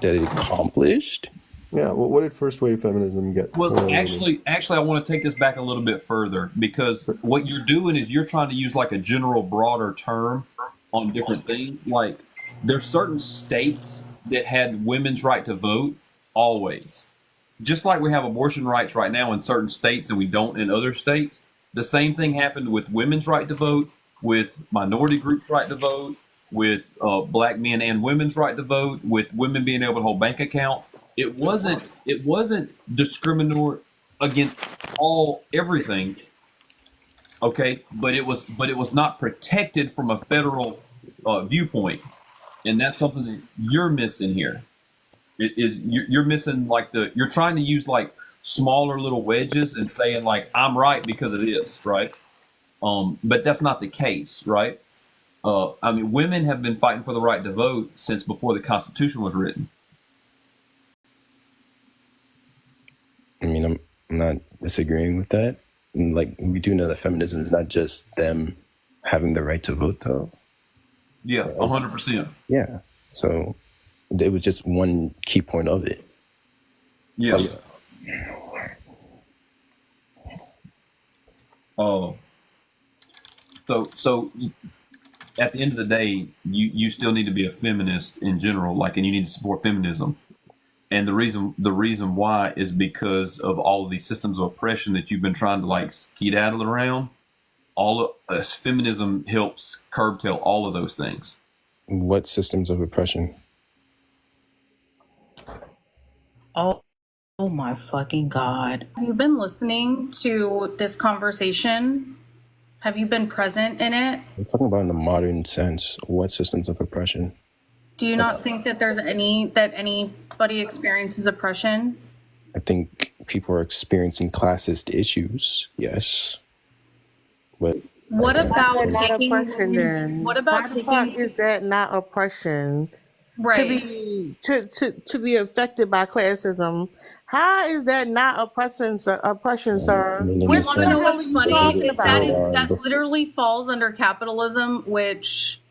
That it accomplished? Yeah. Well, what did first wave feminism get? Well, actually, I want to take this back a little bit further, because what you're doing is you're trying to use like a general, broader term on different things. Like, there's certain states that had women's right to vote always. Just like we have abortion rights right now in certain states and we don't in other states, the same thing happened with women's right to vote, with minority groups' right to vote, with black men and women's right to vote, with women being able to hold bank accounts. It wasn't discriminatory against everything. Okay, but it was not protected from a federal viewpoint. and that's something that you're missing here. You're missing like you're trying to use like smaller little wedges and saying like I'm right because it is right, but that's not the case, right? I mean, women have been fighting for the right to vote since before the Constitution was written. I mean, I'm not disagreeing with that. And like, we do know that feminism is not just them having the right to vote, though. Yes, 100%. Yeah. So it was just one key point of it. Yeah. So at the end of the day, you still need to be a feminist in general, like, and you need to support feminism. And the reason why is because of all of these systems of oppression that you've been trying to like skedaddle around. All of us, feminism helps curtail all of those things. What systems of oppression? Oh my fucking God. Have you been listening to this conversation? Have you been present in it? I'm talking about in the modern sense. What systems of oppression? Do you not think that there's anybody experiences oppression? I think people are experiencing classist issues, yes. But what about taking oppression then? What about taking? Why the fuck is that not oppression? Right. To be affected by classism. How is that not oppression, sir? You want to know what's funny? That literally falls under capitalism, which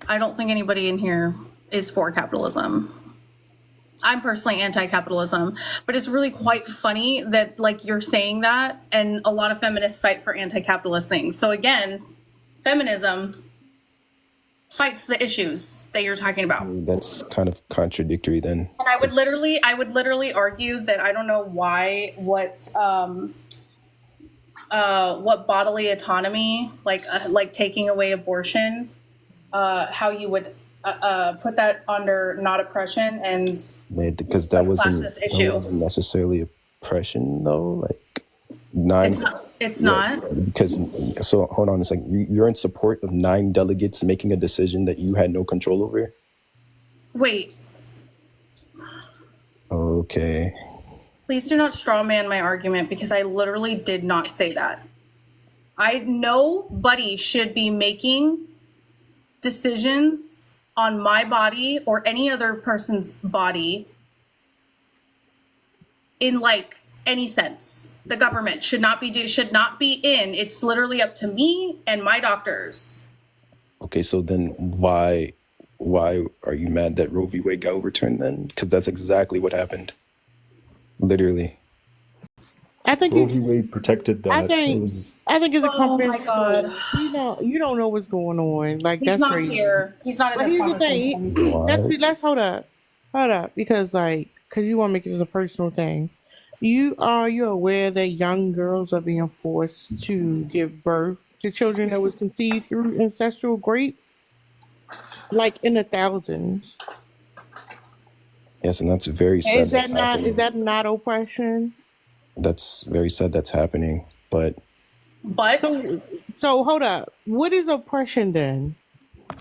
I don't think anybody in here is for capitalism. I'm personally anti-capitalism, but it's really quite funny that like you're saying that, and a lot of feminists fight for anti-capitalist things. So again, feminism fights the issues that you're talking about. That's kind of contradictory then. And I would literally argue that I don't know what bodily autonomy, like taking away abortion, how you would put that under not oppression and because that wasn't necessarily oppression though. Like it's not because so hold on, it's like you're in support of 9 delegates making a decision that you had no control over. Wait. Okay. Please do not straw man my argument because I literally did not say that. Nobody should be making decisions on my body or any other person's body in like any sense. The government should not be in. It's literally up to me and my doctors. Okay, so then why are you mad that Roe v. Wade got overturned then? Because that's exactly what happened. Literally. I think Roe v. Wade protected that. I think it's a Oh my God. You don't know what's going on. Like He's that's not crazy. here. He's not in this conversation. Let's hold up, because you want to make it as a personal thing. You aware that young girls are being forced to give birth to children that was conceived through ancestral rape, like in the thousands? Yes, and that's very sad. Is that not oppression? That's very sad that's happening, but so hold up. What is oppression then?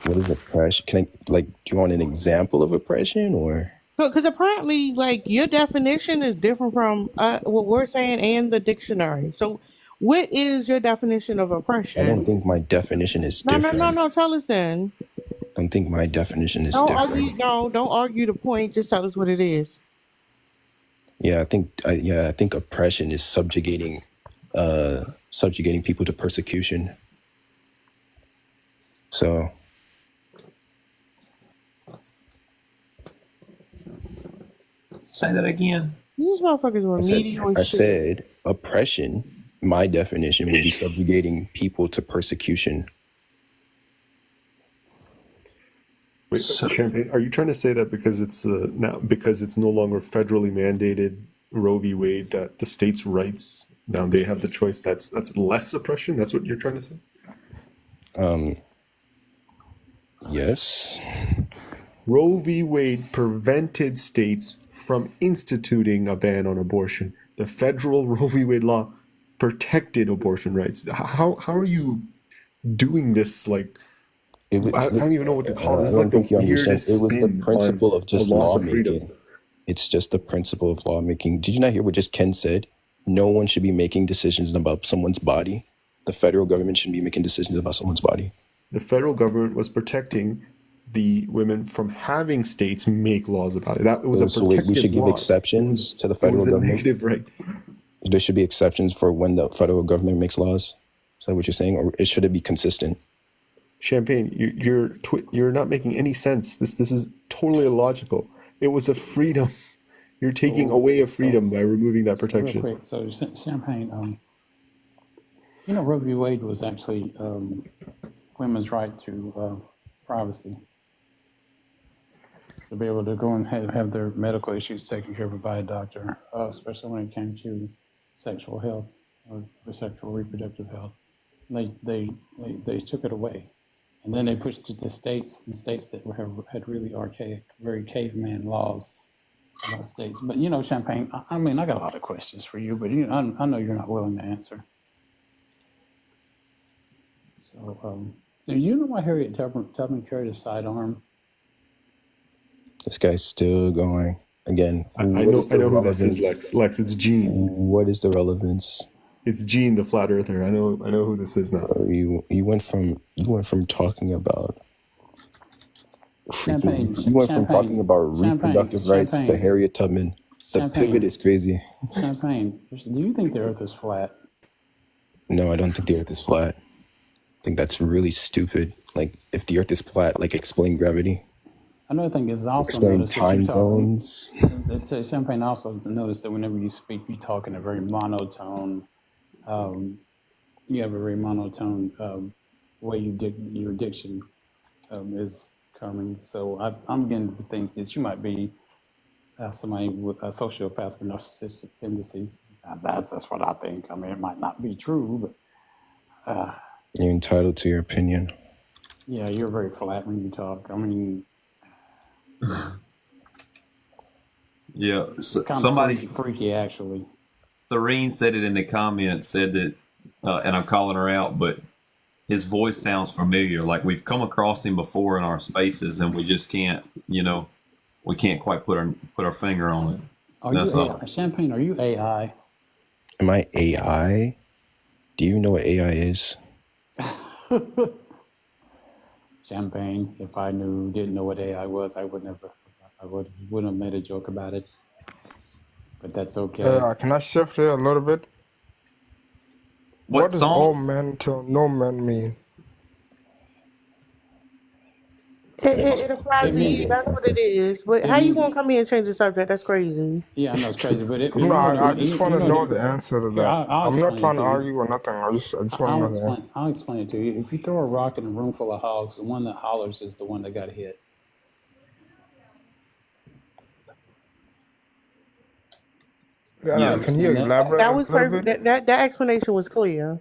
What is oppression? Do you want an example of oppression or? Because apparently, like, your definition is different from what we're saying and the dictionary. So what is your definition of oppression? I don't think my definition is different. No. Tell us then. I don't think my definition is different. Don't argue the point. Just tell us what it is. Yeah, I think oppression is subjugating people to persecution. So say that again. These motherfuckers were I said oppression. My definition would be subjugating people to persecution. Wait, Champagne, are you trying to say that because it's no longer federally mandated Roe v. Wade that the states' rights now they have the choice that's less oppression? That's what you're trying to say? Yes. Roe v. Wade prevented states from instituting a ban on abortion. The federal Roe v. Wade law protected abortion rights. How are you doing this like I don't even know what to call it. This I is don't like the think you understand. weirdest It was the spin principle on of a just loss of freedom. lawmaking. It's just the principle of lawmaking. Did you not hear what just Ken said? No one should be making decisions about someone's body. The federal government shouldn't be making decisions about someone's body. The federal government was protecting the women from having states make laws about it. That was a So wait, we should protected give law. exceptions to the It federal was a government? negative right. There should be exceptions for when the federal government makes laws? Is that what you're saying? Or should it be consistent? Champagne, you're not making any sense. This is totally illogical. It was a freedom. You're taking away a freedom by removing that protection. Real quick, so Champagne, you know, Roe v. Wade was actually women's right to privacy, to be able to go and have their medical issues taken care of by a doctor, especially when it came to sexual health or sexual reproductive health. They took it away, and then they pushed it to states that had really archaic, very caveman laws about states. But you know, Champagne, I mean, I got a lot of questions for you, but I know you're not willing to answer. So, do you know why Harriet Tubman carried a sidearm? This guy's still going. Again, I know who this is, Lex. Lex, it's Gene. What is the relevance? It's Gene, the flat earther. I know who this is now. You went from talking about Champagne. You went from talking about reproductive rights to Harriet Tubman. The pivot is crazy. Champagne, do you think the Earth is flat? No, I don't think the Earth is flat. I think that's really stupid. Like, if the Earth is flat, like, explain gravity. Another thing is also explain time zones. It's Champagne also notice that whenever you speak, you talk in a very monotone. You have a very monotone way your diction is coming. So I'm beginning to think that you might be somebody with a sociopath with narcissistic tendencies. That's what I think. I mean, it might not be true, but you're entitled to your opinion. Yeah, you're very flat when you talk. I mean, yeah, somebody freaky actually. Serene said it in the comments, said that, and I'm calling her out, but his voice sounds familiar. Like we've come across him before in our spaces, and we just can't, we can't quite put our finger on it. Are you AI? Champagne, are you AI? Am I AI? Do you know what AI is? Champagne, if I didn't know what AI was, I wouldn't have made a joke about it. But that's okay. Can I shift here a little bit? What does all men till no men mean? It applies to you. That's what it is. But how you gonna come here and change the subject? That's crazy. Yeah, I know it's crazy, but I just want to know the answer to that. I'm not trying to argue or nothing. I just want to know the answer. I'll explain it to you. If you throw a rock in a room full of hogs, the one that hollers is the one that got hit. Yeah, can you elaborate? That was perfect. That explanation was clear.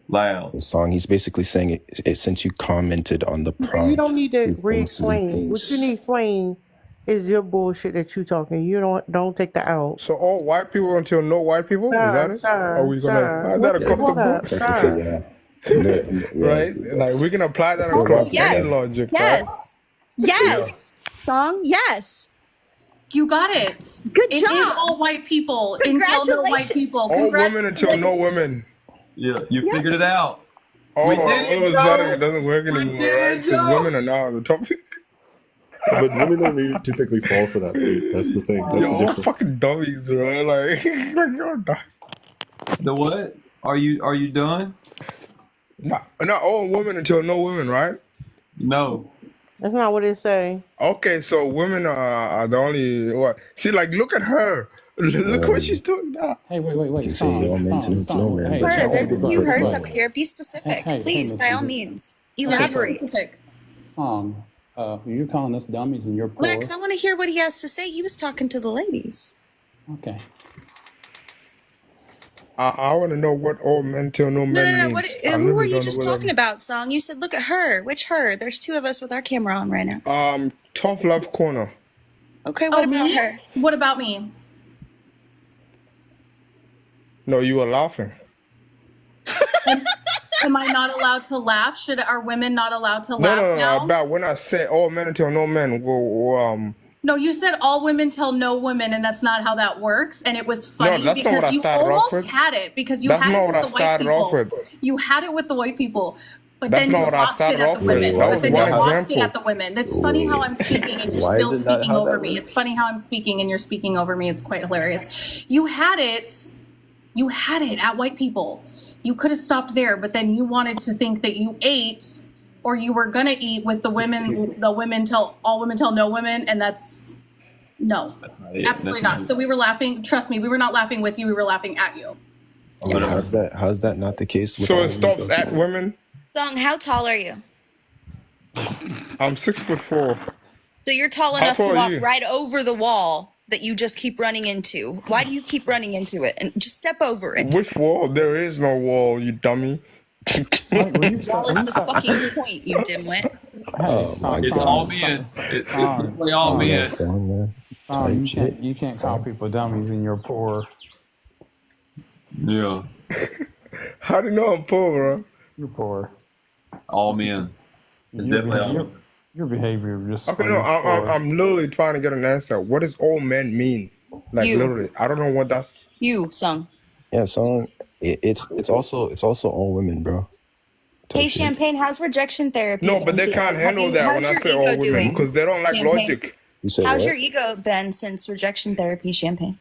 Loud. The song, he's basically saying it since you commented on the prompt. You don't need to re-explain. What you need to explain is your bullshit that you talking. You don't take that out. So all white people until no white people? Is that it? Are we gonna apply that across the board? Right? Like we can apply that across any logic. Yes. Right? Yes. Song, yes. You got it. Good job. It is all white people until no white people. All women until no women. Yeah, you figured it out. Oh, all of a sudden it doesn't work anymore, right? Because women are now the topic. But women don't typically fall for that bait. That's the thing. That's You're the all difference. fucking dummies, right? Like you're dumb. The what? Are you done? Not all women until no women, right? No. That's not what it say. Okay, so women are the only what? See, like, look at her. Look what she's doing now. Hey, wait. You say all men to no men. There's a few hers up here. Be specific, please, by all means. Elaborate. Song, you're calling us dummies and you're poor. Lex, I want to hear what he has to say. He was talking to the ladies. Okay. I want to know what all men till no men means. Who were you just talking about, Song? You said, look at her. Which her? There's two of us with our camera on right now. Tough Love Corner. Okay, what about her? What about me? No, you were laughing. Am I not allowed to laugh? Are women not allowed to laugh now? About when I said all men until no men will No, you said all women tell no women, and that's not how that works. And it was funny that's not what because I you started off almost with. had it because you That's had not it what with I the white started off people. with. You had it with the white people, but That's then not you what I lost it started at off the with. women. That But was then you one lost it example. at the women. That's funny how I'm speaking and you're Why still is that speaking how over that me. works? It's funny how I'm speaking and you're speaking over me. It's quite hilarious. You had it. You had it at white people. You could have stopped there, but then you wanted to think that you ate or you were gonna eat with the women. The women tell all women tell no women, and that's no, absolutely not. So we were laughing. Trust me, we were not laughing with you. We were laughing at you. Wait, how's that not the case with So all it stops women? at women? Song, how tall are you? I'm 6'4". So you're tall How enough to tall are walk you? right over the wall that you just keep running into. Why do you keep running into it? And just step over it. Which wall? There is no wall, you dummy. Wall is the fucking point, you dimwit. Oh my It's god. all men. It's definitely all men. Song, man. Song, Type you can't call people dummies and you're poor. Yeah. How do you know I'm poor, bro? You're poor. All men. It's Your definitely all behavior, men. your behavior just. Okay, no, I'm literally trying to get an answer. What does all men mean? Like You. literally, I don't know what that's. You, Song. Yeah, song. It's also all women, bro. Hey, Champagne, how's rejection therapy? No, but they been? can't handle that when I How's say your all ego women doing? because they don't like Champagne? logic. You said How's what? your ego been since rejection therapy, Champagne?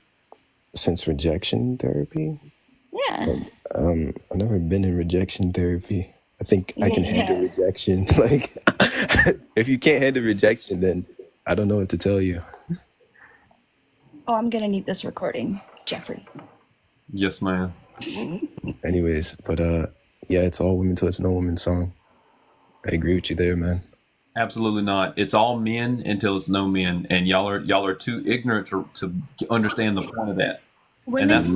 Since rejection therapy? Yeah. I've never been in rejection therapy. I think I can handle Yeah. rejection. Like, if you can't handle rejection, then I don't know what to tell you. Oh, I'm gonna need this recording, Jeffrey. Yes, ma'am. Anyways, but yeah, it's all women till it's no woman song. I agree with you there, man. Absolutely not. It's all men until it's no men, and y'all are too ignorant to understand the point of that. Women And that's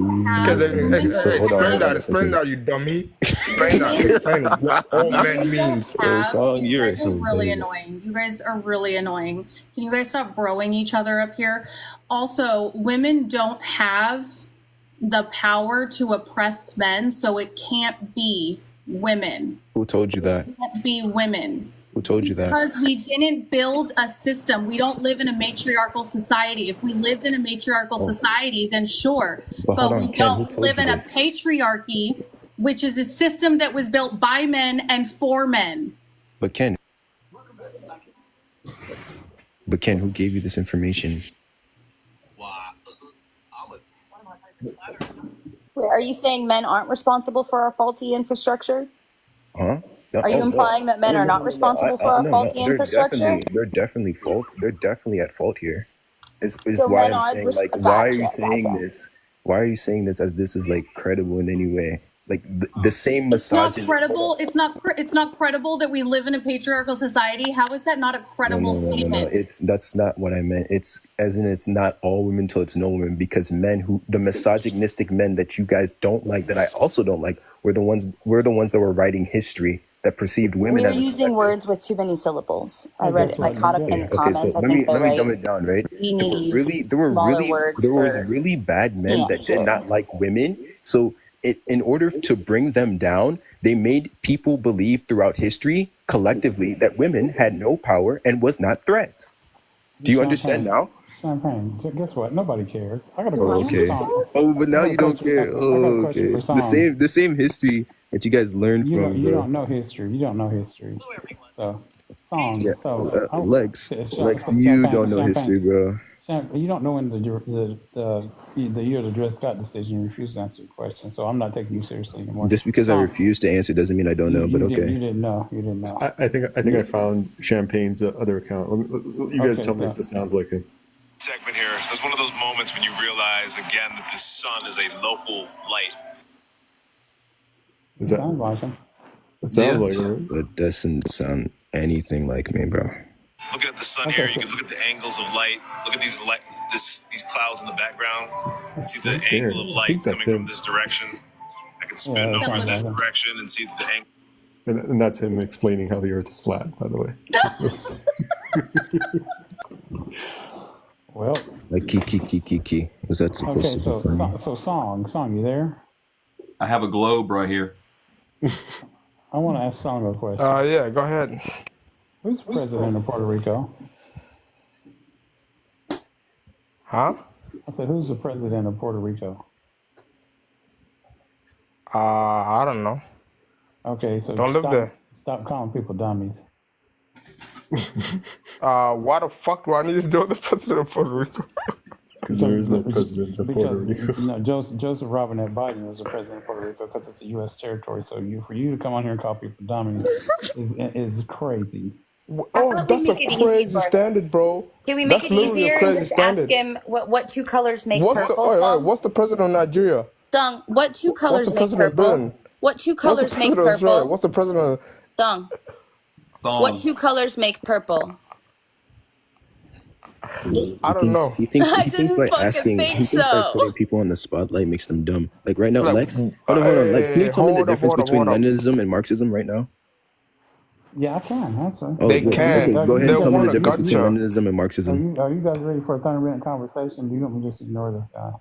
Explain that, you dummy. Explain what all men means. You guys are really annoying. You guys are really annoying. Can you guys stop broing each other up here? Also, women don't have the power to oppress men, so it can't be women. Who told you that? It can't be women. Who told you that? Because we didn't build a system. We don't live in a matriarchal society. If we lived in a matriarchal society, then sure. But we don't live in a patriarchy, which is a system that was built by men and for men. But Ken, who gave you this information? Wait, are you saying men aren't responsible for our faulty infrastructure? Huh? Are you implying that men are not responsible for our faulty infrastructure? They're definitely fault. They're definitely at fault here. Is So why men I'm are saying gotcha, why are you saying gotcha. this? Why are you saying this as this is like credible in any way? Like the same It's not misogyny. credible. It's not credible that we live in a patriarchal society. How is that not a credible statement? That's not what I meant. It's as in it's not all women till it's no women, because the misogynistic men that you guys don't like, that I also don't like, we're the ones that were writing history that perceived women We're as using words with too many syllables. I read it. I caught up in the comments. So I let think me they're dumb right. it down, right? We need to use smaller words There was for really bad men damn that did shit. not like women. So in order to bring them down, they made people believe throughout history collectively that women had no power and was not threats. Do you understand now? Champagne. Guess what? Nobody cares. I gotta Oh, go. okay. Oh, but now you don't care. Oh, okay. The same history that you guys learned You from, don't bro. know history. You don't know history. So, Yeah, Lex, you Champagne, don't know history, bro. You don't know when the year of the Dred Scott decision. You refused to answer the question, so I'm not taking you seriously anymore. Just because I refuse to answer doesn't mean I don't know, but okay. You didn't know. You didn't know. I think I found Champagne's other account. You guys tell me if this sounds like him. Segment here. There's one of those moments when you realize again that the sun is a local light. Is that? That sounds like him. It doesn't sound anything like me, bro. Looking at the sun here, you can look at the angles of light. Look at these clouds in the background. See the angle of light coming from this direction. I can spin over in this direction and see the angle. And that's him explaining how the Earth is flat, by the way. Well, like key. Was that supposed to be funny? So song, you there? I have a globe right here. I want to ask Song a question. Yeah, go ahead. Who's the president of Puerto Rico? Huh? I said, who's the president of Puerto Rico? I don't know. Okay, so Don't live there. Stop calling people dummies. Why the fuck do I need to know the president of Puerto Rico? Because there is no president of Puerto Rico. No, Joseph Robinette Biden was the president of Puerto Rico because it's a U.S. territory. So for you to come on here and call people dummies is crazy. Oh, that's a crazy standard, bro. Can we make it easier and just ask him what two colors make purple? What's the president of Nigeria? Dong, what two colors make purple? What two colors make purple? What's the president of... Dong. What two colors make purple? I don't know. He thinks like asking, he thinks like putting people on the spotlight makes them dumb. Like right now, Lex, hold on, Lex, can you tell me the difference between Leninism and Marxism right now? Yeah, I can, actually. They can. Okay, go ahead and tell me the difference between Leninism and Marxism. Are you guys ready for a 30-minute conversation? Do you want me to just ignore this guy?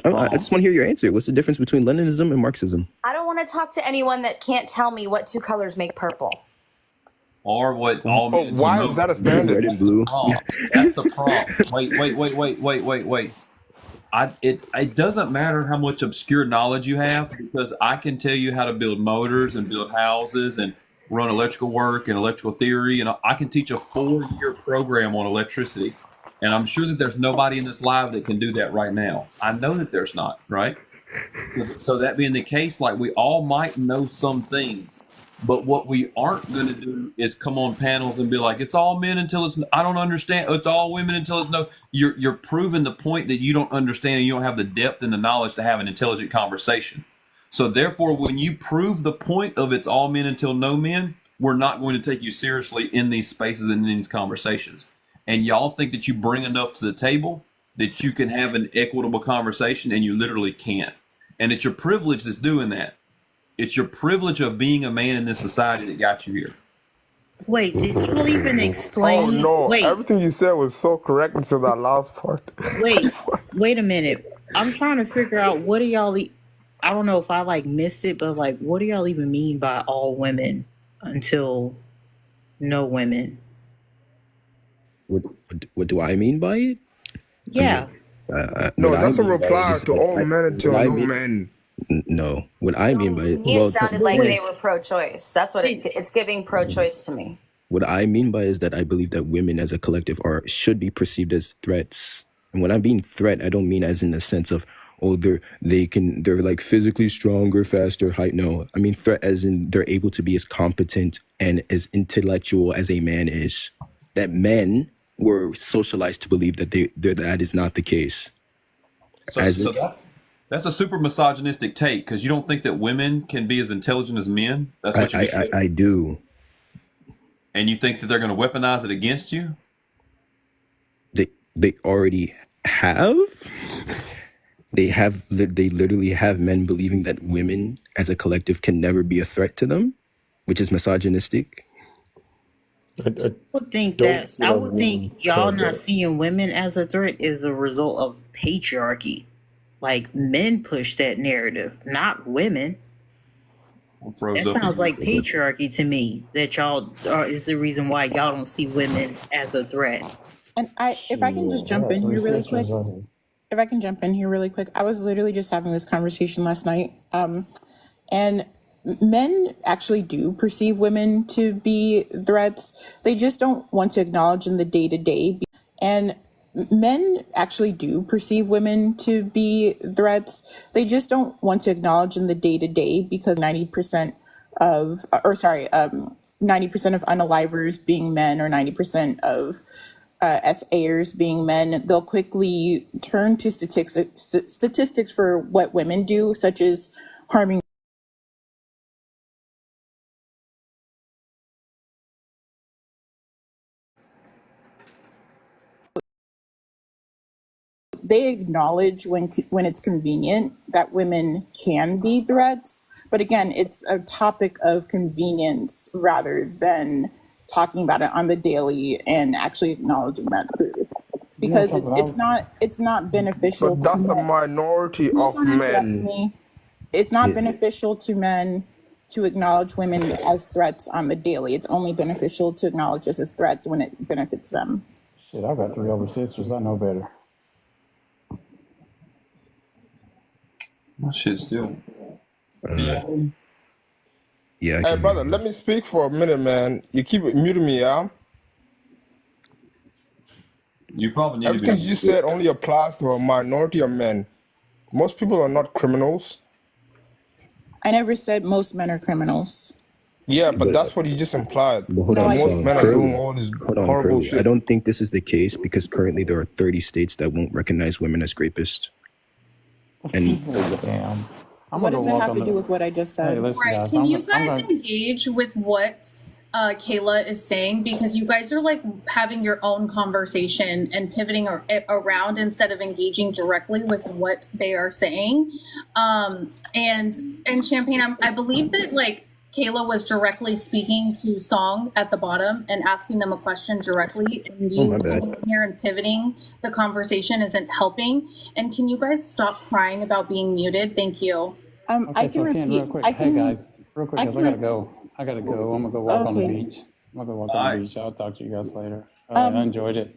I just want to hear your answer. What's the difference between Leninism and Marxism? I don't want to talk to anyone that can't tell me what two colors make purple. Or what all means. Why is that a standard? Red and blue. That's the problem. Wait. It doesn't matter how much obscure knowledge you have, because I can tell you how to build motors and build houses and run electrical work and electrical theory, and I can teach a 4-year program on electricity. And I'm sure that there's nobody in this live that can do that right now. I know that there's not, right? So that being the case, like, we all might know some things, but what we aren't going to do is come on panels and be like, it's all men until it's, I don't understand. It's all women until it's no. You're proving the point that you don't understand, and you don't have the depth and the knowledge to have an intelligent conversation. So therefore, when you prove the point of it's all men until no men, we're not going to take you seriously in these spaces and in these conversations. And y'all think that you bring enough to the table that you can have an equitable conversation, and you literally can't. And it's your privilege that's doing that. It's your privilege of being a man in this society that got you here. Wait, did you even explain? Oh no! Wait, everything you said was so correct until that last part. wait a minute. I'm trying to figure out what do y'all. I don't know if I like missed it, but like, what do y'all even mean by all women until no women? What do I mean by it? Yeah. No, that's a reply to all men until no men. No, what I mean by it. It sounded like they were pro-choice. That's what it's giving pro-choice to me. What I mean by is that I believe that women as a collective should be perceived as threats. And when I mean threat, I don't mean as in the sense of, oh, they're like physically stronger, faster, height. No, I mean threat as in they're able to be as competent and as intellectual as a man is. That men were socialized to believe that that is not the case. That's a super misogynistic take, because you don't think that women can be as intelligent as men. That's what you think. I do. And you think that they're going to weaponize it against you? They already have. They literally have men believing that women as a collective can never be a threat to them, which is misogynistic. I would think y'all not seeing women as a threat is a result of patriarchy. Like, men push that narrative, not women. That sounds like patriarchy to me. That y'all is the reason why y'all don't see women as a threat. And if I can just jump in here really quick. I was literally just having this conversation last night. And men actually do perceive women to be threats. They just don't want to acknowledge in the day-to-day. And men actually do perceive women to be threats. They just don't want to acknowledge in the day-to-day, because 90% of unalivers being men, or 90% of SAers being men, they'll quickly turn to statistics for what women do, such as harming. They acknowledge when it's convenient that women can be threats, but again, it's a topic of convenience rather than talking about it on the daily and actually acknowledging that truth, because it's not beneficial. But that's a minority of men. It's not beneficial to men to acknowledge women as threats on the daily. It's only beneficial to acknowledge us as threats when it benefits them. Shit, I got 3 older sisters. I know better. My shit still. Yeah. Hey, brother, let me speak for a minute, man. You keep muting me, yeah? You probably need Everything to be. you said only applies to a minority of men. Most people are not criminals. I never said most men are criminals. Yeah, but that's what you just implied. But hold No, on, I so Most men are doing all this hold on, horrible Curly. I shit. don't think this is the case because currently there are 30 states that won't recognize women as rapists. And Damn. What does it have to do with what I just said? Hey, listen, Right. guys. Can you I'm guys gonna... engage with what Kayla is saying? Because you guys are like having your own conversation and pivoting around instead of engaging directly with what they are saying. And Champagne, I believe that like Kayla was directly speaking to Song at the bottom and asking them a question directly, and you coming here and pivoting the conversation isn't helping. And can you guys stop crying about being muted? Thank you. Okay, I can so repeat. real quick. Hey guys, real quick, guys, I gotta go. I'm gonna go walk on the beach. I'm gonna go walk on the beach. I'll talk to you guys later. I enjoyed it.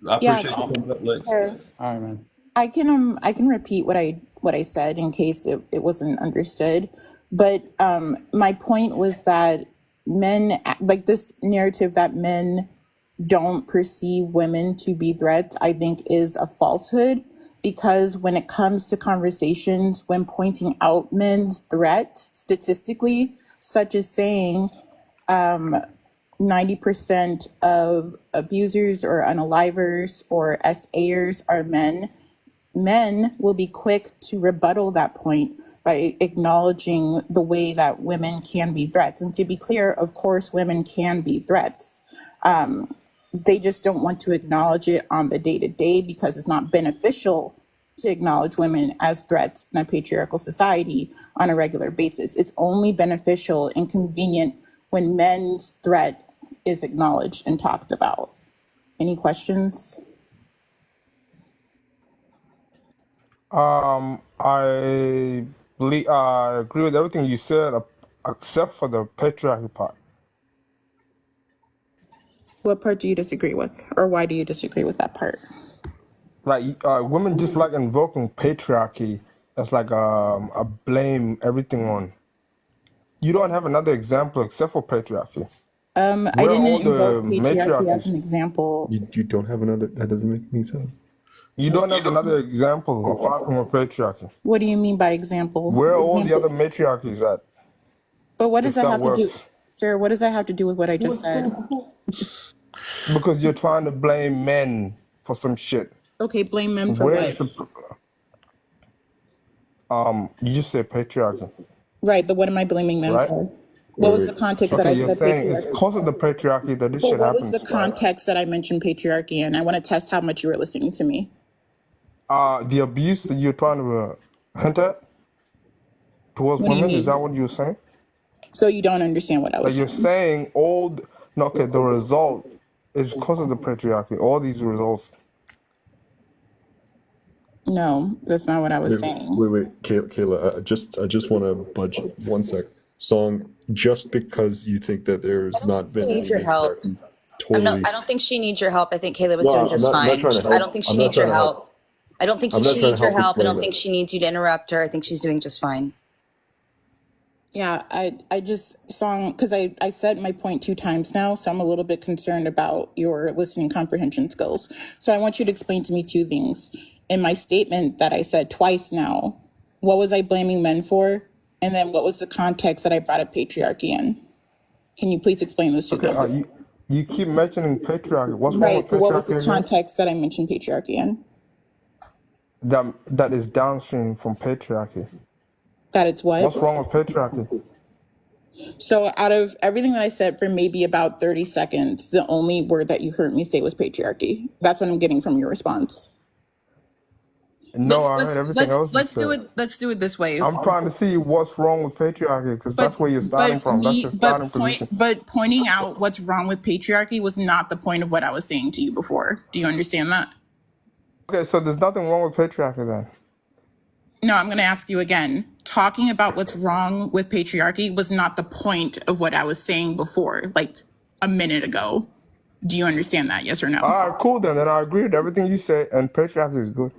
I appreciate you coming up, Lex. Sure. All right, man. I can repeat what I said in case it wasn't understood. But my point was that men, like this narrative that men don't perceive women to be threats, I think is a falsehood, because when it comes to conversations, when pointing out men's threat statistically, such as saying 90% of abusers or unalivers or SAers are men will be quick to rebuttal that point by acknowledging the way that women can be threats. And to be clear, of course, women can be threats. They just don't want to acknowledge it on the day-to-day because it's not beneficial to acknowledge women as threats in a patriarchal society on a regular basis. It's only beneficial and convenient when men's threat is acknowledged and talked about. Any questions? I believe I agree with everything you said, except for the patriarchy part. What part do you disagree with, or why do you disagree with that part? Like women just like invoking patriarchy as like a blame everything on. You don't have another example except for patriarchy. I didn't invoke patriarchy as an example. You don't have another. That doesn't make any sense. You don't have another example apart from a patriarchy. What do you mean by example? Where are all the other matriarchies at? But what does that have to do, sir? What does that have to do with what I just said? Because you're trying to blame men for some shit. Okay, blame men for what? You just said patriarchy. Right, but what am I blaming men for? What was the context that I you're said saying patriarchy? it's because of the patriarchy that this shit What happens. was the context that I mentioned patriarchy in? I want to test how much you were listening to me. The abuse that you're trying to hint at towards What do you women, mean? is that what you're saying? So you don't understand what I was Like you're saying the result is because of the patriarchy, all these results. No, that's not what I was saying. Wait, Kayla. I just want to budge 1 sec. Song, just because you think that there's not been Need any your help. totally. I don't think she needs your help. I think Kayla was No, doing I'm just not- I'm fine. not trying to help. I don't think she I'm not needs your trying to help. help. I don't think I'm not she trying needs to your help help. I don't explain think that. she needs you to interrupt her. I think she's doing just fine. Yeah, I just because I said my point 2 times now, so I'm a little bit concerned about your listening comprehension skills. So I want you to explain to me 2 things. In my statement that I said twice now, what was I blaming men for? And then what was the context that I brought up patriarchy in? Can you please explain those 2 things? You keep mentioning patriarchy. What's wrong Right, with but what was the patriarchy again? context that I mentioned patriarchy in? That is downstream from patriarchy. That it's what? What's wrong with patriarchy? So out of everything that I said for maybe about 30 seconds, the only word that you heard me say was patriarchy. That's what I'm getting from your response. No, I heard everything else. Let's do it this way. I'm trying to see what's wrong with patriarchy because that's where you're starting from. That's your starting position. But pointing out what's wrong with patriarchy was not the point of what I was saying to you before. Do you understand that? Okay, so there's nothing wrong with patriarchy then. No, I'm going to ask you again. talking about what's wrong with patriarchy was not the point of what I was saying before, like a minute ago. Do you understand that? Yes or no? All right, cool then. And I agree with everything you say. And patriarchy is good.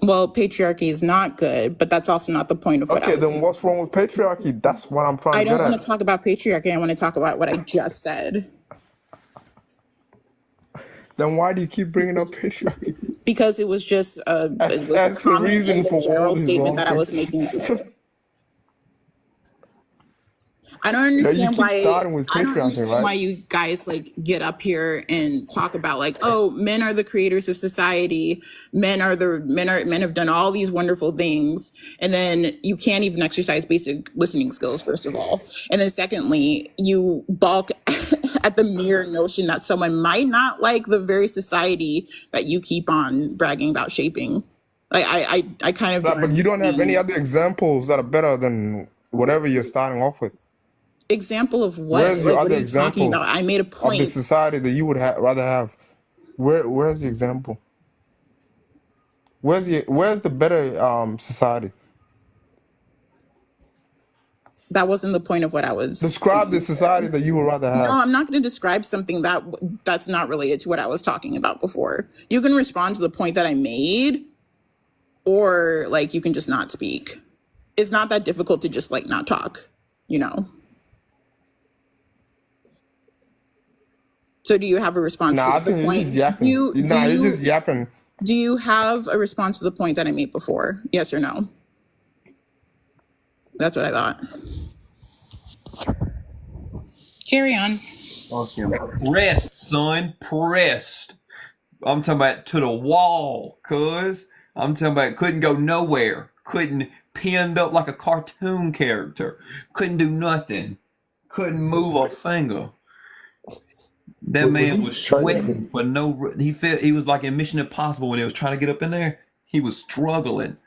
Well, patriarchy is not good, but that's also not the point of what I was then saying. what's wrong with patriarchy? That's what I'm trying I to get don't want at. to talk about patriarchy. I want to talk about what I just said. Then why do you keep bringing up patriarchy? Because it was just it was a That's the comment reason in the for all general these statement wrong that I was things. making. I don't Yeah, you understand keep why starting with I don't patriarchy, understand right? why you guys like get up here and talk about like, oh, men are the creators of society. Men have done all these wonderful things. And then you can't even exercise basic listening skills, first of all. And then secondly, you balk at the mere notion that someone might not like the very society that you keep on bragging about shaping. Like I kind of don't But you don't have any understand. other examples that are better than whatever you're starting off with. Example of what? Where's your Like, what are other you talking example about? I made a of the point. society that you would rather have? Where's the example? Where's the better society? That wasn't the point of what I was Describe the saying. society that you would rather No, have. I'm not going to describe something that's not related to what I was talking about before. You can respond to the point that I made, or like you can just not speak. It's not that difficult to just like not talk, you know. So do you have a response Nah, to I the think you're just point? yapping. You're just yapping. Do you have a response to the point that I made before? Yes or no? That's what I thought. Carry on. Fucking pressed, son. Pressed. I'm talking about to the wall, cuz. I'm talking about couldn't go nowhere. Couldn't pinned up like a cartoon character. Couldn't do nothing. Couldn't move a finger. That man was sweating for no. He was like in Mission Impossible when he was trying to get up in there. He was struggling.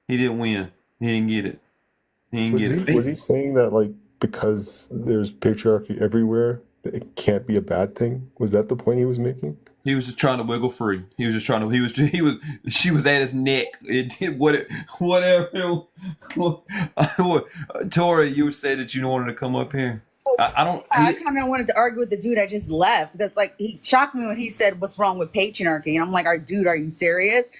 He didn't win. He didn't get it. He didn't get it. Was he saying that like because there's patriarchy everywhere, that it can't be a bad thing? Was that the point he was making? He was just trying to wiggle free. He was just trying to. She was at his neck. It did whatever. Tori, you were saying that you wanted to come up here. I don't. I kind of wanted to argue with the dude I just left because, like, he shocked me when he said, "What's wrong with patriarchy?" And I'm like, "Dude, are you serious?"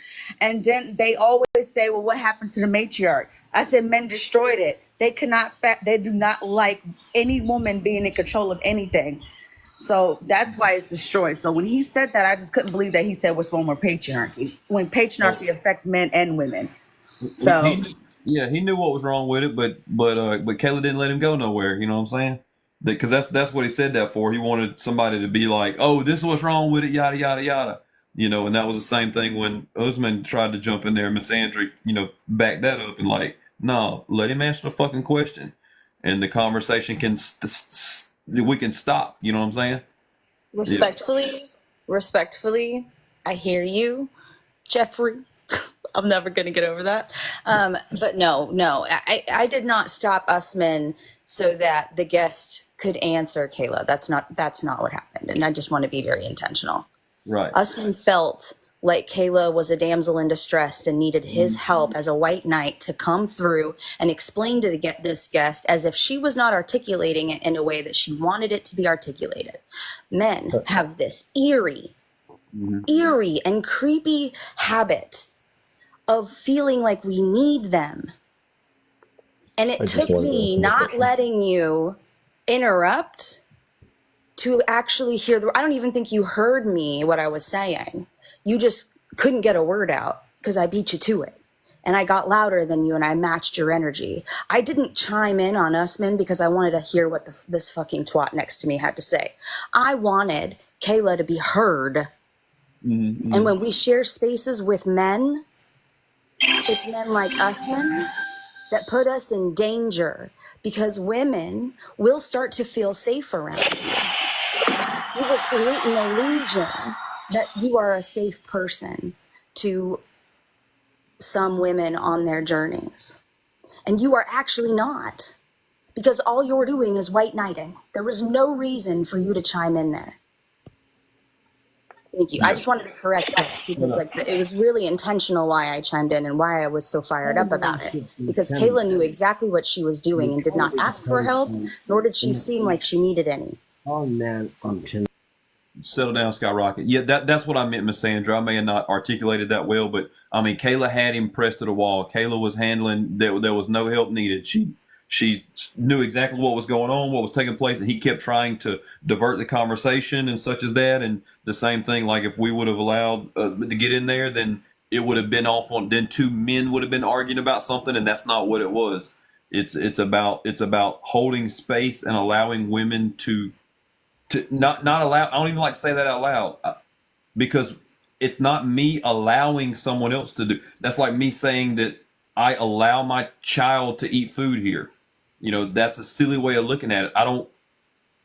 And then they always say, "Well, what happened to the matriarch?" I said, "Men destroyed it. They do not like any woman being in control of anything. So that's why it's destroyed." So when he said that, I just couldn't believe that he said, "What's wrong with patriarchy?" When patriarchy affects men and women. So he knew what was wrong with it, but Kayla didn't let him go nowhere. You know what I'm saying? Because that's what he said that for. He wanted somebody to be like, "Oh, this is what's wrong with it," yada yada yada. You know, and that was the same thing when Usman tried to jump in there. Miss Andrew, backed that up and like, no, let him answer the fucking question, and the conversation we can stop. You know what I'm saying? Respectfully, I hear you, Jeffrey. I'm never going to get over that. But no, I did not stop Usman so that the guest could answer Kayla. That's not what happened. And I just want to be very intentional. Right. Usman felt like Kayla was a damsel in distress and needed his help as a white knight to come through and explain to this guest as if she was not articulating it in a way that she wanted it to be articulated. Men have this eerie and creepy habit of feeling like we need them. And it took me not letting you interrupt to actually hear I don't even think you heard me, what I was saying. You just couldn't get a word out because I beat you to it. And I got louder than you and I matched your energy. I didn't chime in on Usman because I wanted to hear what this fucking twat next to me had to say. I wanted Kayla to be heard. Mm-hmm. And when we share spaces with men, it's men like Usman that put us in danger because women will start to feel safe around you. You will create an illusion that you are a safe person to some women on their journeys. And you are actually not, because all you're doing is white knighting. There was no reason for you to chime in there. Thank you. I just wanted to correct that because it was really intentional why I chimed in and why I was so fired up about it. Because Kayla knew exactly what she was doing and did not ask for help, nor did she seem like she needed any. Settle down, Skyrocket. Yeah, that's what I meant, Miss Sandra. I may have not articulated that well, but I mean, Kayla had him pressed to the wall. Kayla was handling. There was no help needed. She knew exactly what was going on, what was taking place, and he kept trying to divert the conversation and such as that. And the same thing, like if we would have allowed to get in there, then it would have been off on. Then two men would have been arguing about something, and that's not what it was. It's about holding space and allowing women to not allow. I don't even like to say that out loud because it's not me allowing someone else to do. That's like me saying that I allow my child to eat food here. You know, that's a silly way of looking at it. I don't.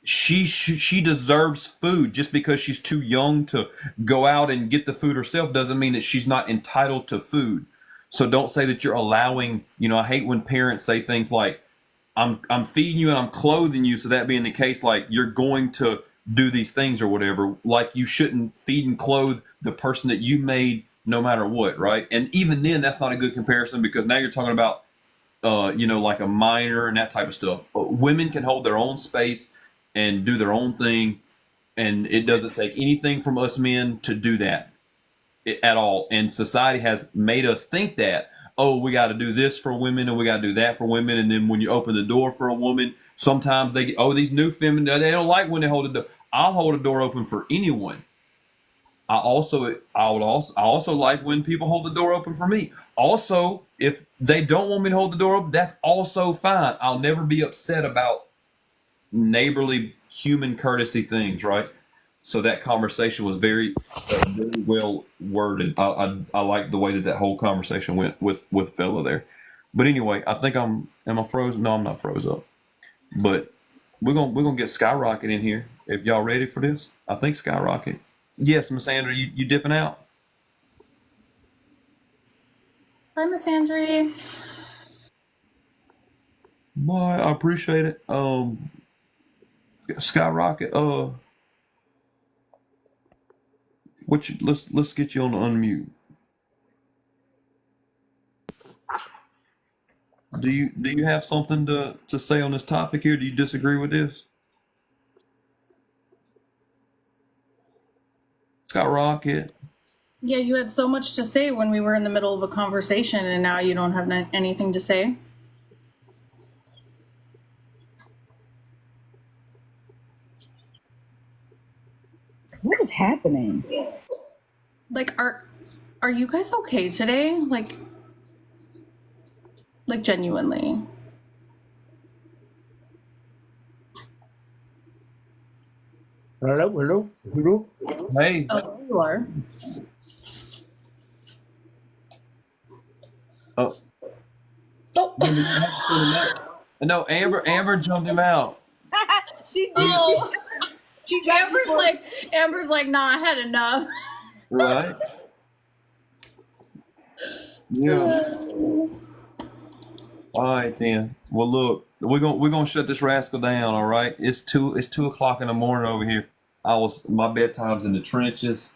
She deserves food. Just because she's too young to go out and get the food herself doesn't mean that she's not entitled to food. So don't say that you're allowing. You know, I hate when parents say things like, I'm feeding you and I'm clothing you. So that being the case, like you're going to do these things or whatever. Like you shouldn't feed and clothe the person that you made no matter what, right? And even then, that's not a good comparison because now you're talking about, like a minor and that type of stuff. But women can hold their own space and do their own thing, and it doesn't take anything from us men to do that at all. And society has made us think that, oh, we got to do this for women and we got to do that for women. And then when you open the door for a woman, sometimes they get, oh, these new feminists, they don't like when they hold the door. I'll hold a door open for anyone. I also like when people hold the door open for me. Also, if they don't want me to hold the door open, that's also fine. I'll never be upset about neighborly human courtesy things, right? So that conversation was very well worded. I like the way that whole conversation went with fella there. But anyway, I think am I frozen? No, I'm not froze up. But we're gonna get Skyrocket in here. If y'all ready for this, I think Skyrocket. Yes, Miss Andrew, you dipping out? Hi, Miss Andre. Boy, I appreciate it. Skyrocket. Let's get you on the unmute. Do you have something to say on this topic here? Do you disagree with this? Skyrocket. Yeah, you had so much to say when we were in the middle of a conversation, and now you don't have anything to say. What is happening? Like, are you guys okay today? Like genuinely. Hello. Hey. Oh, you are. Oh. No, Amber jumped him out. She did. Oh. Amber's like, nah, I had enough. Right. Yeah. All right then. Well, look, we're gonna shut this rascal down. All right. It's 2:00 in the morning over here. My bedtime's in the trenches.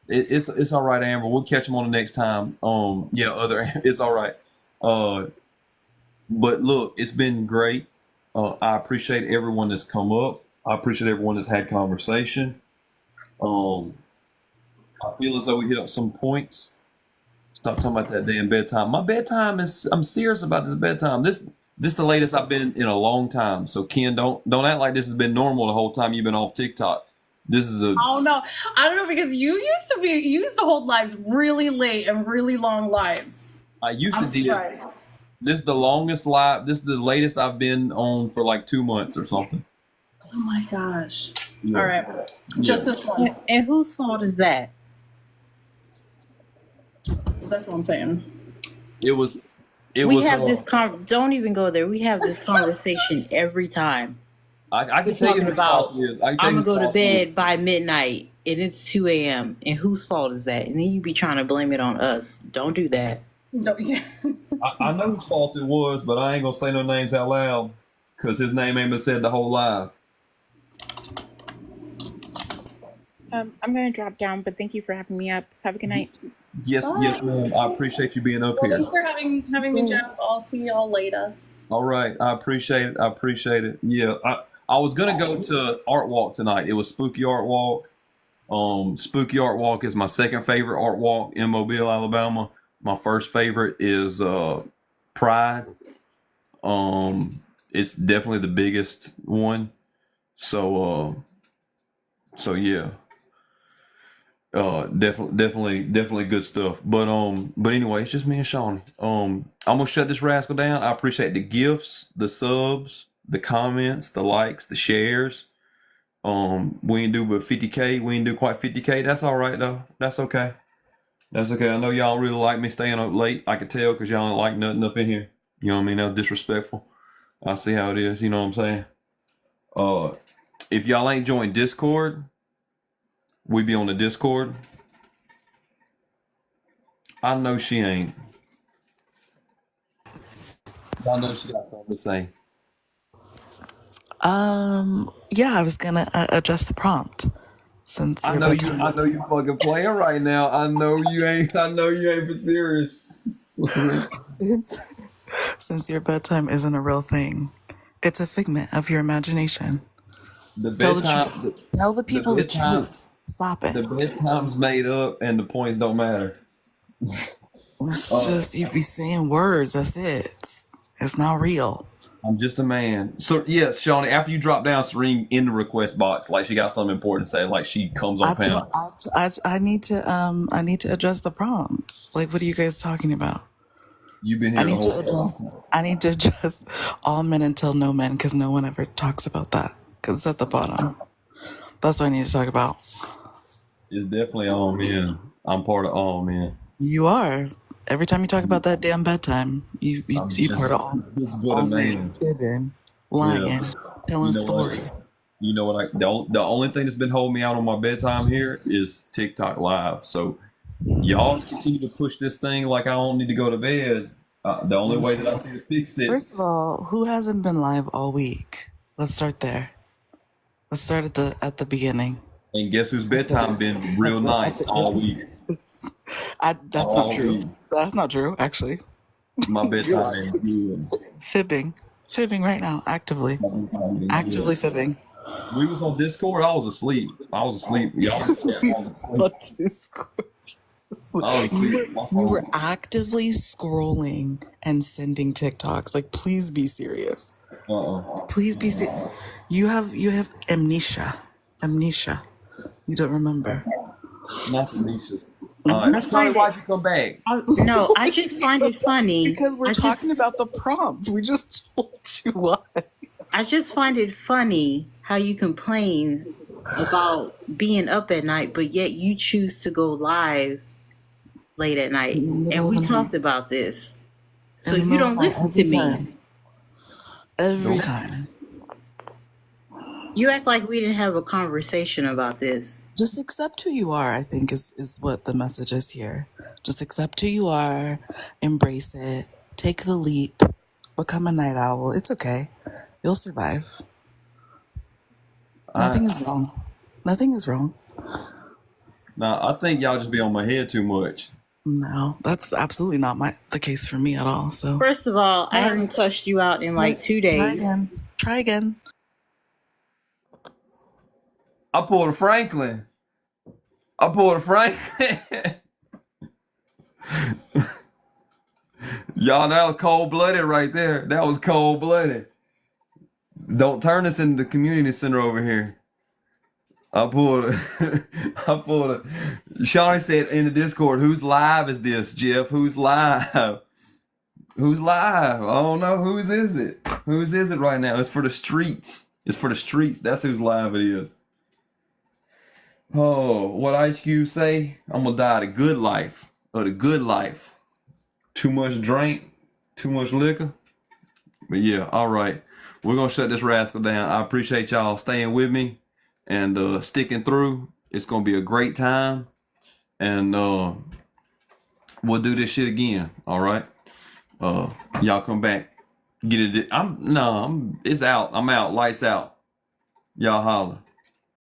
It's all right, Amber. We'll catch him on the next time. It's all right. But look, it's been great. I appreciate everyone that's come up. I appreciate everyone that's had conversation. I feel as though we hit up some points. Stop talking about that damn bedtime. My bedtime I'm serious about this bedtime. This the latest I've been in a long time. So Ken, don't act like this has been normal the whole time you've been off TikTok. This is Oh no, I don't know, because you used to hold lives really late and really long lives. I used to do this. This is the longest live. This is the latest I've been on for like 2 months or something. Oh my gosh. Yeah. All right. Just this once. And whose fault is that? That's what I'm saying. We have this don't even go there. We have this conversation every time. I can tell you about I'm gonna go to bed by midnight and it's 2 a.m. and whose fault is that? And then you be trying to blame it on us. Don't do that. No, yeah. I know whose fault it was, but I ain't gonna say no names out loud because his name ain't been said the whole live. I'm going to drop down, but thank you for having me up. Have a good night. Yes, yes, ma'am. I appreciate you being up Well, here. thanks for having me, Jeff. I'll see y'all later. All right, I appreciate it. I appreciate it. Yeah, I was gonna go to Art Walk tonight. It was Spooky Art Walk. Spooky Art Walk is my second favorite art walk in Mobile, Alabama. My first favorite is Pride. It's definitely the biggest one. So yeah. Definitely good stuff. But anyway, it's just me and Shawnee. I'm gonna shut this rascal down. I appreciate the gifts, the subs, the comments, the likes, the shares. We ain't do but 50K. We ain't do quite 50K. That's all right though. That's okay. That's okay. I know y'all really like me staying up late. I could tell because y'all don't like nothing up in here. You know what I mean? That's disrespectful. I see how it is. You know what I'm saying? If y'all ain't joined Discord, we be on the Discord. I know she ain't. I know she got something to say. Yeah, I was gonna address the prompt since I know you fucking playing right now. I know you ain't for serious. since your bedtime isn't a real thing. It's a figment of your imagination. Tell the truth. Tell the people the truth. Stop it. The bedtime's made up and the points don't matter. It's just you be saying words. That's it. It's not real. I'm just a man. So yes, Shawnee, after you drop down Serene in the request box, like she got something important to say, like she comes on panel. I need to address the prompt. Like, what are you guys talking about? You've been here the whole time. I need to address all men until no men, because no one ever talks about that. Because it's at the bottom. That's what I need to talk about. It's definitely all men. I'm part of all men. You are. Every time you talk about that damn bedtime, you part of all. This is what a man. Fibbing, lying, telling stories. You know what? The only thing that's been holding me out on my bedtime here is TikTok Live. So y'all continue to push this thing like I don't need to go to bed. The only way that I see to fix it. First of all, who hasn't been live all week? Let's start there. Let's start at the beginning. And guess whose bedtime been real nice all week? That's not true. That's not true, actually. My bedtime is good. Fibbing right now, actively fibbing. We was on Discord. I was asleep. Y'all on Discord. You were actively scrolling and sending TikToks. Like, please be serious. Please be serious. You have amnesia. You don't remember. Not amnesia. Why'd you come back? No, I just find it funny because we're talking about the prompt. We just told you what. I just find it funny how you complain about being up at night, but yet you choose to go live late at night. And we talked about this. So you don't listen to me. Every time. You act like we didn't have a conversation about this. Just accept who you are, I think, is what the message is here. Just accept who you are, embrace it, take the leap, become a night owl. It's okay. You'll survive. Nothing is wrong. Nothing is wrong. Nah, I think y'all just be on my head too much. No, that's absolutely not the case for me at all. So first of all, I haven't cussed you out in like 2 days. Try again. I pulled a Franklin. Y'all, that was cold-blooded right there. That was cold-blooded. Don't turn this into the community center over here. I pulled a Shawnee said in the Discord, whose live is this, Jeff? Who's live? Who's live? I don't know. Whose is it? Whose is it right now? It's for the streets. That's whose live it is. Oh, what Ice Cube say? I'm gonna die the good life. Too much drink, too much liquor. But yeah, all right. We're gonna shut this rascal down. I appreciate y'all staying with me and sticking through. It's gonna be a great time. And we'll do this shit again. All right. Y'all come back. Get it. It's out. I'm out. Lights out. Y'all holler.